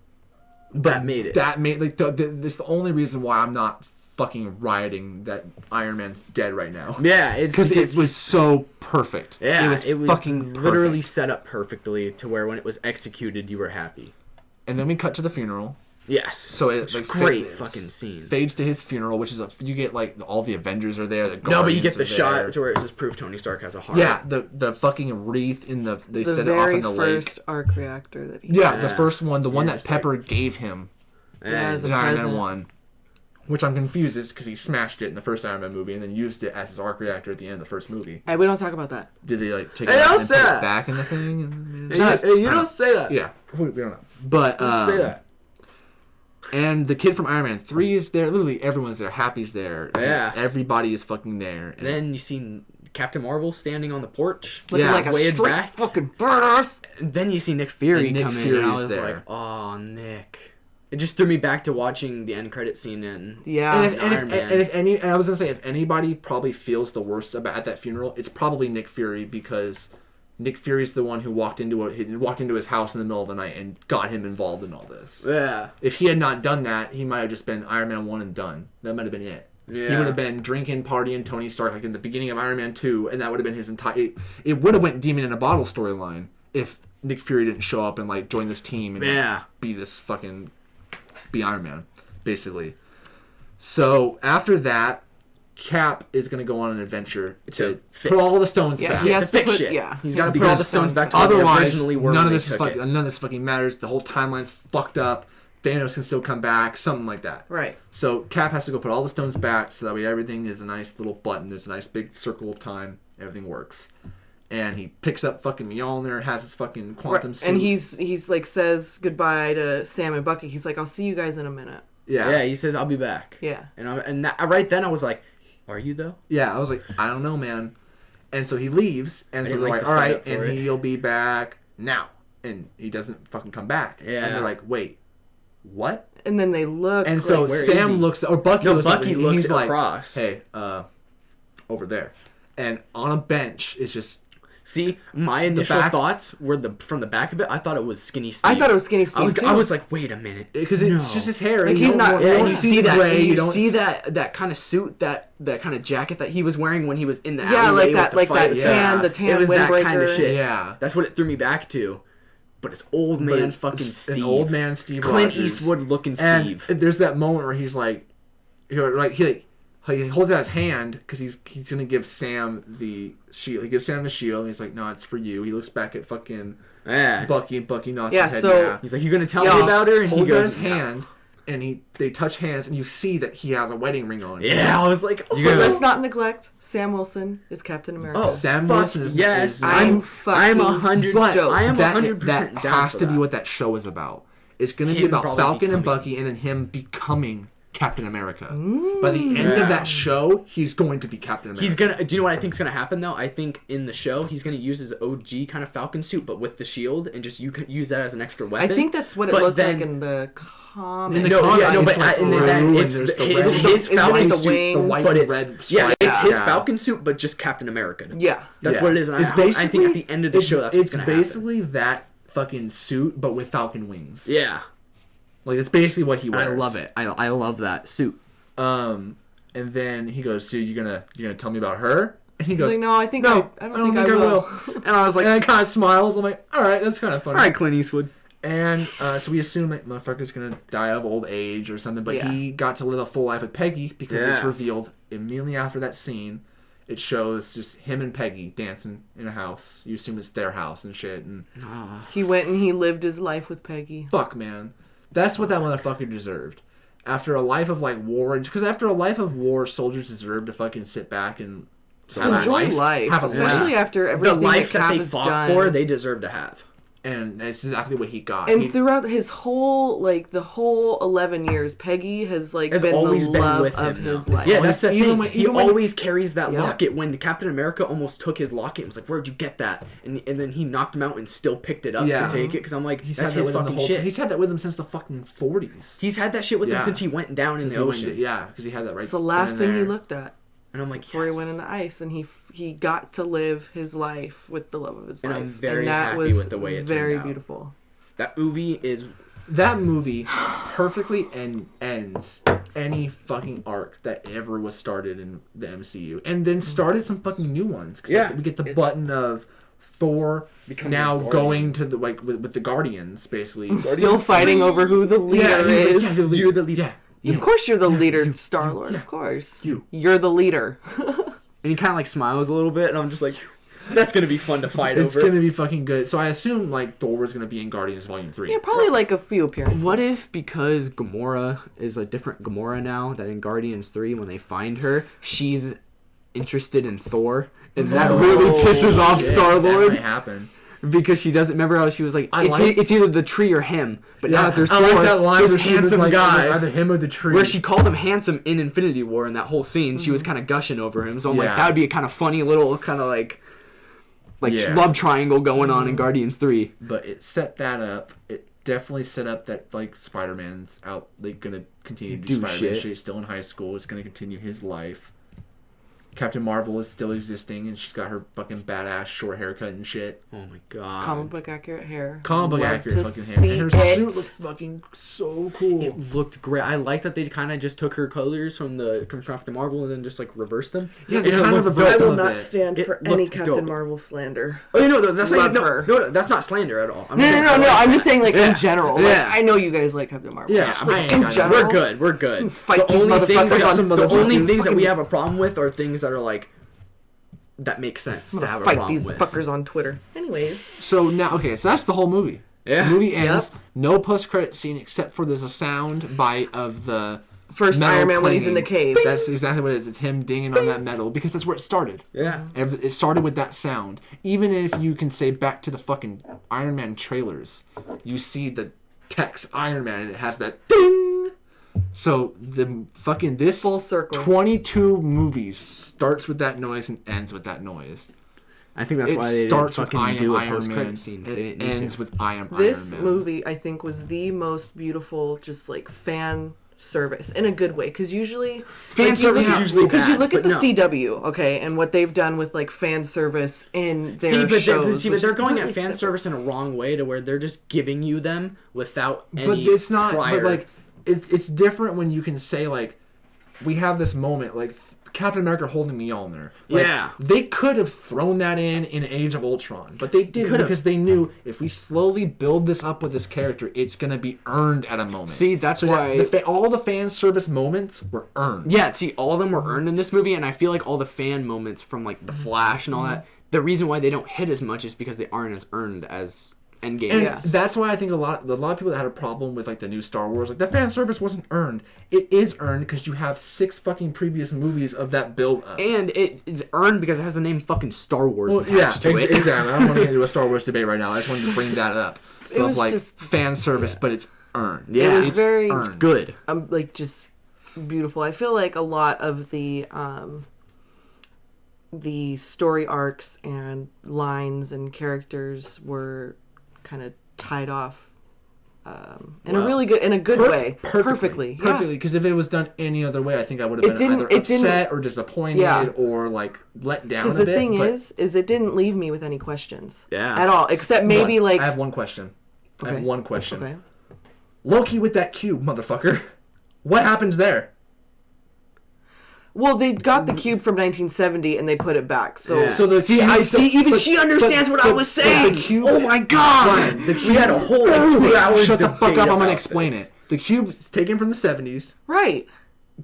That made it. That made like this the only reason why I'm not fucking rioting that Iron Man's dead right now. Yeah, it's Because it was so perfect. Yeah, it was fucking literally perfect. set up perfectly to where when it was executed, you were happy. And then we cut to the funeral. Yes. So it's like great fades- fucking scene. Fades to his funeral, which is you get like all the Avengers are there. The No, but you Guardians get the are shot there. to where it says proof Tony Stark has a heart. Yeah, the fucking wreath in they The set it off very in the lake. first arc reactor that he Yeah, had. the first one, the one Yeah, that just like- Pepper gave him Yeah, And as a in Iron Man present. 1. Which I'm confused is because he smashed it in the first Iron Man movie and then used it as his arc reactor at the end of the first movie. Hey, we don't talk about that. Did they like take Hey, it out don't and say put that. it back in the thing? And Hey, you don't say that. Yeah, we don't know. But Don't say that. And the kid from Iron Man 3 is there. Literally everyone's there. Happy's there. Yeah. Everybody is fucking there. And Then you see Captain Marvel standing on the porch. Looking Yeah, like a way straight back. fucking badass. And then you see Nick Fury And Nick come in, and I Fury's was there. like, "Oh, Nick." It just threw me back to watching the end credit scene in And I was gonna say, if anybody probably feels the worst about at that funeral, it's probably Nick Fury, because Nick Fury's the one who walked into his house in the middle of the night and got him involved in all this. Yeah. If he had not done that, he might have just been Iron Man 1 and done. That might have been it. Yeah. He would have been drinking, partying Tony Stark like in the beginning of Iron Man 2, and that would have been his entire... It would have went Demon in a Bottle storyline if Nick Fury didn't show up and like join this team and be this fucking... be Iron Man, basically. So, after that, Cap is going to go on an adventure to put all the stones back. He has to fix put, shit. yeah. He's got to put all the stones back to otherwise, originally were. None of this fucking matters. The whole timeline's fucked up. Thanos can still come back, something like that. Right. So Cap has to go put all the stones back, so that way everything is a nice little button. There's a nice big circle of time. Everything works. And he picks up fucking Mjolnir, has his fucking quantum suit. And he's like says goodbye to Sam and Bucky. He's like, I'll see you guys in a minute. Yeah, he says, I'll be back. Yeah. Right then I was like, are you though? Yeah, I was like, I don't know, man. And so he leaves, and so they're like, all right, and he'll be back now. And he doesn't fucking come back. Yeah. And they're like, wait, what? And then they look. And so like, Sam looks, or Bucky looks across. Like, hey, over there. And on a bench is just... See, my initial thoughts were from the back of it. I thought it was Skinny Steve. I thought it was Skinny Steve too. I was like, wait a minute, because it's just his hair. Like he's not. And you see that. Gray, you see that kind of suit, that kind of jacket that he was wearing when he was in the like alleyway that, with the like that tan, it was that kind of shit. Yeah, that's what it threw me back to. But it's old man fucking Steve. An old man Steve Clint Rogers. Eastwood looking Steve. And there's that moment where he's like, he holds out his hand because he's gonna give Sam the shield. He gives Sam the shield, and he's like, "No, it's for you." He looks back at fucking Bucky, and Bucky nods his head. So he's like, "You gonna tell me about her?" And holds he goes, out his hand, and they touch hands, and you see that he has a wedding ring on. Yeah, I was like, but let's not neglect Sam Wilson is Captain America. Oh, Sam Wilson is I'm 100. I am 100% that down has for to that. be what that show is about. It's gonna be about Falcon and Bucky, and then him becoming Captain America. By the end of that show, he's going to be Captain America. Do you know what I think's gonna happen though? I think in the show he's gonna use his OG kind of Falcon suit, but with the shield, and just you could use that as an extra weapon. I think that's what it looked like in the comics. In the comics, it's his Falcon suit, the white and red stripes. It's his Falcon suit, but just Captain America. Yeah, that's what it is. And I think at the end of the show, that's what's gonna happen. It's basically that fucking suit, but with Falcon wings. Yeah. Like, it's basically what he wears. I love it. I love that suit. And then he goes, "Dude, you're gonna tell me about her?" And he goes, like, "No, I don't think I will." And I was like, and I kind of smiles. I'm like, "All right, that's kind of funny." All right, Clint Eastwood. And so we assume that motherfucker's gonna die of old age or something, but he got to live a full life with Peggy because it's revealed immediately after that scene. It shows just him and Peggy dancing in a house. You assume it's their house and shit. And he went and he lived his life with Peggy. Fuck, man. That's what that motherfucker deserved. After a life of, like, war, because after a life of war, soldiers deserve to fucking sit back and enjoy life. Have a especially after everything the life that they fought for, they deserve to have. And that's exactly what he got. And throughout his whole, like, the whole 11 years, Peggy has been always the been love with of him his now. life. Yeah, that's the thing. He always carries that Yeah. locket. When Captain America almost took his locket, and was like, "Where'd you get that?" And then he knocked him out and still picked it up to take it. Because I'm like, that's his fucking shit. He's had that with him since the fucking 40s. He's had that shit with him since he went down in the ocean. Because he had that right. It's the last thing he looked at. And I'm like, before he went in the ice, and he got to live his life with the love of his life. And I'm very that happy was with the way it very turned out. beautiful. That movie perfectly ends any fucking arc that ever was started in the MCU, and then started some fucking new ones. Yeah, we get the button of Thor now going to the with the Guardians, basically still fighting over who the leader is. Like, you're the leader. Yeah. Of course you're the leader, Star-Lord. Of course. You're the leader. And he kind of like smiles a little bit, and I'm just like, that's going to be fun to fight over. It's going to be fucking good. So I assume like Thor was going to be in Guardians Volume 3. Yeah, probably like a few appearances. What if because Gamora is a different Gamora now, that in Guardians 3 when they find her, she's interested in Thor, and that really pisses off Star-Lord? That might happen. Because she doesn't remember how she was like, it's either the tree or him. But now that there's Thor, like that line this handsome guy. It was either him or the tree. Where she called him handsome in Infinity War in that whole scene. She was kind of gushing over him. So I'm like, that would be a kind of funny little kind of like love triangle going on in Guardians 3. But it set that up. It definitely set up that like Spider-Man's out, like gonna continue to do Spider-Man shit. He's still in high school. It's gonna continue his life. Captain Marvel is still existing, and she's got her fucking badass short haircut and shit. Oh my god. Comic book accurate hair. Comic book accurate fucking hair. And her suit looked fucking so cool. It looked great. I like that they kind of just took her colors from Captain Marvel and then just like reversed them. Yeah, they kind of reversed I them will a not bit. stand for any Captain Marvel slander. Oh no, that's Love not her. no, that's not slander at all. No. I'm just saying, like in general. Like, Yeah. I know you guys like Captain Marvel. Yeah, Just, like, in I- general, We're good. Fight these motherfuckers. The only things that we have a problem with are things that are like that make sense to have a fight problem these with. fuckers on Twitter. Anyways, So now, okay, so that's the whole movie. Yeah. The movie ends. No post-credit scene except for there's a sound bite of the first metal Iron Man when he's in the clanging. cave. That's exactly what it is. It's him dinging on that metal because that's where it started. Yeah. It started with that sound. Even if you can say back to the fucking Iron Man trailers, you see the text Iron Man and it has that ding. So the fucking this Full circle. 22 movies starts with that noise and ends with that noise. I think that's It why they starts didn't with I fucking am do a Iron Man. post-credit scene. They It didn't need ends to. with I am This Iron Man. movie, I think, was the most beautiful, just like fan service in a good way. Because usually, Fan service is usually because you bad, look at but the no. CW, okay, and what they've done with like fan service in their shows. but which they're is going at really fan simple. service in a wrong way to where they're just giving you them without any But it's not. prior. But like, it's different when you can say like, we have this moment like Captain America holding Mjolnir. Like, Yeah. They could have thrown that in Age of Ultron, but they didn't Could've. because they knew if we slowly build this up with this character, it's gonna be earned at a moment. See, that's why all the fan service moments were earned. Yeah, see, all of them were earned in this movie, and I feel like all the fan moments from like the Flash and all that, the reason why they don't hit as much is because they aren't as earned as Endgame And is. that's why I think a lot of people that had a problem with like the new Star Wars, like the fan service wasn't earned. It is earned because you have 6 fucking previous movies of that build up. And it's earned because it has the name fucking Star Wars attached to it. Exactly. I don't want to get into a Star Wars debate right now. I just wanted to bring that up. It was like just- fan service, but it's earned. Yeah, It was it's very earned. good. like just beautiful. I feel like a lot of the story arcs and lines and characters were kind of tied off in a really good way, perfectly. Because if it was done any other way, I think I would have been either upset or disappointed or like let down a bit. Because the thing is it didn't leave me with any questions. Yeah. At all, except maybe like I have one question. I have one question. Okay. Loki with that cube, motherfucker. What happens there? Well, they got the cube from 1970 and they put it back. So, Yeah. So the She understands what I was saying. The cube, Oh my god! Brian, the cube, We had a whole 2 hours. Shut the fuck debate up! I'm gonna about explain this. it. The cube is taken from the 70s, right.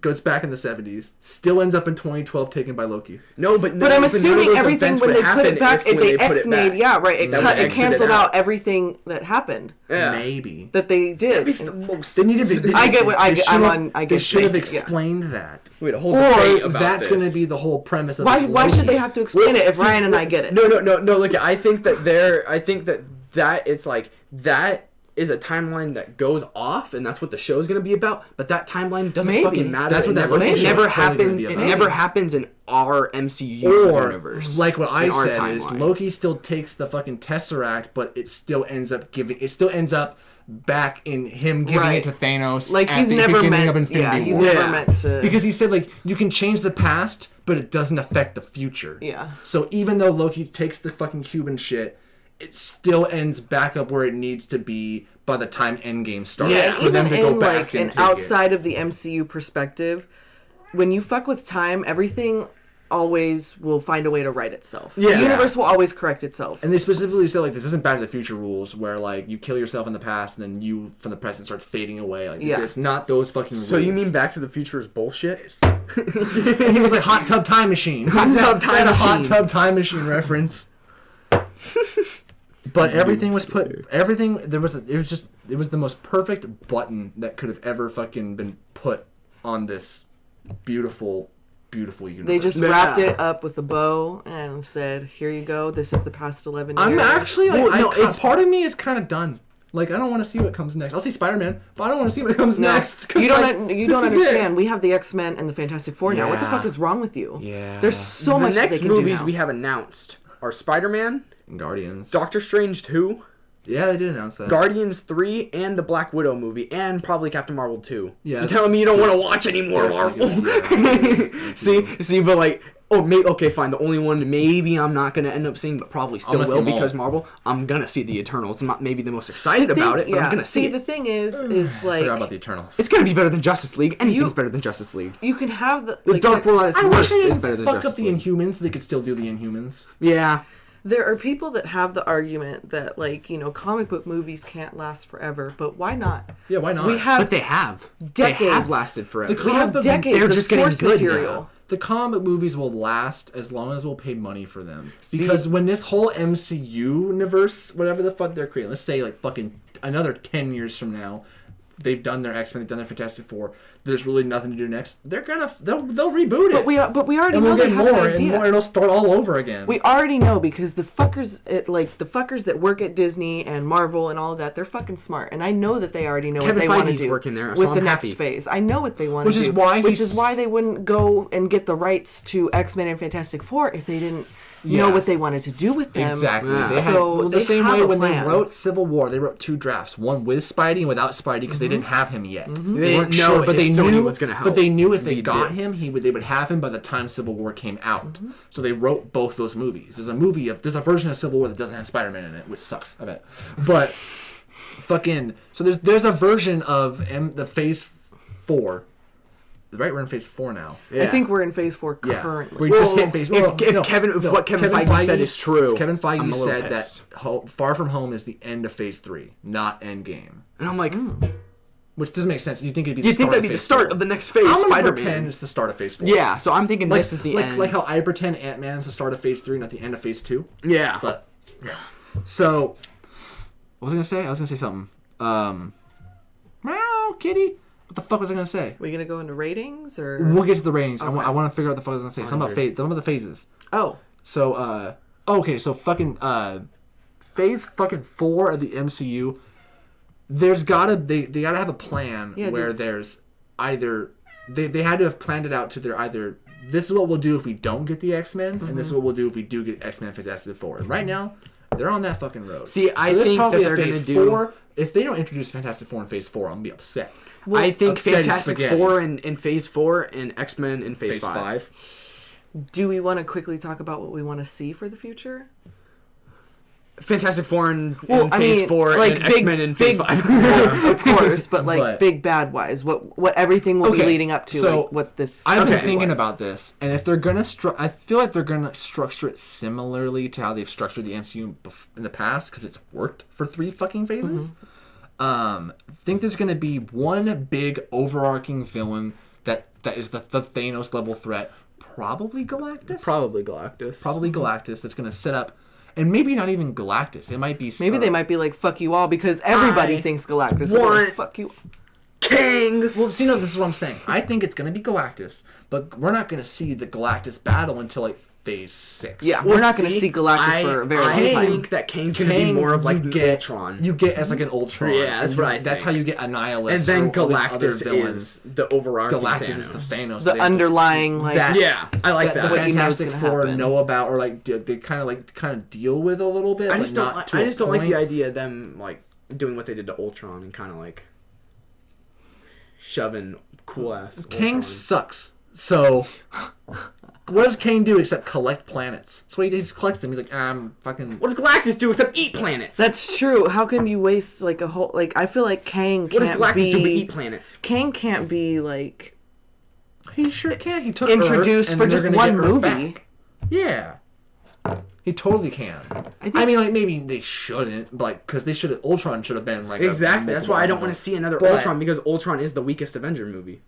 goes back in the 70s, still ends up in 2012, taken by Loki. No, but But I'm assuming everything when they put it back, when they put it back. X-made. Yeah, right. It exited canceled out. out everything that happened. Yeah. Maybe. That they did. That makes the most. They needed to. I get what I get. I They get. should have thank you, yeah. explained that. We had a whole debate Or about that's this. going to be the whole premise of Why this should Loki. they have to explain it if See, Ryan and I get it? No. Look, I think that it's like that is a timeline that goes off, and that's what the show's gonna be about. But that timeline doesn't Maybe. fucking matter. That's what that Loki it show never is totally gonna happens. be It about. never happens in our MCU Or, universe. like what I in our said, is timeline. Loki still takes the fucking Tesseract, but it still ends up back in him giving Right. it to Thanos Like at he's the never beginning meant. of Infinity Yeah, he's War. never Yeah. meant to. Because he said, like, you can change the past, but it doesn't affect the future. Yeah. So even though Loki takes the fucking cube and shit, it still ends back up where it needs to be by the time Endgame starts. Yeah, for them to even go in back like and an take outside of the MCU perspective, when you fuck with time, everything always will find a way to right itself. Yeah. The universe will always correct itself. And they specifically said, like, this isn't Back to the Future rules where, like, you kill yourself in the past and then you, from the present, starts fading away. Like, Yeah. it's not those fucking rules. So you mean Back to the Future is bullshit? And he was like, Hot Tub Time Machine. Hot Tub Time Had a Hot Machine. Tub Time Machine reference. But everything was put. Everything there was. It was the most perfect button that could have ever fucking been put on this beautiful, beautiful universe. They just Yeah. wrapped it up with a bow and said, "Here you go. This is the past 11 years." I'm actually like, Well, no, it's part of me is kind of done. Like, I don't want to see what comes next. I'll see Spider-Man, but I don't want to see what comes No, next. 'cause, you don't. like, You this don't is understand. it. We have the X-Men and the Fantastic Four now. What the Yeah. fuck is wrong with you? Yeah. There's so The much that next they can movies do now. we have announced are Spider-Man, Guardians. Doctor Strange 2, Yeah, they did announce that. Guardians 3 and the Black Widow movie and probably Captain Marvel 2. Yeah. You're telling me you don't want to watch any more Marvel? See, but like, okay, fine. The only one maybe I'm not going to end up seeing, but probably still will because Marvel, I'm going to see the Eternals. I'm not maybe the most excited about it, but I'm going to see it. The thing is like... I forgot about the Eternals. It's going to be better than Justice League. Anything's better than Justice League. You can have the Dark World at its worst is better than Justice League. Fuck up the Inhumans so they could still do the Inhumans. Yeah. There are people that have the argument that, like, you know, comic book movies can't last forever, but why not? Yeah, why not? But they have. Decades. They have lasted forever. We have decades they're of just getting source good material. now. The comic movies will last as long as we'll pay money for them. Because when this whole MCU universe, whatever the fuck they're creating, let's say like fucking another 10 years from now, they've done their X-Men, they've done their Fantastic Four. There's really nothing to do next. They'll reboot it. But we already and know we'll get they have more an idea. and more. It'll start all over again. We already know because the fuckers that work at Disney and Marvel and all of that, they're fucking smart, and I know that they already know what they want to do working there, so with I'm the happy. next phase. I know what they want to do, which is why they wouldn't go and get the rights to X-Men and Fantastic Four if they didn't know what they wanted to do with them. Exactly. Yeah. They had, So the they same have way a when plan. they wrote Civil War, they wrote 2 drafts, one with Spidey and without Spidey because they didn't have him yet. They weren't didn't know sure, but they if Sony knew was gonna help. But they knew if they Lead got it. him, they would have him by the time Civil War came out. So they wrote both those movies. There's a version of Civil War that doesn't have Spider-Man in it, which sucks, I bet. But fucking so there's a version of the Phase 4. Right, we're in Phase 4 now. I think we're in Phase 4 Yeah. currently. We just hit Phase 4. If what Kevin Feige said is true, Kevin Feige I'm a little said pissed. that Far From Home is the end of Phase 3, not Endgame. And I'm like, Which doesn't make sense. You think it'd be the you start think that'd of be the Phase start 4. of the next phase, I'm gonna Spider-Man. pretend it's the start of Phase 4. Yeah, so I'm thinking this is the end. Like how I pretend Ant-Man is the start of Phase 3, not the end of Phase 2. Yeah. But, yeah. So, what was I going to say? I was going to say something. Meow, kitty. What the fuck was I going to say? We gonna go into ratings or? We'll get to the ratings. Okay. I want to figure out what the fuck I was going to say. Some of the phases. Oh, So, okay, so fucking, Phase fucking 4 of the MCU, they gotta have a plan where there's either, they had to have planned it out to their either, this is what we'll do if we don't get the X-Men, and this is what we'll do if we do get X-Men Fantastic Four. And right now, they're on that fucking road. See, I there's think probably that a they're Phase gonna do. 4. If they don't introduce Fantastic Four in Phase 4, I'm gonna be upset. I think upset as Fantastic spaghetti. Four in Phase 4 and X-Men in Phase 5. do we want to quickly talk about what we want to see for the future? Fantastic Four in I Phase mean, 4 like and big- X-Men in Phase big- 5. Of course, but like But- big bad wise, what everything will be Okay, leading up to, so like what this. I've been Okay. thinking was. about this, and if they're gonna, I feel like they're gonna structure it similarly to how they've structured the MCU in the past, because it's worked for 3 fucking phases. I think there's gonna be one big overarching villain that is the Thanos level threat, probably Galactus. Probably Galactus. Probably Galactus. That's gonna set up, and maybe not even Galactus. It might be. Maybe they might be like fuck you all because everybody I thinks Galactus. So they're want- like, fuck you. King. Well, see, no, this is what I'm saying. I think it's gonna be Galactus, but we're not gonna see the Galactus battle until like Phase 6. Yeah, we're not going to see Galactus for a very long I time. think that Kang's going to be more of like you an get, Ultron. You get as like an Ultron. Yeah, that's and what I That's think. how you get Annihilus. and then or all these other Galactus villains. is the overarching Galactus Thanos. is the Thanos. The They- underlying like that- Yeah, I like that that. the What you know is Fantastic gonna Four happen. know about, or like they kind of deal with a little bit. I but just don't. not to I a just don't like point. the idea of them like doing what they did to Ultron and kind of like shoving cool ass. Kang sucks. So, what does Kang do except collect planets? That's what he just collects them. He's like, fucking. What does Galactus do except eat planets? That's true. How can you waste like a whole like? I feel like Kang can't what does Galactus do but be. eat planets? Kang can't be like He sure can. He took introduced Earth, and for then they're just gonna one get Earth movie. back. Yeah. He totally can. I mean, like, maybe they shouldn't, like, because they should have. Ultron should have been, like, Exactly. That's why I don't want to see another But- Ultron because Ultron is the weakest Avenger movie.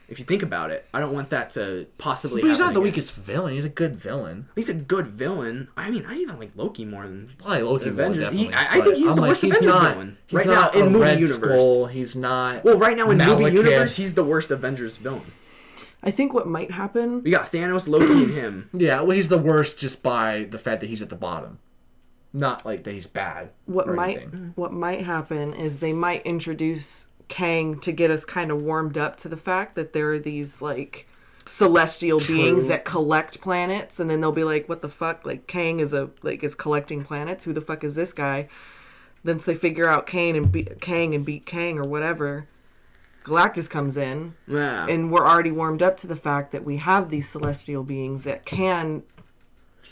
If you think about it, I don't want that to possibly. But he's not happen the again. weakest villain. He's a good villain. He's a good villain. I mean, I even like Loki more than Probably Loki more, Avengers. definitely. I think he's I'm the like, worst he's Avengers not, villain he's right not now in a movie Red universe. Skull. He's not. Well, right now in movie Malekith. universe, he's the worst Avengers villain. I think what might happen. We got Thanos, Loki, and him. Yeah, well, he's the worst just by the fact that he's at the bottom. Not like that he's bad. What or might anything. what might happen is they might introduce Kang to get us kind of warmed up to the fact that there are these like celestial beings that collect planets, and then they'll be like, "What the fuck?" Like Kang is collecting planets. Who the fuck is this guy? Once they figure out Kang and beat Kang or whatever, Galactus comes in, and we're already warmed up to the fact that we have these celestial beings that can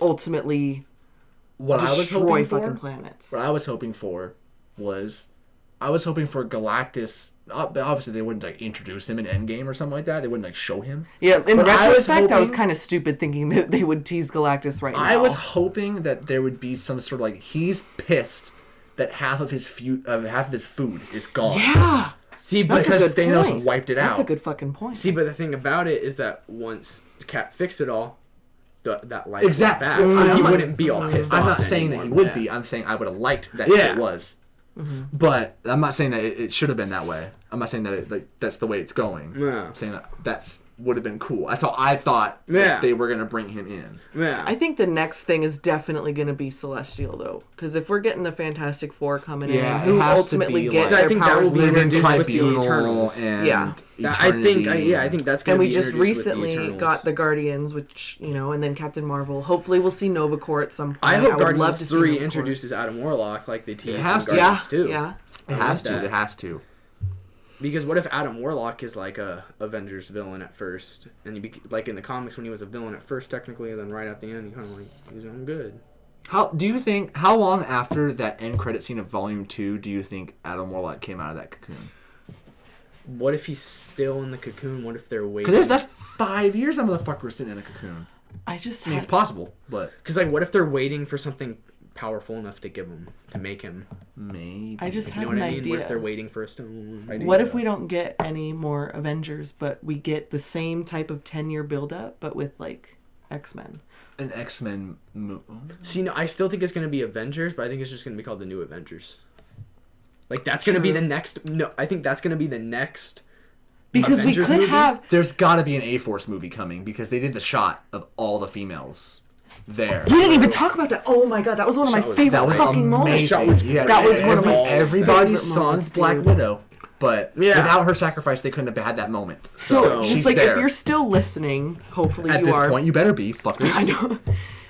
ultimately destroy fucking planets. What I was hoping for was, I was hoping for Galactus. Obviously, they wouldn't like introduce him in Endgame or something like that. They wouldn't like show him. Yeah, in retrospect, I was kind of stupid thinking that they would tease Galactus right now. I was hoping that there would be some sort of like, he's pissed that half of his food is gone. Yeah. See, but because Thanos wiped it out. That's a good fucking point. See, but the thing about it is that once Cap fixed it all, that life exactly back, so he wouldn't be all pissed off. I'm not saying that he would be. I'm saying I would have liked that it was. Mm-hmm. But I'm not saying that it should have been that way. I'm not saying that that's the way it's going. Yeah. I'm saying that would have been cool. That's how I thought that they were going to bring him in. Yeah. I think the next thing is definitely going to be Celestial, though. Because if we're getting the Fantastic Four coming in, who ultimately get their powers that will be introduced with the Eternals. And I think that's going to be introduced with the Eternals. And we just recently got the Guardians, which, and then Captain Marvel. Hopefully we'll see Nova Corps at some point. I hope Guardians 3 introduces Adam Warlock like they teased in Guardians 2. Yeah. It has to. It has to. Because what if Adam Warlock is like a Avengers villain at first, and like in the comics when he was a villain at first technically, and then right at the end he kind of like he's doing good. How long after that end credit scene of Volume 2 do you think Adam Warlock came out of that cocoon? What if he's still in the cocoon? What if they're waiting? Because that's 5 years that motherfucker was sitting in a cocoon. I mean, it's possible, but because like what if they're waiting for something powerful enough to make him? Maybe. I just have an idea. What if they're waiting for a stone? What if we don't get any more Avengers, but we get the same type of 10-year build-up, but with like X-Men? An X-Men movie. See, no, I still think it's going to be Avengers, but I think it's just going to be called the New Avengers. Like that's going to be the next. No, I think that's going to be the next. Because Avengers we could movie. have. There's got to be an A-Force movie coming because they did the shot of all the females there. We didn't even talk about that. Oh my god, that was one of my favorite fucking moments. That was one of my everybody saw Black Widow, but without her sacrifice, they couldn't have had that moment. So just like if you're still listening, hopefully at you are. At this point, you better be, fuckers. I know.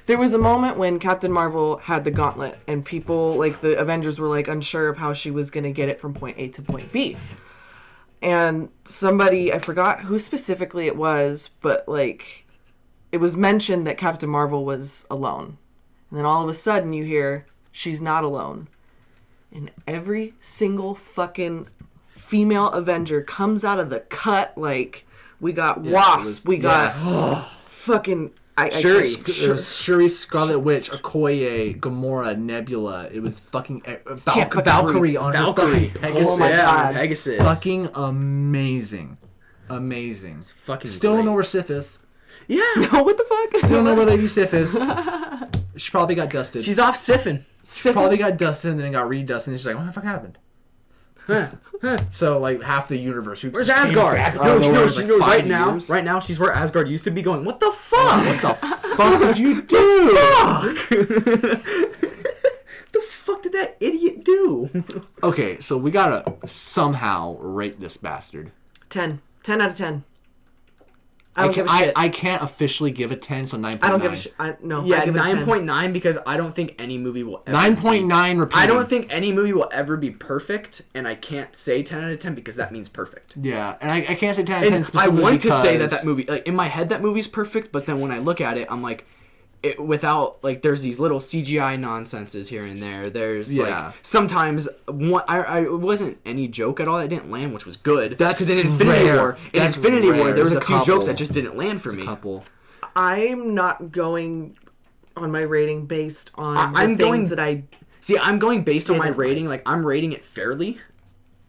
There was a moment when Captain Marvel had the gauntlet, and people, like the Avengers, were like unsure of how she was going to get it from point A to point B. And somebody, I forgot who specifically it was, but like it was mentioned that Captain Marvel was alone. And then all of a sudden you hear she's not alone. And every single fucking female Avenger comes out of the cut like we got Wasp, we got fucking Shuri, Scarlet Witch, Okoye, Gamora, Nebula. It was fucking Valkyrie on her fucking Pegasus. Oh my god, Pegasus. Fucking amazing. Fucking still don't know where Sif is. Yeah. No, what the fuck? Don't know where Lady Sif is. She probably got dusted. She's off stiffing. She probably got dusted and then got redusted and she's like, what the fuck happened? So like half the universe. Where's Asgard? Right now she's where Asgard used to be. Going, what the fuck? What the fuck did you do? The fuck did that idiot do? Okay, so we gotta somehow rate this bastard. 10 out of 10. I don't give a shit. I can't officially give a 10, so 9.9. I don't give a shit. Yeah, 9.9 because I don't think any movie will ever 9.9 repeating. I don't think any movie will ever be perfect, and I can't say 10 out of 10 because that means perfect. Yeah, and I can't say 10 out of 10 specifically I want to say that movie, like in my head that movie's perfect, but then when I look at it, I'm like, without, like, there's these little CGI nonsenses here and there. There's, like, sometimes, it wasn't any joke at all that didn't land, which was good. That's because in Infinity War, there was a few jokes that just didn't land for me. I'm not going on my rating based on See, I'm going based on my rating. Like, I'm rating it fairly.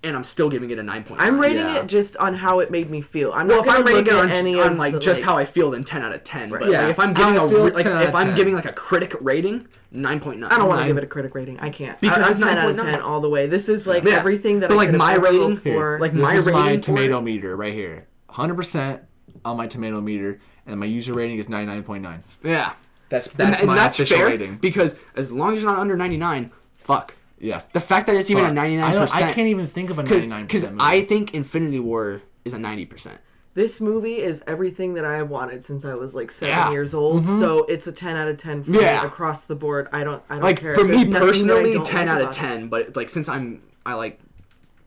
And I'm still giving it a 9.9. I'm rating it just on how it made me feel. I'm not if I'm rating it on like just how I feel, then 10 out of 10. Right. But like, if I'm giving giving like a critic rating, 9.9. I don't want to give it a critic rating. I can't. Because it's 10 out of 10 all the way. This is like everything that I could my have rating for. Like my rating, my tomato meter right here. 100% on my tomato meter, and my user rating is 99.9. Yeah, that's my official fair rating. Because as long as you're not under 99, fuck. Yeah. The fact that it's even a 99%. I can't even think of a 99% Because I think Infinity War is a 90%. this movie is everything that I have wanted since I was like 7 Yeah. years old. So it's a 10 out of 10 for me across the board. I don't like care. for There's me nothing that I personally, don't 10 like out of about 10. But like since I like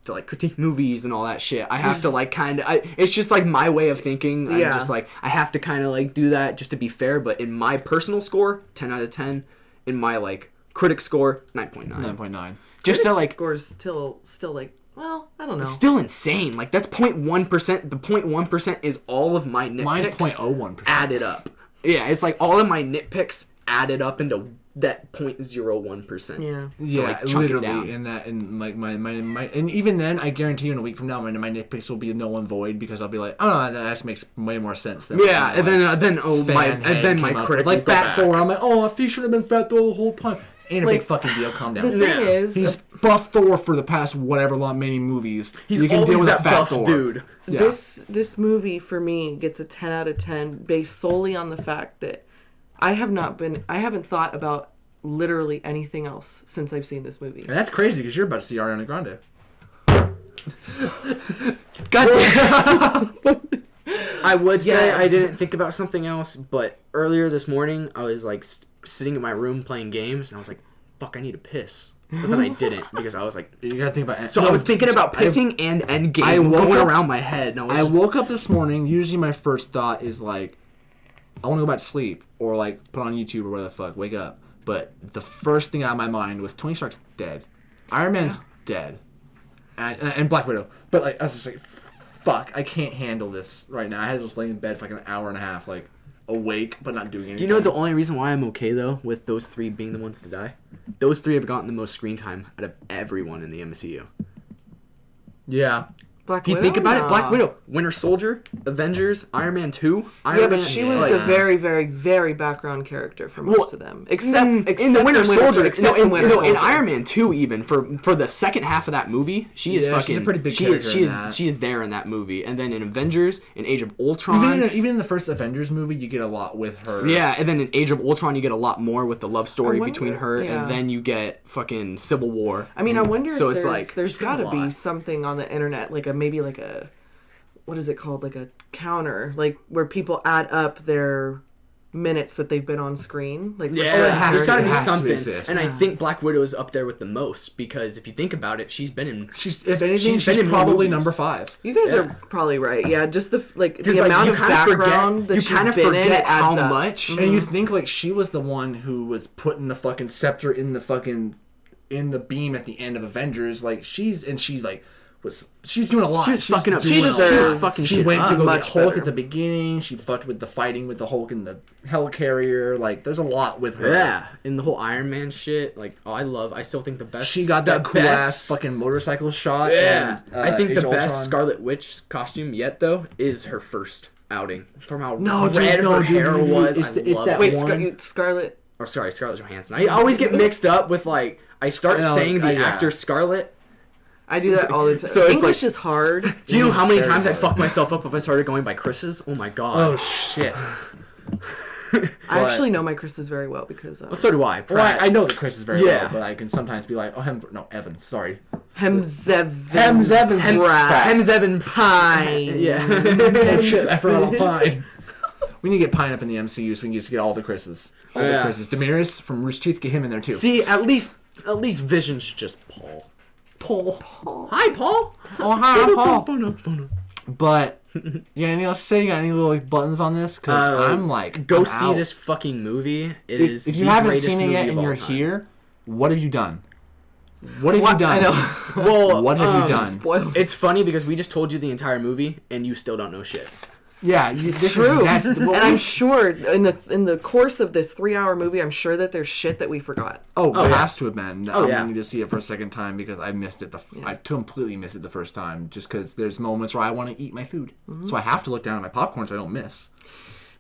to like critique movies and all that shit, I have to like kind of. It's just like my way of thinking. I'm just like I have to kind of like do that just to be fair. But in my personal score, 10 out of 10. In my like critic score, 9.9. 9.9. Just to like scores still like, well, I don't know. it's still insane. Like that's 0.1%. The 0.1% is all of my nitpicks. Mine's 0.01% added up. Yeah, it's like all of my nitpicks added up into that 0.01%. Yeah. Yeah, like, chunk it down. literally, and like my, and even then, I guarantee you, in a week from now, my nitpicks will be null and void because I'll be like, oh, no, that actually makes way more sense. Than Yeah, and then my critic like will go Fat back. Thor. I'm like, oh, he should have been Fat Thor the whole time. Ain't a Like, big fucking deal. Calm down. The thing is, He's buff Thor for the past whatever long many movies. He's you can always deal with that a Fat buff Thor. dude. Yeah. this movie for me gets a 10 out of 10 based solely on the fact that I haven't thought about literally anything else since I've seen this movie. And that's crazy because you're about to see Ariana Grande. God damn. I would say Yes. I didn't think about something else, but earlier this morning I was like sitting in my room playing games, and I was like, "Fuck, I need to piss." But then I didn't because I was like, You gotta think about. so I was thinking about pissing and Endgame I woke going up- around my head. And I woke up this morning. Usually, my first thought is like, I want to go back to sleep or like put on YouTube or whatever the fuck. Wake up. But the first thing out of my mind was Tony Stark's dead, Iron Man's dead, and Black Widow. But like, I was just like, fuck, I can't handle this right now. I had to just lay in bed for like an hour and a half, like awake but not doing anything. Do you know the only reason why I'm okay though with those three being the ones to die? Those three have gotten the most screen time out of everyone in the MCU. Yeah. Black If you Widow? think about it, No. Black Widow, Winter Soldier, Avengers, Iron Man 2. Iron Yeah, Man, but she was like, a very, very, very background character for most of them, except in the Winter Soldier. except In Winter Soldier. Iron Man 2, even for the second half of that movie, she is Yeah, fucking. she's a pretty big she character is in that. she is there in that movie, and then in Avengers, in Age of Ultron. Even in the first Avengers movie, you get a lot with her. Yeah, and then in Age of Ultron, you get a lot more with the love story I wonder- between her, yeah. and then you get fucking Civil War. I mean, I wonder So if it's there's, like, there's she's got got a to be lot. something on the internet, like maybe like a, what is it called, like a counter, like where people add up their minutes that they've been on screen. Like for Yeah, certain there's got to be has to something, exist. and I think Black Widow is up there with the most because if you think about it, she's been in. She's, if anything, She's been she's in more probably movies. number 5. You guys Yeah. are probably right. Yeah, just the the like, amount you of kinda background forget- that you she's kinda been in, forget it adds how up. much. And you think like she was the one who was putting the fucking scepter in the beam at the end of Avengers. Like she's doing a lot. She was fucking up. She was deserves- fucking She shit went up. to go get much Hulk better. at the beginning. She fucked with the fighting with the Hulk and the helicarrier. Like there's a lot with her. Yeah, in the whole Iron Man shit, like I still think the best. She got that the cool ass best- fucking motorcycle shot. Yeah, in, I think Age the of best Ultron. Scarlet Witch costume yet though is her first outing. From how No, dude, red no, her dude, hair dude, dude. was, It's I it's love that it. Wait, one- Scarlett. Or sorry, Scarlett Johansson. I always get mixed up with like I start No, saying the yeah. actor Scarlett. I do that all the time. So it's English like- is hard. Do you know how many Very times I hard. fucked myself up if I started going by Chris's? Oh my god. Oh shit. I actually know my Chris's very well because Well, so do I. Well, I know that Chris is very Yeah. well, but I can sometimes be like, oh, Evans, sorry. Hemzevin. Evans. Hemzevin Pine. Yeah. Oh shit, I forgot about Pine. We need to get Pine up in the MCU so we can just get all the Chris's. All Yeah. the Chris's. Damaris from Rooster Teeth, get him in there too. See, at least Vision's just Paul. Paul. Hi, Paul. Oh, hi, Paul. But, you got anything else to say? You got any little like, buttons on this? Because I'm like, Go I'm see out. this fucking movie. It is. If you the haven't greatest seen it movie yet of and all you're time. here, what have you done? What have you done? I know. Well, What have you done? Spoiled. It's funny because we just told you the entire movie and you still don't know shit. Yeah, this True. That's, And I'm sure in the course of this 3-hour movie, I'm sure that there's shit that we forgot. Oh, it yeah. has to have been. Oh, I'm yeah. gonna need to see it for a second time because I missed it. I completely missed it the first time just because there's moments where I want to eat my food. So I have to look down at my popcorn so I don't miss.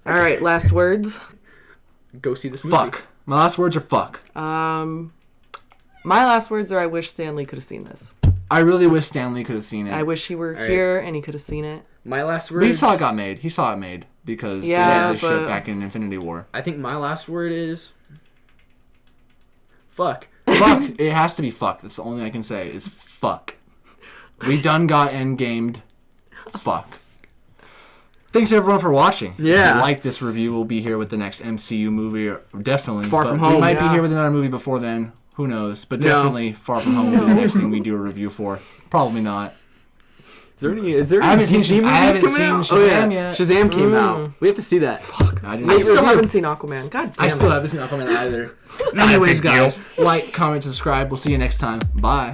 All right, last words. Go see this movie. Fuck. My last words are fuck. My last words are I wish Stanley could have seen this. I really wish Stanley could have seen it. I wish he were right. here and he could have seen it. My last But he words. saw it got made. He saw it made because Yeah, they had this but- shit back in Infinity War. I think my last word is. Fuck. Fuck. It has to be fuck. That's the only thing I can say is fuck. We done got endgamed. Fuck. thanks everyone for watching. Yeah. If you like this review, we'll be here with the next MCU movie. Definitely. Far From We Home. might be here with another movie before then. Who knows? But definitely Far From Home will be the next thing we do a review for. Probably not. Is there I haven't any seen DC movies I haven't coming seen out? Shazam yet. Shazam came out. We have to see that. Fuck. I didn't I see still it. haven't seen Aquaman. God damn I still it. haven't seen Aquaman either. Anyways, guys, like, comment, subscribe. We'll see you next time. Bye.